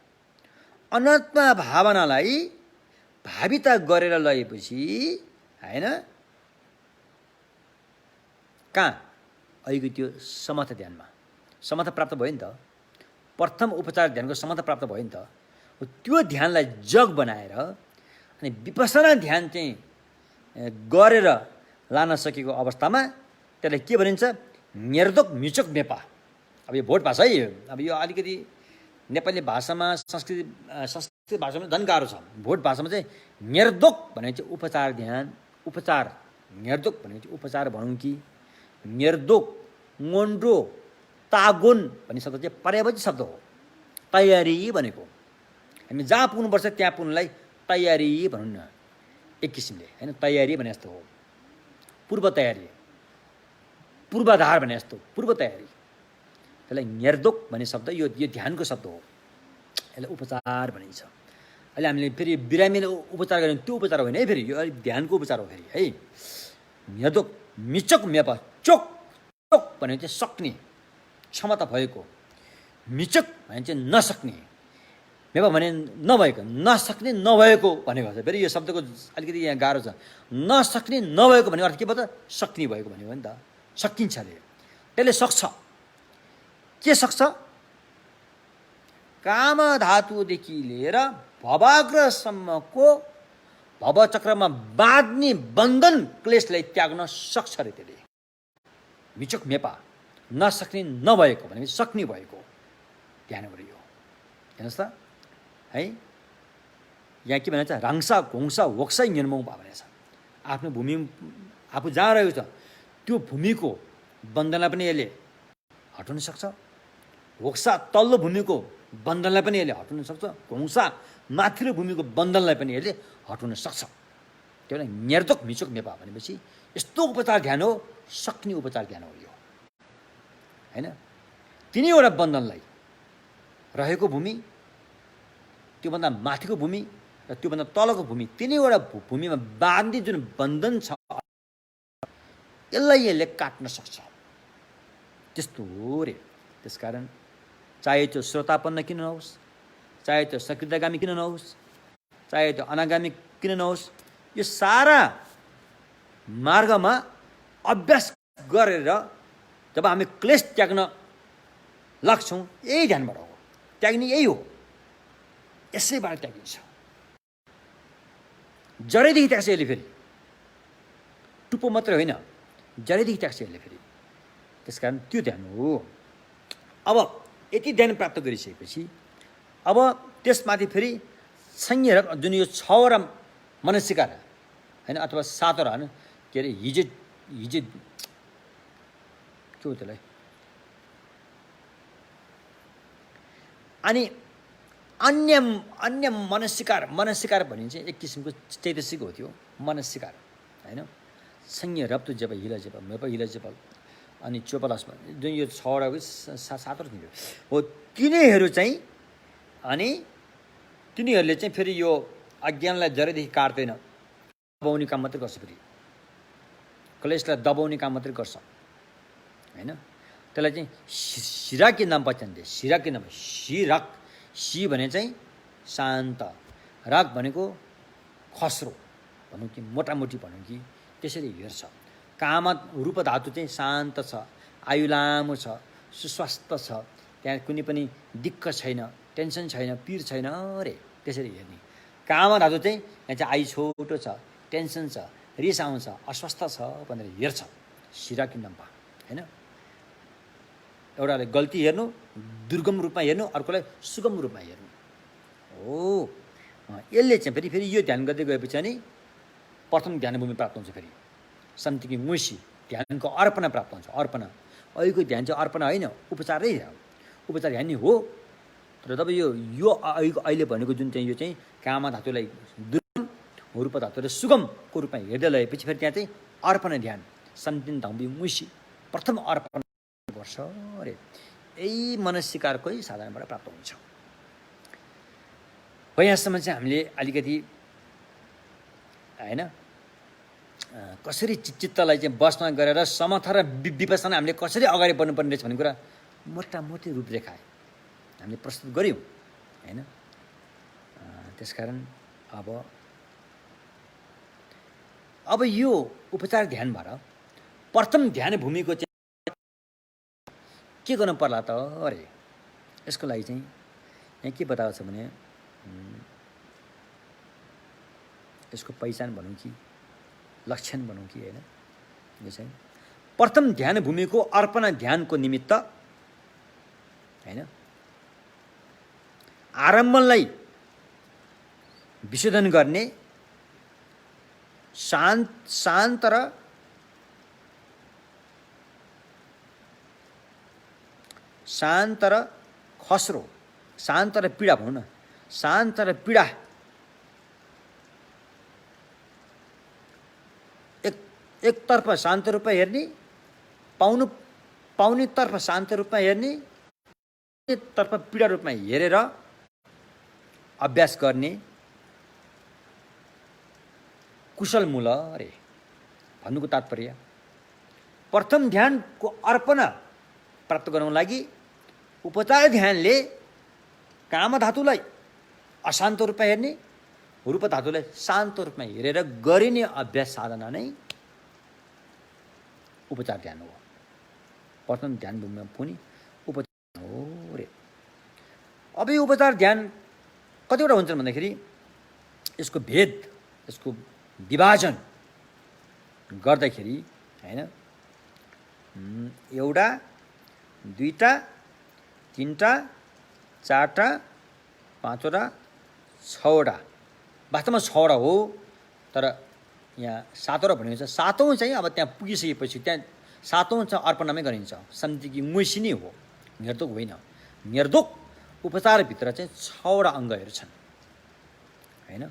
अनात्मा भावनालाई भाविता गरेर लगेपछि हैन कहाँ अहिले त्यो समर्थ ध्यानमा समर्थ प्राप्त भयो नि त। प्रथम उपचार ध्यानको समर्थ प्राप्त भयो नि त। त्यो ध्यानलाई जग बनाएर अनि विपसना ध्यान चाहिँ गरेर लान सकेको अवस्थामा त्यसलाई के भनिन्छ? निर्दोक मिचोक मेपा। अब यो भोट भाषा है, अब यो अलिकति नेपाली भाषामा संस्कृत भाषामा झन् गाह्रो छ। भोट भाषामा चाहिँ निर्दोक भनेको चाहिँ उपचार ध्यान, उपचार। निर्दोक भनेको चाहिँ उपचार भनौँ कि निर्दोक, मोन्ड्रो, तागुन भन्ने शब्द चाहिँ पर्यायवाची शब्द हो। तयारी भनेको हामी जहाँ पुग्नुपर्छ त्यहाँ पुग्नलाई तयारी भनौँ न एक किसिमले, होइन? तयारी भने जस्तो हो। पूर्व तयारी, पूर्वाधार भने जस्तो पूर्व तयारी। त्यसलाई निर्दोक भन्ने शब्द यो ध्यानको शब्द हो। यसलाई उपचार भनिन्छ। अहिले हामीले फेरि बिरामीले उपचार गर्यौँ त्यो उपचार होइन है, फेरि यो अलिक ध्यानको उपचार हो फेरि है। निर्दोक मिचक मेपा, चोक चोक भनेको चाहिँ सक्ने क्षमता भएको, मिचक भने चाहिँ नसक्ने, मेपा भने नभएको, नसक्ने नभएको भनेको छ। फेरि यो शब्दको अलिकति यहाँ गाह्रो छ। नसक्ने नभएको भनेको अर्थ के भयो त? सक्ने भएको भनेको हो नि त। सकिन्छ अरे, त्यसले सक्छ। के सक्छ? काम धातुदेखि लिएर भवाग्रसम्मको भवचक्रमा बाँध्ने बन्धन क्लेशलाई त्याग्न सक्छ अरे त्यसले। मिचक मेपा, नसक्ने नभएको भनेपछि सक्ने भएको ध्यान गरियो। हेर्नुहोस् त है, यहाँ के भनेको छ? राङ्सा घोङ्सा वोक्सा निर्मौ भा भनेको छ। आफ्नो भूमि आफू जहाँ रहेको छ त्यो भूमिको बन्धनलाई पनि यसले हटाउन सक्छ। वोक्सा तल्लो भूमिको बन्धनलाई पनि यसले हटाउन सक्छ। घोङ्सा माथिल्लो भूमिको बन्धनलाई पनि यसले हटाउन सक्छ। त्यो बेला निर्दोक मिचोक मेपा भनेपछि यस्तो उपचार ध्यान हो, सक्ने उपचार ध्यान हो यो, होइन? तिनैवटा बन्धनलाई रहेको भूमि, त्योभन्दा माथिको भूमि र त्योभन्दा तलको भूमि, तिनैवटा भूमिमा बाँध्ने जुन बन्धन छ यसलाई यसले काट्न सक्छ। त्यस्तो हो रे। त्यसकारण चाहे त्यो श्रोतापन्न किन नहोस्, चाहे त्यो सकृतगामी किन नहोस्, चाहे त्यो अनागामी किन नहोस्, यो सारा मार्गमा अभ्यास गरेर जब हामी क्लेश त्याग्न लाग्छौँ यही ध्यानबाट हो। त्याग्ने यही हो, यसैबाट त्यागिन्छ। जडैदेखि त्याग्छ यसले। फेरि टुप्पो मात्रै होइन, जडैदेखि त्याग्छ यसले फेरि। त्यसकारण त्यो ध्यान हो। अब यति ध्यान प्राप्त गरिसकेपछि अब त्यसमाथि फेरि संज्ञा जुन यो 6वटा मनस्सिकार होइन अथवा 7वटा होइन, के अरे हिजो के हो त्यसलाई, अनि अन्य मनस्सिकार भन्ने चाहिँ एक किसिमको चैतसिक हो। त्यो मनस्सिकार होइन, संज्ञा रप्तु जप हिला जप मेप हिला जप अनि चोपलासमा जुन यो 6वटा 7वटा हो, तिनीहरू चाहिँ अनि तिनीहरूले चाहिँ फेरि यो अज्ञानलाई जरेदेखि काट्दैन, दबाउने काम मात्रै गर्छ। फेरि क्लेशलाई दबाउने काम मात्रै गर्छ, होइन? त्यसलाई चाहिँ सिराकी नाम पहिचान दिए। सिराकी नाम, सिराक, सी भने चाहिँ शान्त, राग भनेको खस्रो भनौँ कि मोटामोटी भनौँ कि त्यसरी हेर्छ। काम रूप धातु चाहिँ शान्त छ, आयु लामो छ, सुस्वास्थ्य छ, त्यहाँ कुनै पनि दिक्क छैन, टेन्सन छैन, पीर छैन रे, त्यसरी हेर्ने। काम धातु चाहिँ यहाँ चाहिँ आयु छोटो छ, टेन्सन छ, रिस आउँछ, अस्वस्थ छ भनेर हेर्छ। सिराकी नम्पा, होइन? एउटाले गल्ती हेर्नु, दुर्गम रूपमा हेर्नु, अर्कोलाई सुगम रूपमा हेर्नु हो। यसले चाहिँ फेरि यो ध्यान गर्दै गएपछि अनि प्रथम ध्यान भूमि प्राप्त हुन्छ। फेरि शान्तिकी मुसी ध्यानको अर्पणा प्राप्त हुन्छ। अर्पणा अहिलेको ध्यान चाहिँ अर्पणा होइन, उपचारै हो। उपचार ध्यान नै हो, तर जब यो अहिले भनेको जुन चाहिँ यो चाहिँ कामा धातुलाई दुर्गम रूप धातुलाई सुगमको रूपमा हेर्दै लगेपछि फेरि त्यहाँ चाहिँ अर्पणा ध्यान शान्ति धाम्बी मुसी प्रथम अर्पणा वर्ष अरे यही मनस्सिकारकै साधनाबाट प्राप्त हुन्छ। हो यहाँसम्म चाहिँ हामीले अलिकति होइन कसरी चित्तलाई चाहिँ बसमा गरेर समथा र विपसना हामीले कसरी अगाडि बढ्नुपर्ने रहेछ भन्ने कुरा मोटामोटी रूपरेखा हामीले प्रस्तुत गऱ्यौँ होइन। त्यसकारण अब यो उपचार ध्यानबाट प्रथम ध्यान भूमिको चाहिँ के गर्नु पर्ला त अरे यसको लागि चाहिँ यहाँ के बताएको छ भने यसको पहिचान भनौँ कि लक्षण भनौँ कि होइन, यो चाहिँ प्रथम ध्यान भूमिको अर्पणा ध्यानको निमित्त होइन आरम्भलाई विशोधन गर्ने शान्त र खस्रो, शान्त र पीडा भनौँ न, शान्त र पीडा एकतर्फ शान्त रूपमा हेर्ने, पाउनेतर्फ शान्त रूपमा हेर्ने, तर्फ पीडा रूपमा हेरेर अभ्यास गर्ने कुशल मूल अरे भन्नुको तात्पर्य प्रथम ध्यानको अर्पणा प्राप्त गर्नको लागि उपचार ध्यानले काम धातुलाई अशान्त रूपमा हेर्ने, रूप धातुलाई शान्त रूपमा हेरेर गरिने अभ्यास साधना नै उपचार ध्यान हो। प्रथम ध्यान भूमिमा पनि उपचार हो रे। अब यो उपचार ध्यान कतिवटा हुन्छन् भन्दाखेरि यसको भेद, यसको विभाजन गर्दाखेरि होइन एउटा, दुईटा, तीनटा, चारटा, पाँचवटा, छवटा, वास्तवमा छवटा हो, तर यहाँ सातवटा भनेको छ। सातौँ चाहिँ अब त्यहाँ पुगिसकेपछि त्यहाँ सातौँ चाहिँ अर्पणामै गरिन्छ। शान्तिकी मुसी नै हो, निर्धोक होइन। निर्धोक उपचारभित्र चाहिँ छवटा अङ्गहरू छन् होइन।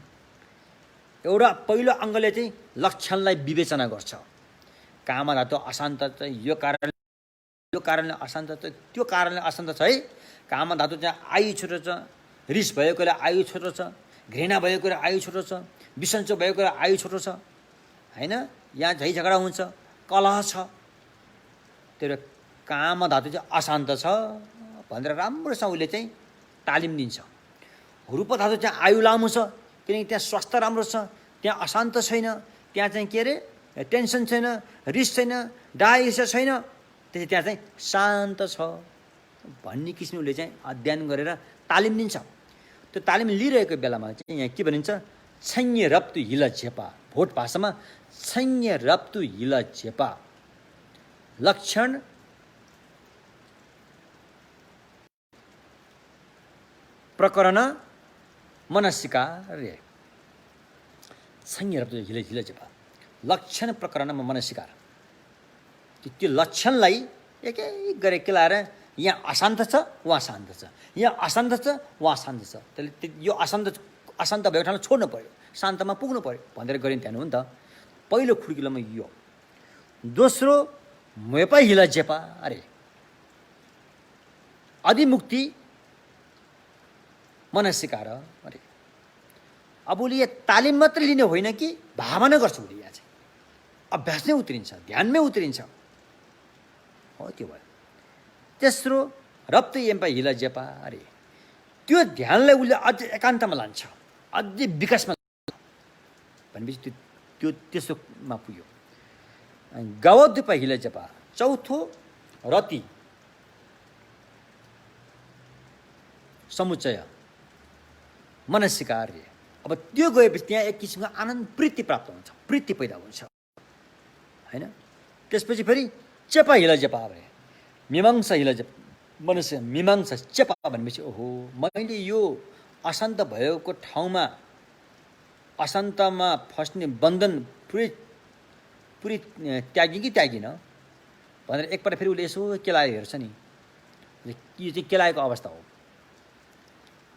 एउटा पहिलो अङ्गले चाहिँ लक्षणलाई विवेचना गर्छ। काम धातु अशान्त चाहिँ यो कारणले अशान्त छ, त्यो कारणले अशान्त छ है। काम धातु चाहिँ आयु छोटो छ, रिस भएकोले आयु छोटो छ, घृणा भएकोले आयु छोटो छ, बिसन्चो भएकोले आयु छोटो छ होइन। यहाँ झै झगडा हुन्छ, कलह छ, त्यो काम धातु चाहिँ अशान्त छ भनेर राम्रोसँग उसले चाहिँ तालिम दिन्छ। रूप धातु चाहिँ आयु लामो छ, किनकि त्यहाँ स्वास्थ्य राम्रो छ, त्यहाँ अशान्त छैन, त्यहाँ चाहिँ के अरे टेन्सन छैन, रिस छैन, डायरिया छैन, त्यसै त्यहाँ चाहिँ शान्त छ भन्ने किसिमले उसले चाहिँ अध्ययन गरेर तालिम दिन्छ। त्यो तालिम लिइरहेको बेलामा चाहिँ यहाँ के भनिन्छ, छैङ्य रप्तु हिल झेपा, भोट भाषामा छैङ्य रप्तु हिल झेपा, लक्षण प्रकरण मनस्सिकार, छैङ्य रप्तु हिल झेपा, लक्षण प्रकरणमा मनस्सिकार। त्यो लक्षणलाई एक एक गरे के लाएर यहाँ अशान्त छ, उहाँ शान्त छ, यहाँ अशान्त छ, उहाँ शान्त छ, त्यसले यो अशान्त भएको ठाउँमा छोड्नु पऱ्यो, शान्तमा पुग्नु पऱ्यो भनेर गरिन्छ त्यहाँ हो नि त। पहिलो खुड्किलोमा यो, दोस्रो मेपा हिला जेपा अरे अधिमुक्ति मनस्सिकार अरे। अब उसले तालिम मात्र लिने होइन कि भावना गर्छ उसले, यहाँ चाहिँ अभ्यास नै उत्रिन्छ, ध्यानमै उत्रिन्छ हो, त्यो भयो। तेस्रो रप्त एम्पा हिला जेपा अरे, त्यो ध्यानलाई उसले अझ एकान्तमा लान्छ, अझै विकासमा भनेपछि त्यो त्यसोमा पुग्यो। गावद्वीपा हिला जेपा, चौथो रति समुच्चय मनस्सिकार। अब त्यो गएपछि त्यहाँ एक किसिमको आनन्द प्रीति प्राप्त हुन्छ, प्रीति पैदा हुन्छ होइन। त्यसपछि फेरि चेपा हिला जेपा भने मीमांसा हिला जेपा, मनुष्य मीमांसा चेपा भनेपछि ओहो मैले यो अशान्त भएको ठाउँमा अशान्तमा फस्ने बन्धन पुरै त्यागी कि त्यागिन भनेर एकपल्ट फेरि उसले यसो केलाएर हेर्छ नि, यो चाहिँ केलाएको अवस्था हो।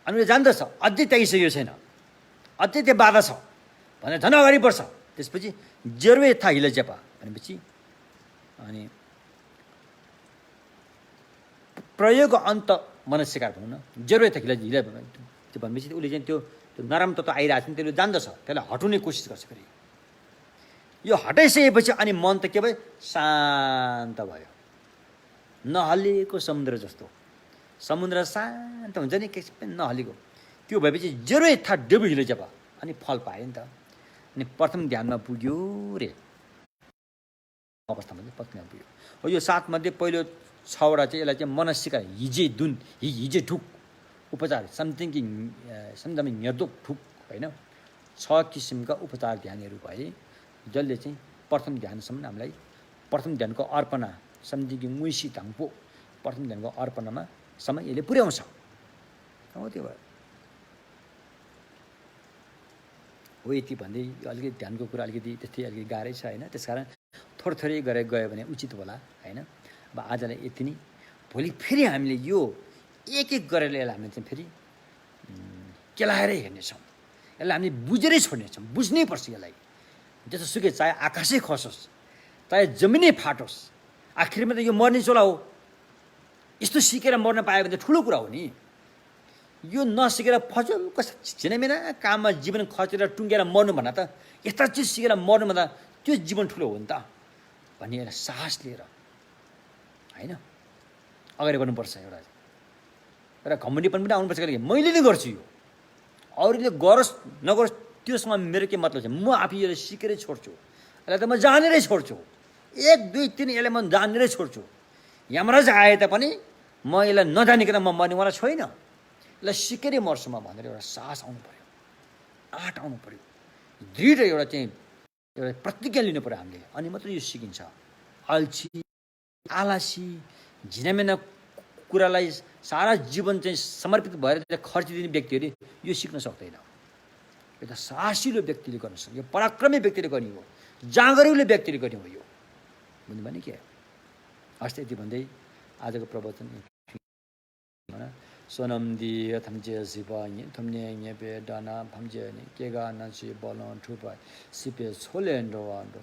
अनि उसले जान्दछ अझै त्यागिसकेको छैन, अझै त्यो बाधा छ भनेर झन् अगाडि बढ्छ। त्यसपछि जेर्वे था हिलचेपा भनेपछि अनि प्रयोग अन्त मनस्यकार भनौँ न, जेर्वे था हिल त्यो भनेपछि उसले चाहिँ त्यो नराम्रो तत्त्व आइरहेको छ नि, त्यसले जान्दछ, त्यसलाई हटाउने कोसिस गर्छ। फेरि यो हटाइसकेपछि अनि मन त के भयो, शान्त भयो, नहल्लिएको समुद्र जस्तो। समुद्र शान्त हुन्छ नि, के नहल्लिएको, त्यो भएपछि जेर्वे था डेबु हिलचेपा अनि फल पायो नि त। अनि प्रथम ध्यानमा पुग्यो रे, अवस्थामा चाहिँ प्रथम ध्यान पुग्यो। हो यो 7 मध्ये पहिलो 6वटा चाहिँ यसलाई चाहिँ मनस्यकार हिजे दुन हिजे ढुक उपचार समथिङ समझामे न्यदुक ठुक होइन, 6 किसिमका उपचार ध्यानहरू भए जसले चाहिँ प्रथम ध्यानसम्म हामीलाई प्रथम ध्यानको अर्पणा समझिङ मुइसी धाङपो प्रथम ध्यानको अर्पणामा सम्म यसले पुर्याउँछ। हो त्यो भयो। हो यति भन्दै अलिकति ध्यानको कुरा अलिकति त्यस्तै अलिकति गाह्रै छ होइन, त्यसकारण थोरै थोरै गरेर गयो भने उचित होला होइन। अब आजलाई यति नै, भोलि फेरि हामीले यो एक एक गरेर यसलाई हामीले चाहिँ फेरि केलाएरै हेर्नेछौँ, यसलाई हामीले बुझेरै छोड्नेछौँ, बुझ्नै पर्छ यसलाई। जसोसुकै चाहे आकाशै खसोस्, चाहे जमिनै फाटोस्, आखिरमा त यो मर्ने चोला हो। यस्तो सिकेर मर्न पायो भने त ठुलो कुरा हो नि। यो नसिकेर फजुलको झिनामिना काममा जीवन खचेर टुङ्गेर मर्नु भन्दा त यस्ता चिज सिकेर मर्नु भन्दा त्यो जीवन ठुलो हो नि त भन्ने एउटा साहस लिएर होइन अगाडि बढ्नुपर्छ। एउटा घमण्डीपन पनि आउनुपर्छ कि मैले नै गर्छु, यो अरूले गरोस् नगरोस् त्योसँग मेरो के मतलब छ, म आफै यसलाई सिकेरै छोड्छु, यसलाई त म जानेरै छोड्छु, 1 2 3 यसलाई म जानेरै छोड्छु। यमराज आए तापनि म यसलाई नजानिकन म मर्नेवाला छैन, यसलाई सिकेरै मर्छु म भनेर एउटा साहस आउनु पऱ्यो, आँट आउनु पऱ्यो, दृढ एउटा चाहिँ एउटा प्रतिज्ञा लिनु पऱ्यो हामीले, अनि मात्रै यो सिकिन्छ। अल्छी आलसी झिनामिना कुरालाई सारा जीवन चाहिँ समर्पित भएर खर्चिदिने व्यक्तिहरूले यो सिक्न सक्दैन। एउटा साहसिलो व्यक्तिले गर्न सक्छ, यो पराक्रमी व्यक्तिले गर्ने हो, जाँगरिलो व्यक्तिले गर्ने हो यो, बुझ्नु भने के। हस् यति भन्दै आजको प्रवचन सोनम दिए थम्जे सिपा थम्ने पे डाना भम्जे नि केगा नसी बलन ठुपा सिपे छोले न्डो न्डो